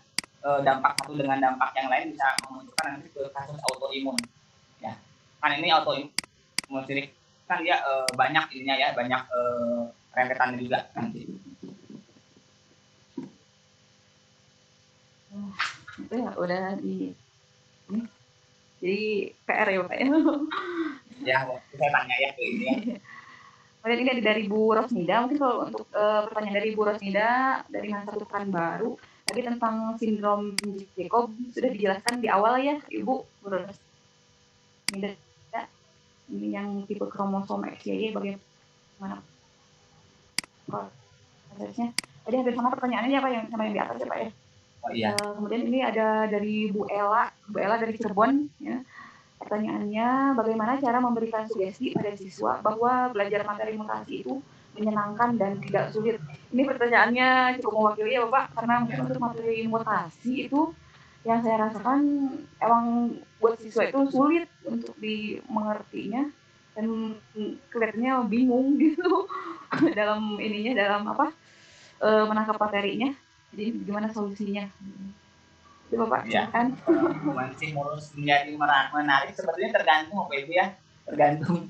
dampak satu dengan dampak yang lain, bisa memunculkan nanti ke kasus autoimun ya. Kan ini autoimun sirik kan dia banyak ininya ya, banyak rentetannya juga nanti. Itu ya udah di ini. Jadi PR ya Pak ya. Ya, saya tanya ya ke ini ya. Kemudian ini ada dari Bu Rosnida. Mungkin kalau untuk pertanyaan dari Bu Rosnida dari Satu Pekanbaru tadi tentang sindrom Jacob sudah dijelaskan di awal ya Ibu Bu Rosnida. Ini yang tipe kromosom XY bagaimana prosesnya? Tadi hampir sama pertanyaannya ya Pak, yang sama yang di atas ya Pak ya. Oh iya. Kemudian ini ada dari Bu Ella dari Cirebon ya. Pertanyaannya, bagaimana cara memberikan sugesti pada siswa bahwa belajar materi mutasi itu menyenangkan dan tidak sulit? Ini pertanyaannya cukup mewakili ya Bapak, karena mungkin untuk materi mutasi itu yang saya rasakan emang buat siswa itu sulit untuk dimengertinya dan kelihatannya bingung gitu dalam menangkap materinya. Jadi gimana solusinya? Itu Bapak silakan. Masih mulus menjadi menarik sebetulnya tergantung Bapak Ibu ya, tergantung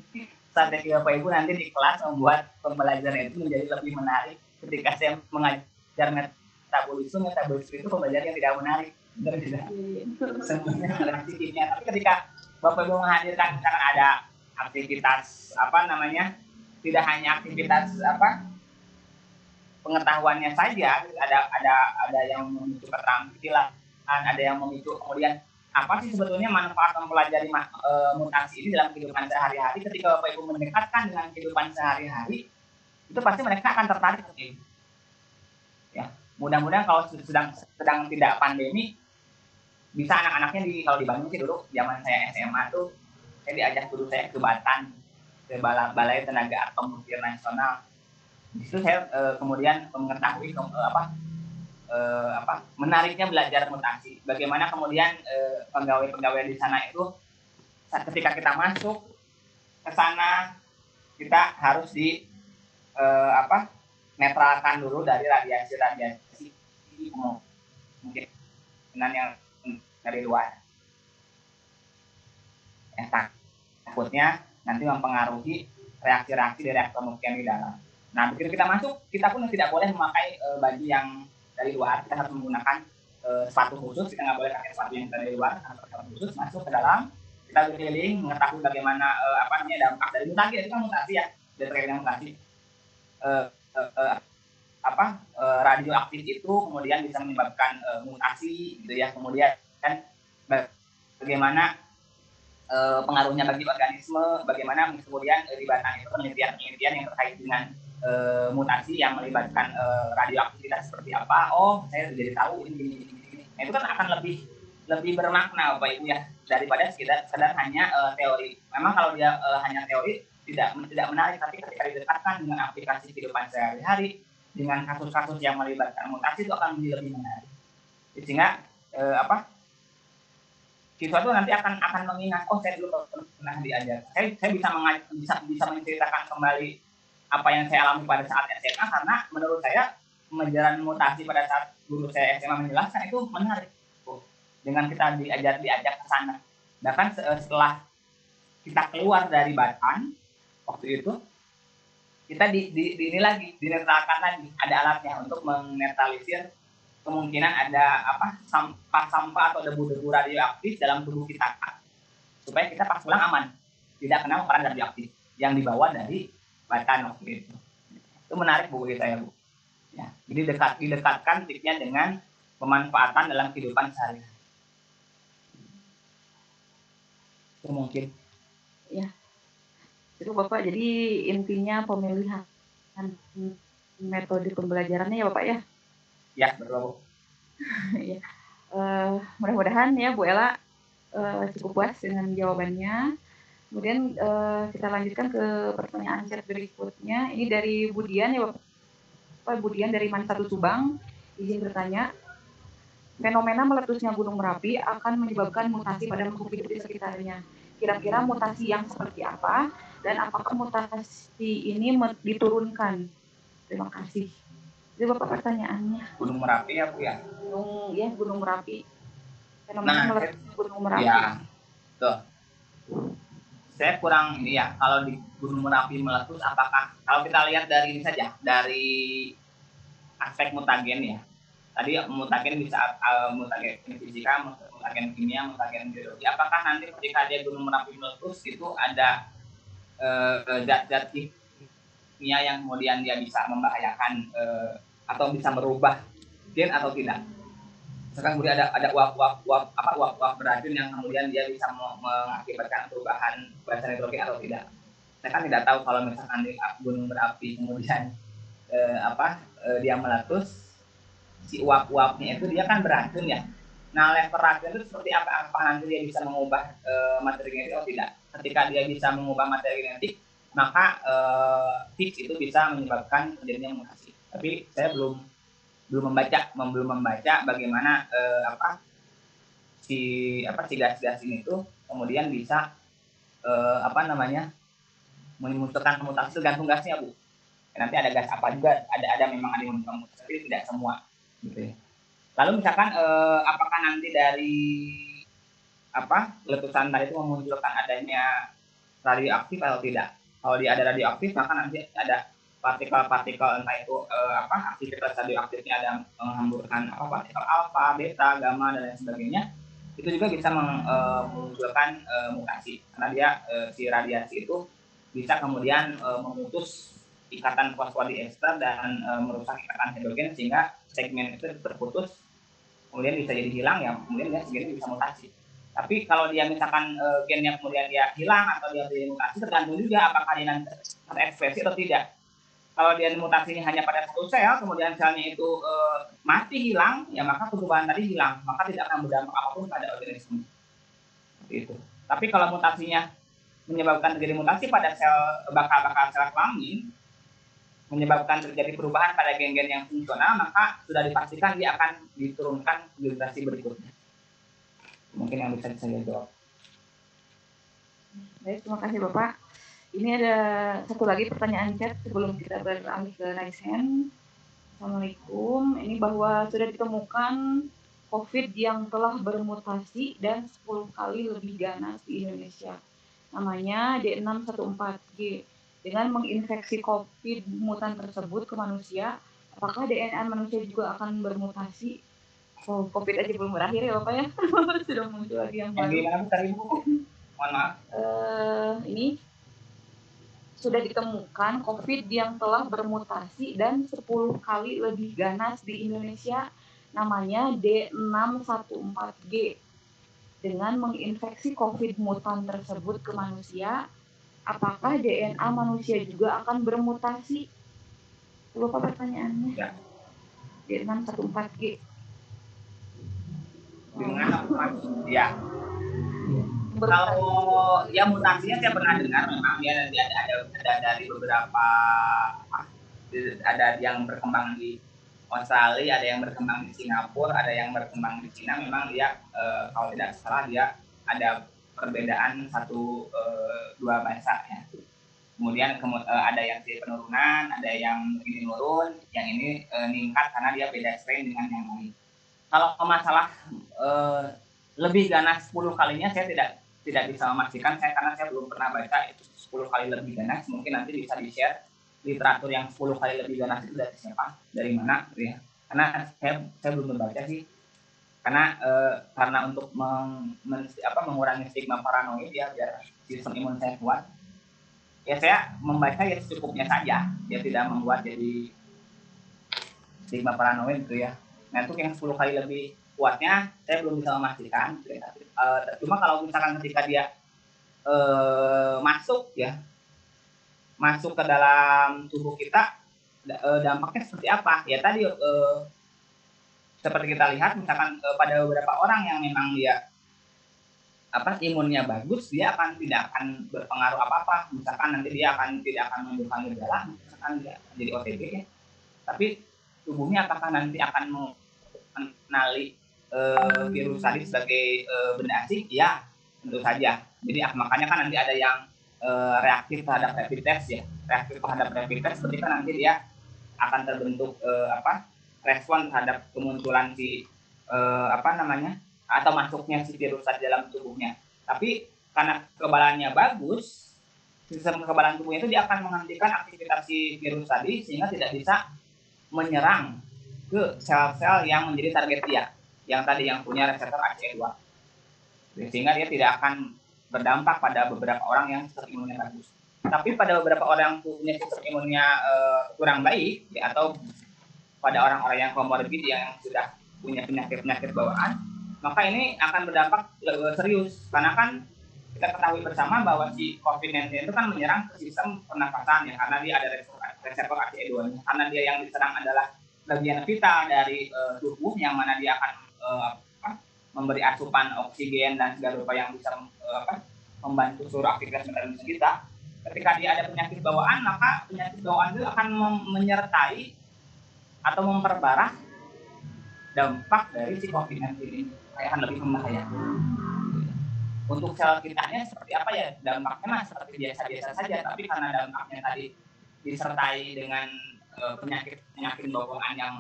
strategi Bapak Ibu nanti di kelas membuat pembelajaran itu menjadi lebih menarik. Ketika saya mengajar metabolisme itu pembelajaran yang tidak menarik, benar tidak? Semuanya ada sikitnya. Tapi ketika Bapak Ibu menghadirkan misalkan ada aktivitas tidak hanya aktivitas pengetahuannya saja, ada yang memicu keterampilan, ada yang memicu kemudian apa sih sebetulnya manfaat mempelajari mutasi ini dalam kehidupan sehari-hari. Ketika Bapak Ibu mendekatkan dengan kehidupan sehari-hari, itu pasti mereka akan tertarik. Ya, mudah-mudahan kalau sedang tidak pandemi, bisa anak-anaknya kalau di Bandung sih dulu zaman saya SMA tuh, saya diajak guru saya ke Batan, ke Balai Tenaga Atom Nuklir Nasional. Di situ saya kemudian mengetahui menariknya belajar mutasi. Bagaimana kemudian pegawai-pegawai di sana itu ketika kita masuk ke sana kita harus netralkan dulu dari radiasi mungkin yang dari luar. Takutnya nanti mempengaruhi reaksi-reaksi dari reaktor nuklir di dalam. Nah, begitu kita masuk, kita pun tidak boleh memakai baju yang dari luar. Kita harus menggunakan sepatu khusus. Kita nggak boleh pakai sepatu yang dari luar. Sepatu khusus masuk ke dalam. Kita berkeliling, mengetahui bagaimana dampak dari mutasi. Itu kan mutasi ya, terkait dengan mutasi. Radioaktif itu kemudian bisa menyebabkan mutasi, gitu ya. Kemudian kan bagaimana pengaruhnya bagi organisme, bagaimana kemudian di Batan itu penelitian yang terkait dengan mutasi yang melibatkan radioaktivitas seperti apa. Oh, saya jadi tahu ini. Nah, itu kan akan lebih bermakna Bapak Ibu ya, daripada sekedar hanya teori. Memang kalau dia hanya teori tidak menarik, tapi ketika didekatkan dengan aplikasi kehidupan sehari-hari, dengan kasus-kasus yang melibatkan mutasi, itu akan menjadi lebih menarik. Sehingga siswa itu nanti akan mengingat, oh saya dulu pernah diajar. Saya bisa menceritakan kembali apa yang saya alami pada saat SMA, karena menurut saya pembelajaran mutasi pada saat guru saya SMA menjelaskan itu menarik. Dengan kita diajak ke sana. Bahkan setelah kita keluar dari Batan waktu itu, kita dinetralkan lagi, ada alatnya untuk menetralisir kemungkinan ada sampah atau debu-debu radioaktif dalam tubuh kita, supaya kita pas pulang aman, tidak kena kobaran radioaktif yang dibawa dari Batan waktu itu. Itu menarik Bu saya Bu. Ya, jadi didekatkan tipsnya dengan pemanfaatan dalam kehidupan sehari-hari. Itu mungkin. Ya, itu Bapak. Jadi intinya pemilihan metode pembelajarannya ya Bapak ya. Ya, betul Bu. Ya. Mudah-mudahan ya Bu Ella cukup puas dengan jawabannya. Kemudian kita lanjutkan ke pertanyaan chat berikutnya. Ini dari Budian ya Bapak. Budian dari Mansatu Subang. Izin bertanya, fenomena meletusnya Gunung Merapi akan menyebabkan mutasi pada makhluk hidup di sekitarnya. Kira-kira mutasi yang seperti apa dan apakah mutasi ini diturunkan? Terima kasih. Itu Bapak pertanyaannya. Gunung Merapi ya Bu ya. Gunung Merapi. Fenomena meletusnya Gunung Merapi. Ya, tuh. Saya kurang ini ya, kalau di Gunung Merapi meletus, apakah kalau kita lihat dari ini saja, dari aspek mutagen ya. Tadi mutagen bisa mutagen fisika, mutagen kimia, mutagen biologi. Apakah nanti ketika dia Gunung Merapi meletus itu ada zat-zat kimia yang kemudian dia bisa membahayakan atau bisa merubah gen atau tidak? Misalkan kemudian ada uap beracun yang kemudian dia bisa mengakibatkan perubahan basa nitrogen atau tidak. Saya kan tidak tahu kalau misalkan di gunung berapi kemudian dia meletus, si uap-uapnya itu dia kan beracun ya. Nah, level racun itu seperti apa nanti dia bisa mengubah materi genetik atau tidak. Ketika dia bisa mengubah materi genetik, maka fix itu bisa menyebabkan terjadinya mutasi. Tapi saya belum membaca bagaimana si gas-gas ini tuh kemudian bisa memunculkan mutasi tergantung gasnya Bu. Nanti ada gas apa juga, ada memang ada yang mutasi, tapi tidak semua gitu ya. Lalu misalkan apakah nanti dari letusan tadi itu memunculkan adanya radioaktif atau tidak? Kalau dia ada radioaktif maka nanti ada partikel-partikel entah itu aktivitas radioaktifnya ada menghamburkan partikel alfa, beta, gamma dan lain sebagainya. Itu juga bisa memunculkan mutasi karena dia si radiasi itu bisa kemudian memutus ikatan fosfodiester dan merusak ikatan hidrogen sehingga segmen itu terputus, kemudian bisa jadi hilang ya, kemudian dia segmen bisa mutasi. Tapi kalau dia misalkan gennya kemudian dia hilang atau dia jadi mutasi, tergantung juga apakah dia nanti terekspresi atau tidak. Kalau dia mutasinya hanya pada satu sel, kemudian selnya itu mati hilang, ya maka perubahan tadi hilang, maka tidak akan berdampak apapun pada organisme. Seperti itu. Tapi kalau mutasinya menyebabkan terjadi mutasi pada sel bakal sel kelamin, menyebabkan terjadi perubahan pada gen-gen yang fungsional, maka sudah dipastikan dia akan diturunkan generasi berikutnya. Mungkin yang bisa saya jawab. Baik, terima kasih Bapak. Ini ada satu lagi pertanyaan chat sebelum kita beralih ke raise hand. Assalamualaikum. Ini bahwa sudah ditemukan COVID yang telah bermutasi dan 10 kali lebih ganas di Indonesia. Namanya D614G. Dengan menginfeksi COVID mutan tersebut ke manusia, apakah DNA manusia juga akan bermutasi? Oh, COVID aja belum berakhir ya Bapak ya? Sudah muncul lagi yang baru. Gimana tadi Bu? Mohon maaf. Ini sudah ditemukan COVID yang telah bermutasi dan 10 kali lebih ganas di Indonesia, namanya D614G. Dengan menginfeksi COVID mutan tersebut ke manusia, apakah DNA manusia juga akan bermutasi? Lupa pertanyaannya. Ya. D614G. Dengan ya. Kalau ya mutasinya saya pernah dengar memang ya ada dari beberapa ada yang berkembang di Australia, ada yang berkembang di Singapura, ada yang berkembang di Cina. Memang dia kalau tidak salah dia ada perbedaan dua bahasa ya. Kemudian ada yang penurunan, ada yang ini menurun, yang ini meningkat karena dia beda strain dengan yang lain. Kalau masalah lebih ganas 10 kalinya saya tidak bisa memastikan karena saya belum pernah baca itu 10 kali lebih ganas. Mungkin nanti bisa di-share literatur yang 10 kali lebih ganas itu dari siapa, dari mana gitu ya. Karena saya belum membaca sih. Karena untuk mengurangi stigma paranoid ya biar sistem imun saya kuat. Ya saya membaca ya secukupnya saja. Dia tidak membuat jadi stigma paranoid gitu ya. Nah itu yang 10 kali lebih kuatnya saya belum bisa memastikan. Cuma kalau misalkan ketika dia masuk ke dalam tubuh kita, dampaknya seperti apa? Ya tadi seperti kita lihat misalkan pada beberapa orang yang memang dia imunnya bagus, dia tidak akan berpengaruh apa-apa. Misalkan nanti dia tidak akan menimbulkan gejala, misalkan dia jadi OTG ya. Tapi tubuhnya apakah nanti akan mengenali virus tadi sebagai benda asing? Ya, tentu saja. Jadi makanya kan nanti ada yang reaktif terhadap rapid test ya. Reaktif terhadap rapid test berarti kan nanti dia akan terbentuk respon terhadap kemunculan si atau masuknya si virus di dalam tubuhnya. Tapi karena kekebalannya bagus, sistem kekebalan tubuhnya itu dia akan menghentikan aktivitas si virus tadi sehingga tidak bisa menyerang ke sel-sel yang menjadi target dia, yang tadi yang punya reseptor ACE2. Sehingga dia tidak akan berdampak pada beberapa orang yang sistem imunnya bagus. Tapi pada beberapa orang yang punya sistem imunnya kurang baik ya, atau pada orang-orang yang komorbid yang sudah punya penyakit bawaan, maka ini akan berdampak serius karena kan kita ketahui bersama bahwa si COVID-19 itu kan menyerang ke sistem pernapasan ya, karena dia ada reseptor ACE2-nya, karena dia yang diserang adalah bagian vital dari tubuh yang mana dia akan memberi asupan oksigen dan segala rupa yang bisa membantu seluruh aktivitas metabolisme kita. Ketika dia ada penyakit bawaan, maka penyakit bawaan itu akan menyertai atau memperparah dampak dari si COVID-19 ini, akan lebih membahayakan. Untuk sel kitanya seperti apa ya, dampaknya seperti biasa-biasa saja, tapi karena dampaknya tadi disertai dengan penyakit bawaan yang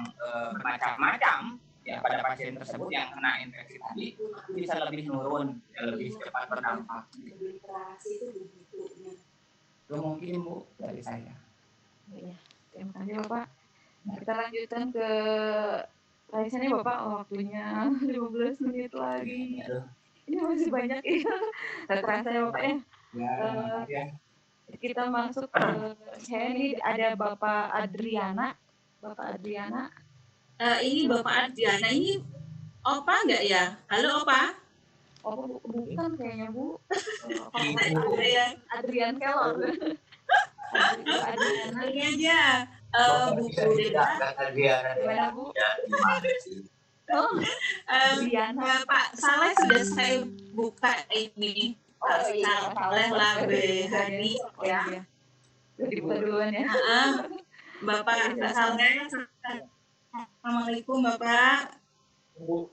bermacam-macam ya, pada pasien tersebut yang kena infeksi tadi itu bisa lebih menurun, lebih cepat berdampak. Itu mungkin Bu dari saya. Ya, terima kasih Bapak. Kita lanjutkan ke Raisannya Bapak, waktunya 15 menit lagi. Ini masih banyak ya. Terasa ya Bapak ya. Ya. Kita masuk ke ini ada Bapak Adriana. Bapak Adriana. Ini Bapak Adriana ini Opa enggak ya? Halo Opa? Oh bukan kayaknya Bu. Adrian Kellor. Adriana. Ini aja. Bu Gimana Bu? Pak Saleh sudah saya buka ini. Saleh Labe Hani ya. Dibuka duluan ya. Bapak Saleh. Assalamualaikum Bapak. Bu,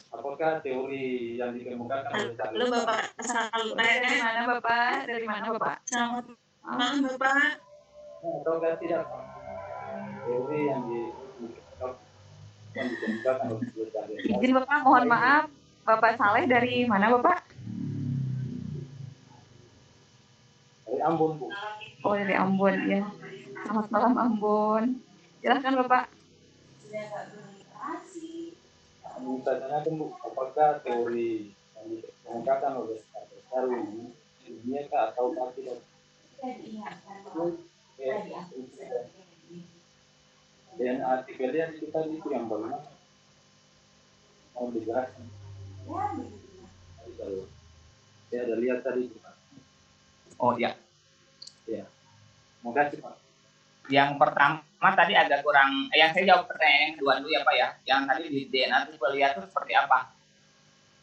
apakah teori yang dikemukakan oleh Halo Bapak Saleh. Dari mana Bapak? Dari mana Bapak? Selamat malam Bapak. Ataukah tidak teori yang dikemukakan oleh Izin Bapak, mohon maaf. Bapak Saleh dari mana Bapak? dari Ambon Bu. Oh dari Ambon ya. Selamat malam Ambon. Silahkan Bapak. Saya tanyakan Bu, apakah teori yang dikemukakan oleh Darwin ini ilmiah atau tidak? DNA artifisial itu tadi itu yang bagaimana? Mau dijelaskan? Saya ada lihat tadi itu Pak. Oh ya. Ya. Mau kasih Pak. Yang pertama tadi agak kurang, yang saya jawab pertanyaan yang kedua dulu ya Pak ya. Yang tadi di DNA tipe liar itu seperti apa?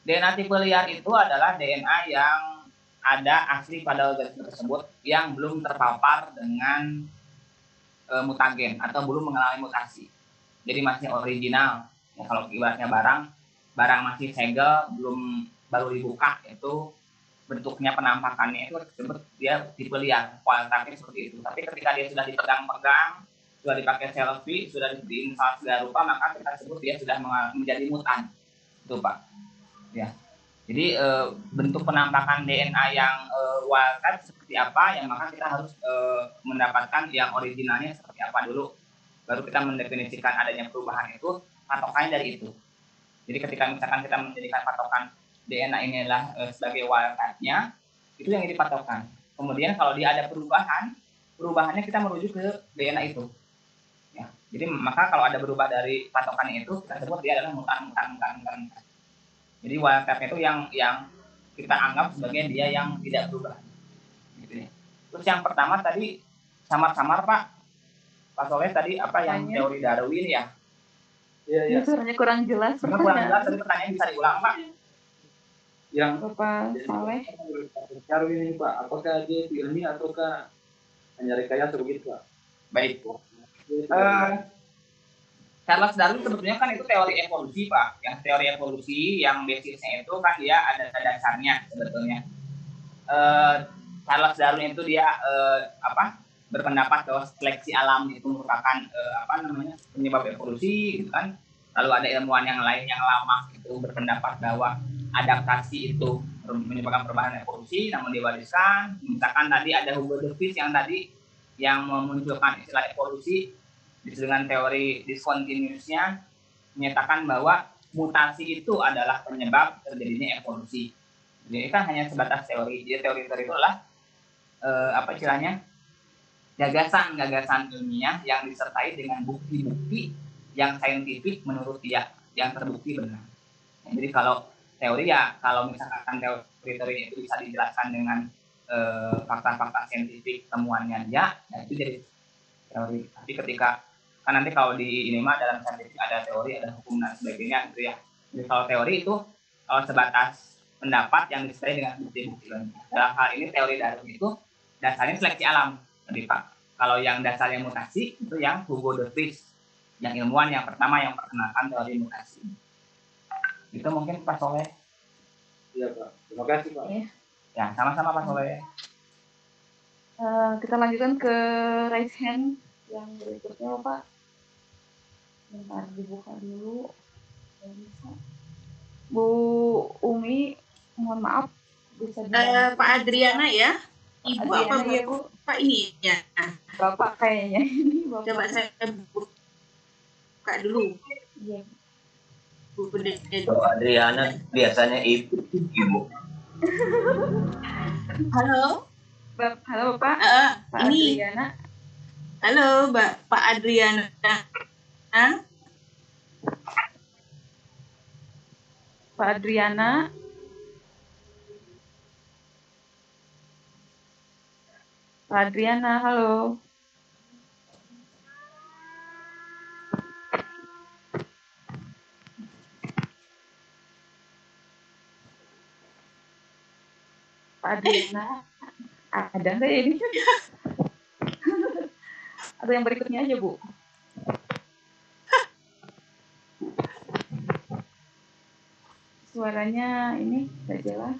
DNA tipe liar itu adalah DNA yang ada asli pada organisme tersebut yang belum terpapar dengan mutagen atau belum mengalami mutasi. Jadi masih original. Ya, kalau ibaratnya barang masih segel, baru dibuka, itu bentuknya penampakannya itu disebut dia tipe liar, kualitasnya seperti itu. Tapi ketika dia sudah dipegang-pegang, sudah dipakai selfie, sudah diinstal segala rupa, maka kita sebut dia sudah menjadi mutan. Itu Pak. Ya. Jadi bentuk penampakan DNA yang wildcat seperti apa, ya maka kita harus mendapatkan yang originalnya seperti apa dulu. Baru kita mendefinisikan adanya perubahan itu, patokannya dari itu. Jadi ketika misalkan kita menjadikan patokan DNA ini adalah sebagai wildcat-nya, itu yang dipatokkan. Kemudian kalau dia ada perubahannya kita merujuk ke DNA itu. Ya. Jadi maka kalau ada berubah dari patokannya itu, kita sebut dia adalah mutan. Jadi wildcat itu yang kita anggap sebagai dia yang tidak berubah. Gitu ya. Terus yang pertama tadi samar-samar Pak Soleh tadi apa yang teori Darwin ya? Iya. Suaranya kurang jelas. Kurang jelas, tadi pertanyaan bisa diulang Pak. Yang Bapak Saleh. Darwin ini Pak, apakah dia itu ilmiah ataukah hanya rekayasa begitu Pak? Baik. Charles Darwin sebetulnya kan itu teori evolusi Pak. Yang teori evolusi yang basisnya itu kan dia ada dasarnya sebetulnya. Charles Darwin itu dia berpendapat bahwa seleksi alam itu merupakan penyebab evolusi gitu kan. Lalu ada ilmuwan yang lain yang lama itu berpendapat bahwa adaptasi itu menyebabkan perubahan evolusi namun diwariskan. Misalkan tadi ada Hugo de Vries yang memunculkan istilah evolusi dengan teori discontinuous-nya menyatakan bahwa mutasi itu adalah penyebab terjadinya evolusi. Jadi kan hanya sebatas teori. Jadi teori-teori itu adalah gagasan-gagasan ilmiah yang disertai dengan bukti-bukti yang saintifik menurut dia yang terbukti benar. Jadi kalau teori kalau misalkan teori-teori itu bisa dijelaskan dengan fakta-fakta saintifik temuannya itu jadi teori. Tapi ketika kan nanti kalau di ini dalam saintifik ada teori, ada hukum dan sebagainya gitu ya. Jadi kalau teori itu kalau sebatas pendapat yang disertai dengan bukti-bukti. Dalam hal ini teori Darwin itu dasarnya seleksi alam, tadi Pak. Kalau yang dasarnya mutasi itu yang Hugo de Vries, yang ilmuwan yang pertama yang perkenalkan teori mutasi. Itu mungkin Pak Soleh. Iya Pak, terima kasih Pak. Ya, sama-sama Pak Soleh. Kita lanjutkan ke raise hand yang berikutnya Pak. Bentar dibuka dulu. Bisa. Bu Umi, mohon maaf bisa Pak Adriana ya. Ibu Adriana, apa ya, Bu? Pak ini ya? Bapak kayaknya ini Bapak. Coba saya buka dulu. Iya. Bu Kalau Adriana biasanya ibu. Halo. Halo Bapak. Pak Ini. Adriana. Halo Pak Adriana. Pak Adriana. Pak Adriana, halo. Pak Adriana, ada nggak ya ini? Atau yang berikutnya aja, Bu? Suaranya ini nggak jelas.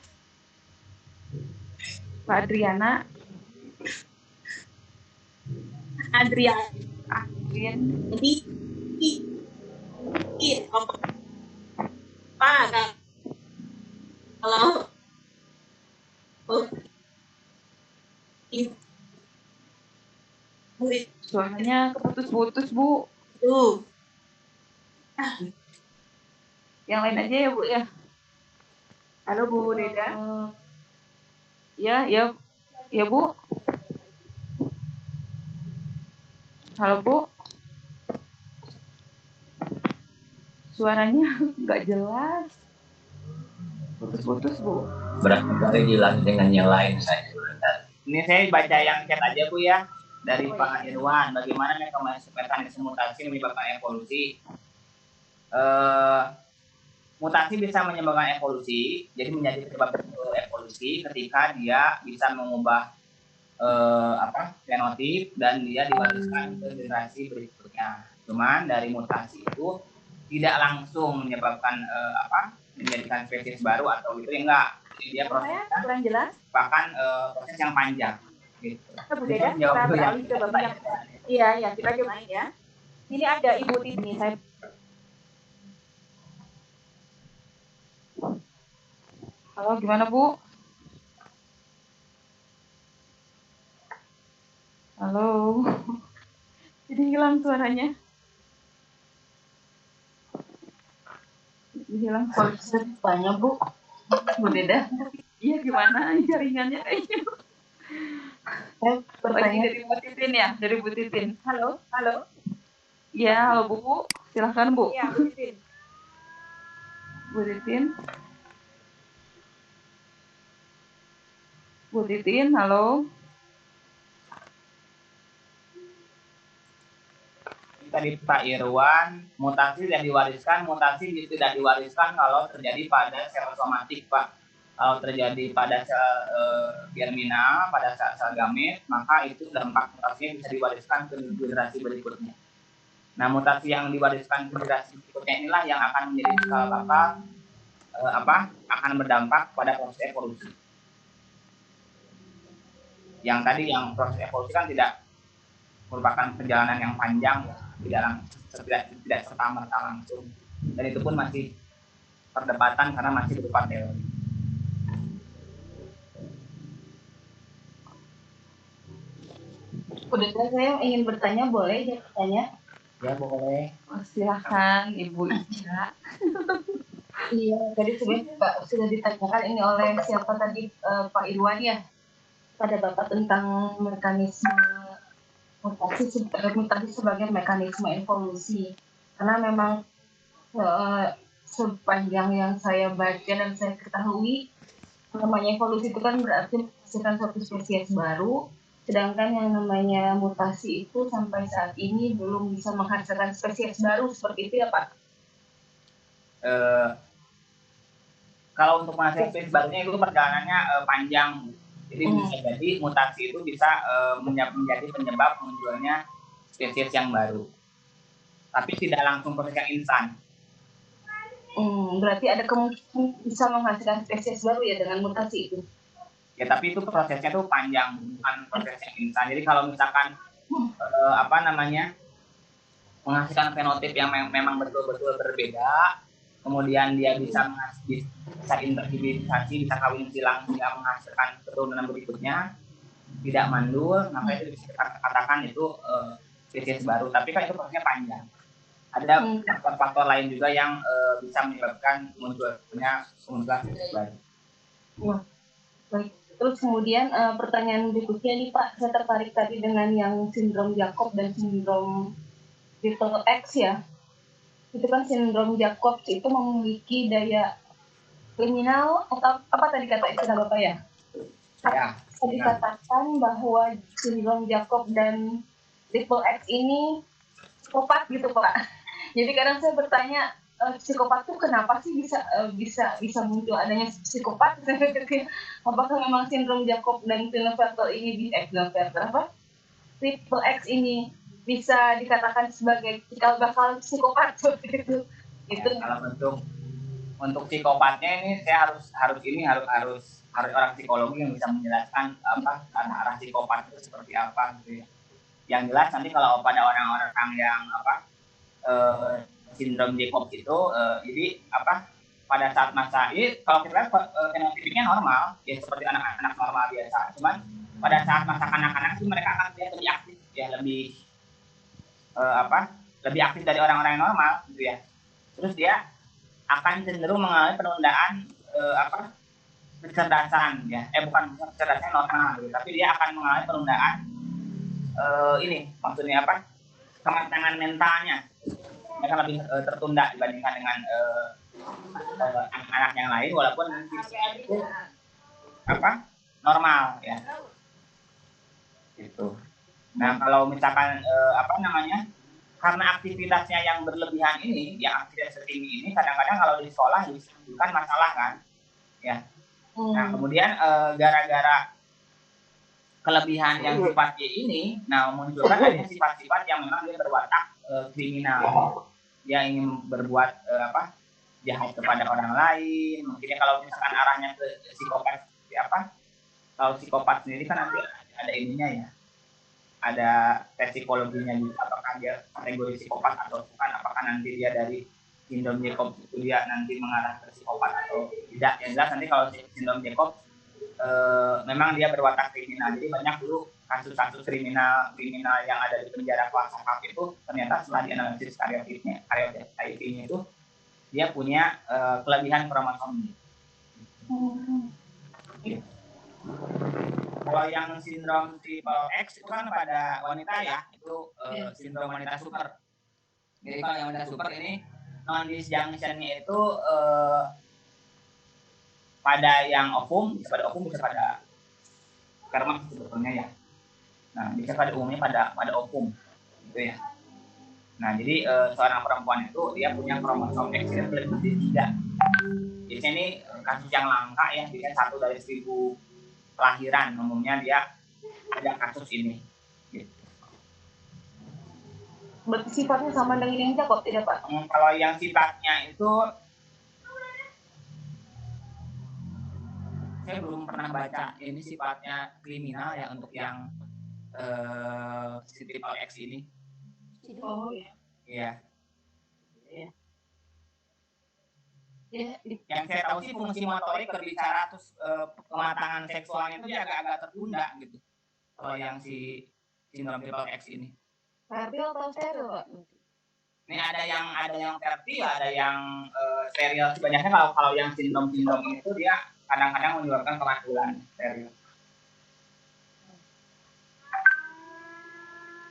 Pak Adriana. Adrian. Jadi Pak, kalau suaranya keputus-putus, Bu. Tuh. Yang lain aja ya, Bu ya. Halo Bu Deda. Ya Bu. Halo Bu. Suaranya nggak jelas. Putus-putus Bu. Barangkali dilanjut dengan yang lain saja. Ini saya baca yang chat aja Bu ya. Dari Pak Irwan, bagaimana mekanisme mutasi menyebabkan evolusi? Mutasi bisa menyebabkan evolusi, jadi menjadi penyebab evolusi ketika dia bisa mengubah fenotip dan dia diwariskan ke generasi berikutnya. Cuman dari mutasi itu tidak langsung menyebabkan menjadikan spesies baru atau itu enggak. Jadi dia prosesnya kurang jelas. Bahkan proses yang panjang. Gitu. Bu Deda, kita beralih ke bapak yang Iya, kita cobain ya. Ini ada Ibu Tini, saya Halo, gimana Bu? Halo. Jadi hilang suaranya. Hilang Banyak Bu. Bu Deda. Iya, gimana jaringannya kayaknya? Lagi dari Bu Titin ya, dari Bu Titin. Halo. Iya, halo Bu. Silahkan Bu. Iya, Bu Titin. Bu Titin. Bu Titin, halo. Tadi Pak Irwan, mutasi yang diwariskan, mutasi tidak diwariskan kalau terjadi pada sel somatik, Pak. Kalau terjadi pada sel germinal, pada sel gamet, maka itu dampak mutasinya bisa diwariskan ke generasi berikutnya. Nah, mutasi yang diwariskan ke generasi berikutnya inilah yang akan menjadi cikal bakal akan berdampak pada proses evolusi. Yang tadi yang proses evolusi kan tidak merupakan perjalanan yang panjang, tidak serta-merta langsung, dan itu pun masih perdebatan karena masih berupa teori. Udah, saya ingin bertanya, boleh ya bertanya? Ya boleh. Silahkan Ibu Ica. Iya, tadi sudah ditanyakan ini oleh siapa tadi, Pak Irwan ya, pada Bapak tentang mekanisme mutasi sebagai mekanisme evolusi. Karena memang sepanjang yang saya baca dan saya ketahui, namanya evolusi itu kan berarti menghasilkan suatu spesies baru, sedangkan yang namanya mutasi itu sampai saat ini belum bisa menghasilkan spesies baru, seperti itu ya Pak? Kalau untuk menghasilkan spesies barunya itu perjalanannya panjang. Jadi bisa jadi mutasi itu bisa menjadi penyebab munculnya spesies yang baru. Tapi tidak langsung proses yang instan. Berarti ada kemungkinan bisa menghasilkan spesies baru ya dengan mutasi itu? Ya, tapi itu prosesnya tuh panjang, bukan proses yang instan. Jadi kalau misalkan menghasilkan fenotip yang memang betul-betul berbeda, kemudian dia bisa interhibisasi, bisa kawin silang hingga menghasilkan keturunan berikutnya, tidak mandul, maka itu bisa kita katakan itu spesies baru. Tapi kan itu prosesnya panjang. Ada faktor-faktor lain juga yang bisa menyebabkan munculnya spesies baru. Baik. Terus kemudian pertanyaan berikutnya nih Pak, saya tertarik tadi dengan yang sindrom Jacob dan sindrom Triple X ya. Itu kan sindrom Jacob itu memiliki daya kriminal atau apa tadi kata istilah Bapak ya? Ya. Tadi dikatakan bahwa sindrom Jacob dan Triple X ini psikopat gitu Pak. Jadi kadang saya bertanya, psikopat itu kenapa sih bisa muncul adanya psikopat? Apakah memang sindrom Jacob dan Klinefelter ini Triple X ini bisa dikatakan sebagai cikal bakal psikopat seperti itu? Itu. Ya, kalau untuk psikopatnya ini saya harus orang psikologi yang bisa menjelaskan arah psikopat itu seperti apa gitu ya. Yang jelas nanti kalau pada orang-orang yang sindrom Jacob itu jadi pada saat masa ini kalau kita lihat fenotipiknya normal ya seperti anak-anak normal biasa, cuman pada saat masa kanak-kanak itu mereka akan lebih aktif ya, lebih aktif dari orang-orang yang normal gitu ya. Terus dia akan cenderung mengalami penundaan kecerdasan ya, bukan kecerdasan normal gitu, tapi dia akan mengalami penundaan maksudnya kematangan mentalnya. Mereka lebih tertunda dibandingkan dengan anak-anak yang lain, walaupun itu normal ya itu. Nah kalau misalkan karena aktivitasnya yang berlebihan ini, yang aktivitas setinggi ini, kadang-kadang kalau di sekolah bukan masalah kan ya. Nah kemudian gara-gara kelebihan yang sifatnya ini, memunculkan adanya sifat-sifat yang memang dia berwatak kriminal. Dia ingin berbuat jahat kepada orang lain. Mungkin kalau misalkan arahnya ke psikopat seperti apa? Kalau psikopat sendiri kan nanti ada ininya ya. Ada tes psikologinya juga, apakah dia kategori psikopat atau bukan, apakah nanti dia dari sindrom Jacob itu dia nanti mengarah ke psikopat atau tidak. Yang jelas nanti kalau sindrom Jacob memang dia berwatak kriminal. Jadi banyak dulu kasus-kasus kriminal yang ada di penjara kelas kakap itu ternyata setelah dianalisis karyotypnya itu dia punya kelebihan kromosom. Kalau yang sindrom Triple X itu kan pada wanita ya, itu sindrom wanita super. Jadi kalau yang wanita super ini non-disjunction-nya itu pada yang ovum, bisa pada ovum, bisa pada sperma sebetulnya ya. Nah, biasanya pada umumnya pada ovum gitu ya. Nah, jadi seorang perempuan itu dia punya kromosom X yang lebih dari 3. Biasanya ini kasus yang langka ya, biasanya 1 dari 1000 kelahiran umumnya dia ada kasus ini. Gitu. Berarti sifatnya sama dengan yang Jakob tidak Pak? Kalau yang sifatnya itu saya belum pernah baca ini sifatnya kriminal ya untuk yang sensitif X ini. Oh ya. Iya. Ya. Ya, Yang saya tahu sih fungsi motorik berbicara terus kematangan seksualnya itu dia agak-agak tertunda gitu. Kalau yang si sindrom triple X ini. fertil atau steril Pak? Ini ada yang fertil, ada yang steril. Sebenarnya kalau yang sindrom ini itu dia kadang-kadang menyebabkan kematian steril.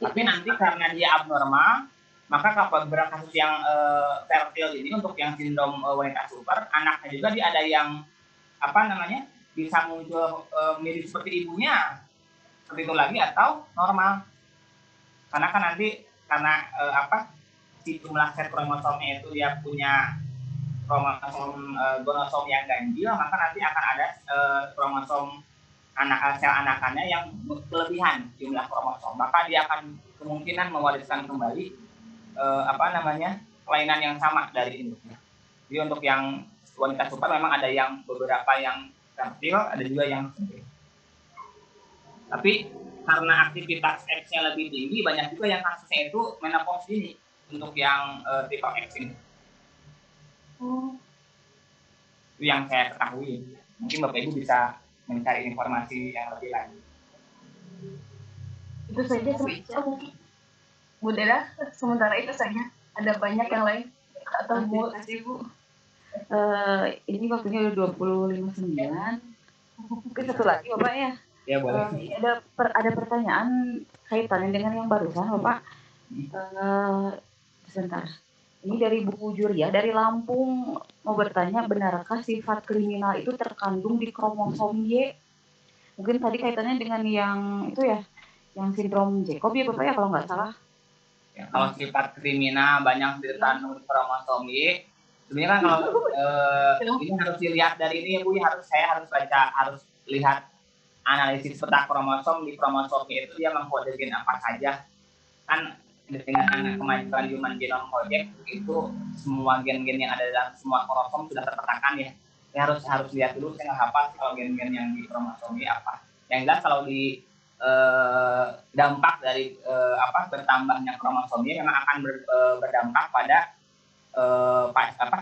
Tapi nanti karena dia abnormal, maka beberapa kasus yang fertil ini untuk yang sindrom wanita super, anaknya juga dia ada yang bisa muncul mirip seperti ibunya, seperti itu lagi atau normal. Karena kan nanti si jumlah set kromosomnya itu dia punya kromosom gonosom yang ganjil, maka nanti akan ada kromosom sel anakannya yang kelebihan jumlah kromosom, maka dia akan kemungkinan mewariskan kembali kelainan yang sama dari induknya. Jadi untuk yang wanita super memang ada yang beberapa yang fertil, ada juga yang steril. Tapi karena aktivitas X-nya lebih tinggi, banyak juga yang kasusnya itu menopause dini untuk yang triple X ini. Itu yang saya ketahui. Mungkin Bapak Ibu bisa mencari informasi yang lebih lanjut. Itu saja Bu Dela, sementara itu saja. Ada banyak yang lain atau Bu? Bu. Ini waktunya udah 25.9. Mungkin satu lagi Bapak ya. Ya boleh. Ada pertanyaan kaitannya dengan yang barusan Bapak. Sebentar. Ini dari Bu Juria dari Lampung mau bertanya, benarkah sifat kriminal itu terkandung di kromosom Y? Mungkin tadi kaitannya dengan yang itu ya, yang sindrom Jacob ya Bapak ya kalau nggak salah. Ya, kalau sifat kriminal banyak terkandung di kromosom Y. Sebenarnya kan kalau ini harus dilihat dari ini ya Bu, saya harus lihat analisis peta kromosom di kromosom Y itu dia mengkode gen apa saja. Kan dengan kemajuan Human Genome Project itu semua gen-gen yang ada dalam semua kromosom sudah terpetakan ya. Saya harus lihat dulu, saya nggak hafal kalau gen-gen yang di kromosom Y apa. Yang jelas kalau di dampak dari bertambahnya kromosom Y memang akan berdampak pada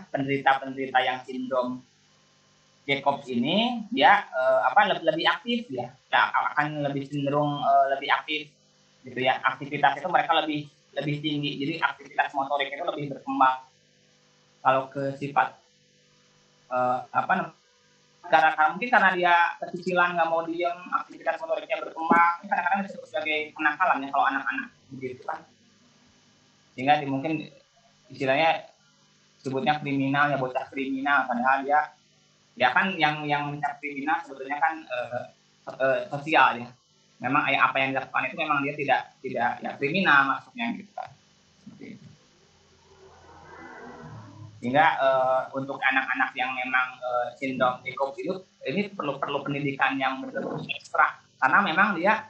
penderita yang sindrom Jacobs ini dia lebih aktif ya, akan lebih cenderung lebih aktif gitu ya. Aktivitas itu mereka lebih tinggi, jadi aktivitas motorik itu lebih berkembang. Kalau ke sifat karena dia kecicilan nggak mau diem, aktivitas motoriknya berkembang, kadang-kadang disebut sebagai kenakalan ya kalau anak-anak begitu kan. Sehingga mungkin istilahnya sebutnya kriminal ya, bocah kriminal, padahal dia kan yang mencap kriminal sebetulnya kan sosial ya. Memang apa yang dilakukan itu memang dia tidak ya kriminal maksudnya gitu kan. Seperti itu. Sehingga untuk anak-anak yang memang sindrom Jacobs itu ini perlu pendidikan yang betul-betul ekstra, karena memang dia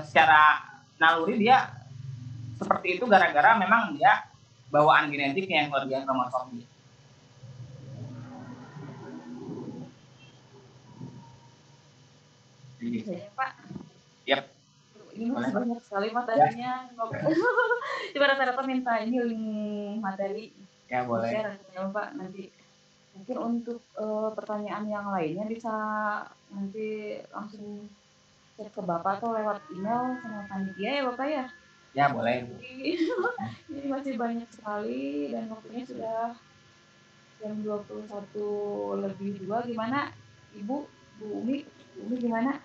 secara naluri dia seperti itu gara-gara memang dia bawaan genetiknya yang kelebihan kromosom dia. Saya Pak. Yep. Ini masih banyak sekali materinya. Coba rata-rata minta ini link materi. Ya boleh. Share ya Pak nanti. Mungkin untuk pertanyaan yang lainnya bisa nanti langsung cek ke Bapak atau lewat email sama panitia ya Bapak ya. Ya boleh. Ini masih banyak sekali dan waktunya sudah jam 21:02. Gimana Ibu, Bu Umi gimana?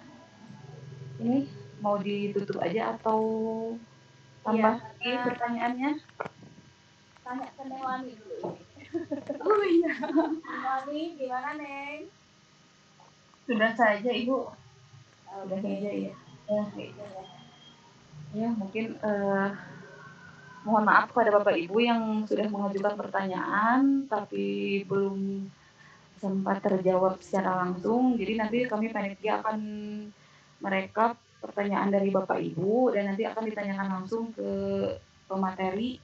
Ini mau ditutup aja atau tambah lagi pertanyaannya? Tanya ke Neng Wani dulu. Oh iya. Wani, gimana Neng? Sudah saja Ibu. Udah saja ya. Ya, gitu ya. Ya, mungkin mohon maaf kepada Bapak Ibu yang sudah mengajukan pertanyaan tapi belum sempat terjawab secara langsung. Jadi nanti kami panitia akan merekap pertanyaan dari Bapak Ibu dan nanti akan ditanyakan langsung ke pemateri,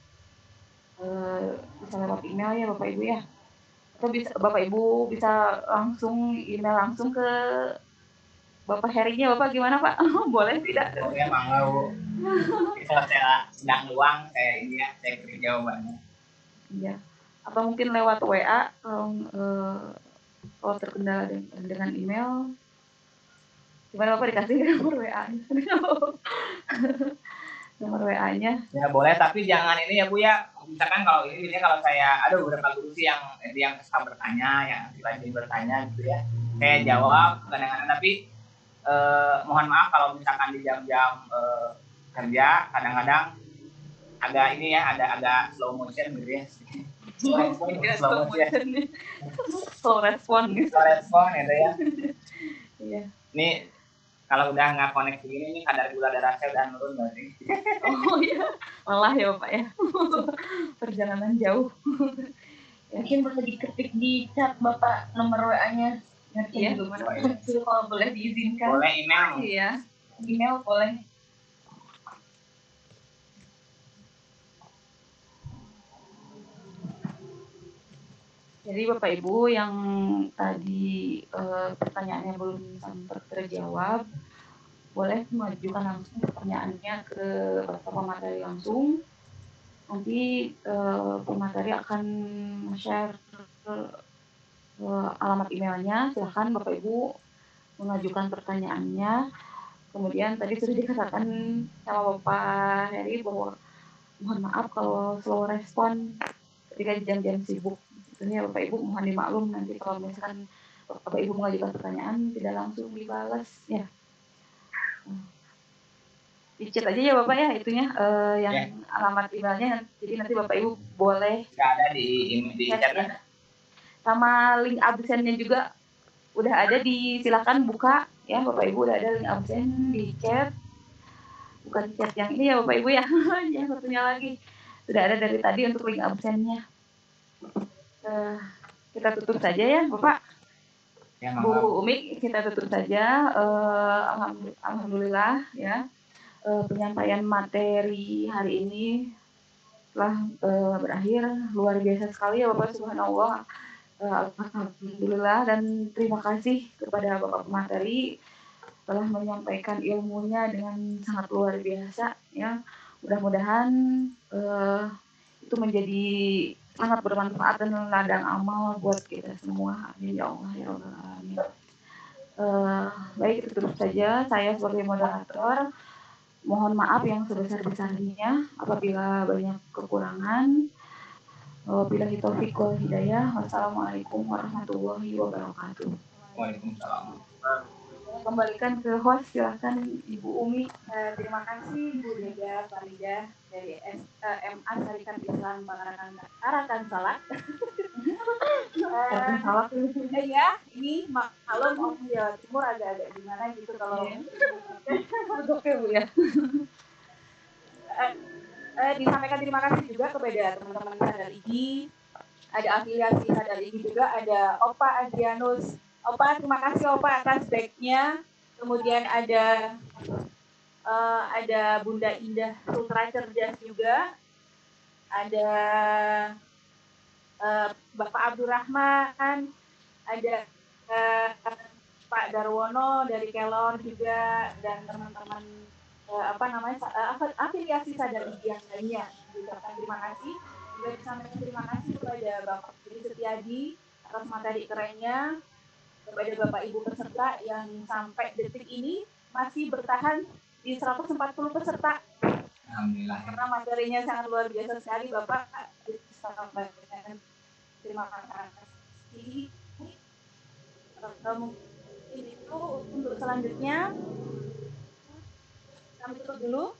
bisa lewat email ya Bapak Ibu ya. Atau bisa Bapak Ibu bisa langsung email langsung ke Bapak Herinya, Bapak gimana Pak? Boleh tidak? Oh ya mau. Kalau saya sedang luang, saya ini ya, saya beri jawabannya. Iya. Atau mungkin lewat WA kalau terkendala dengan email. Gimana Bapak dikasih nomor WA-nya? Nomor WA-nya. Ya boleh, tapi jangan ini ya Bu ya. Misalkan kalau ini biasanya kalau saya ada beberapa guru sih yang suka bertanya, yang rajin bertanya gitu ya. Saya jawab kadang-kadang, tapi mohon maaf kalau misalkan di jam-jam kerja kadang-kadang agak ini ya, agak slow motion gitu ya. Slow motion. Slow respon gitu. Slow respon gitu ya. Iya. Ini kalau udah nggak connect begini, ini kadar gula darah saya udah nurun berarti. Oh iya, lelah ya Bapak ya. Perjalanan jauh. Mungkin boleh diketik di chat Bapak nomor WA-nya. Ngerti Iya, juga kalau boleh diizinkan. Boleh email. Iya. Email boleh. Jadi Bapak Ibu yang tadi pertanyaannya belum sempat terjawab, boleh mengajukan langsung pertanyaannya ke Bapak pemateri langsung. Nanti pemateri akan share alamat emailnya. Silahkan Bapak Ibu mengajukan pertanyaannya. Kemudian tadi sudah dikatakan sama Bapak Heri bahwa mohon maaf kalau slow respon ketika jam-jam sibuk. Ini ya Bapak Ibu mohon dimaklum nanti kalau misalkan Bapak Ibu mengajukan pertanyaan tidak langsung dibalas ya. Di chat aja ya Bapak ya itunya yang alamat emailnya. Jadi nanti Bapak Ibu boleh ada di chat ya. Sama link absennya juga udah ada, silakan buka ya Bapak Ibu, udah ada link absen di chat. Bukan chat yang ini ya Bapak Ibu ya. Yang satunya lagi sudah ada dari tadi untuk link absennya. Kita tutup saja ya Bapak. Ya, Bu Umi, kita tutup saja. Alhamdulillah ya, penyampaian materi hari ini telah berakhir. Luar biasa sekali ya Bapak, subhanallah. Alhamdulillah, dan terima kasih kepada Bapak pemateri telah menyampaikan ilmunya dengan sangat luar biasa ya. Mudah-mudahan itu menjadi sangat bermanfaat dan ladang amal buat kita semua. Amin ya Allah ya Rabbal alamin. Baik, itu tutup saja. Saya sebagai moderator mohon maaf yang sebesar-besarnya apabila banyak kekurangan. Wabillahi taufiq wal hidayah. Wassalamualaikum warahmatullahi wabarakatuh. Waalaikumsalam. Kembalikan ke host, silahkan Ibu Umi. Terima kasih Bu Deda Farida dari SMA Syarikat Islam Arakan Salak. Ya, ini maklum Om Jawa Timur agak-agak gimana gitu kalau Oke Bu ya. Disampaikan terima kasih juga kepada teman-teman Sadar IGI, ada afiliasi Sadar IGI juga, ada Opa Adrianus. Opa, terima kasih Opa atas back-nya. Kemudian ada Bunda Indah Ultra Cerdas juga, ada Bapak Abdurrahman, ada Pak Darwono dari Kelor juga, dan teman-teman afiliasi Sadar IGI yang lainnya. Ucapkan terima kasih. Juga disampaikan terima kasih kepada Bapak Tri Setiadi atas materi kerennya, kepada Bapak Ibu peserta yang sampai detik ini masih bertahan di 140 peserta. Alhamdulillah. Karena materinya sangat luar biasa sekali Bapak. Terima kasih. Mungkin itu untuk selanjutnya kami tutup dulu.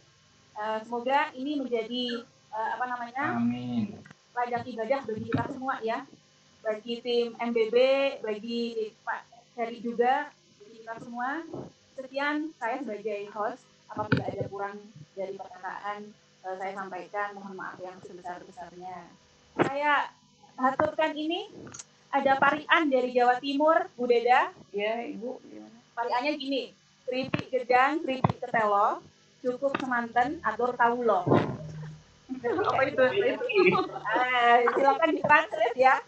Semoga ini menjadi Amin. ladang ibadah bagi kita semua ya, bagi tim MBB, bagi Pak Heri juga, bagi kita semua. Sekian saya sebagai host, apabila ada kurang dari perkataan saya sampaikan, mohon maaf yang sebesar-besarnya. Saya haturkan ini, ada parian dari Jawa Timur, Bu Deda. Ya, Ibu. Gimana? Pariannya gini, keripik gedang, keripik ketelo, cukup semanten, atur kawulo. Apa itu? Silakan ditranslate ya.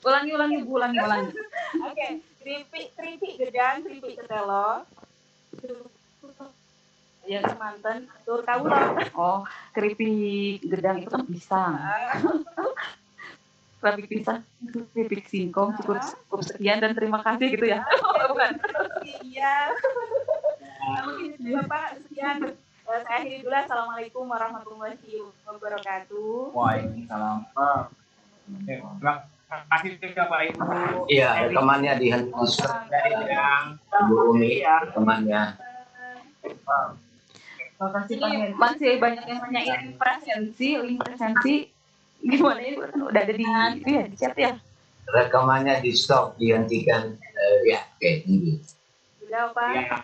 Ulangi, Bu, ulangi. Oke, keripik gedang, keripik ketelo, Ya, semanten, atur kawulo. oh, keripik gedang itu kan pisang. Keripik pisang, keripik singkong cukup sekian dan terima kasih gitu ya. Bukan. Iya. Mungkin Bapak sekian. Saya akhiri dulu. Assalamualaikum warahmatullahi wabarakatuh. Waalaikumsalam. Terima kasih juga Pak Ibu. Iya, rekamannya dihentikan Dari bidang Bu Umi, rekamannya. Ini masih banyak yang nanyain link presensi gimana ini udah ada di chat ya. Rekamannya di stop, dihentikan. Ya, oke, ini. Sudah Pak. ya,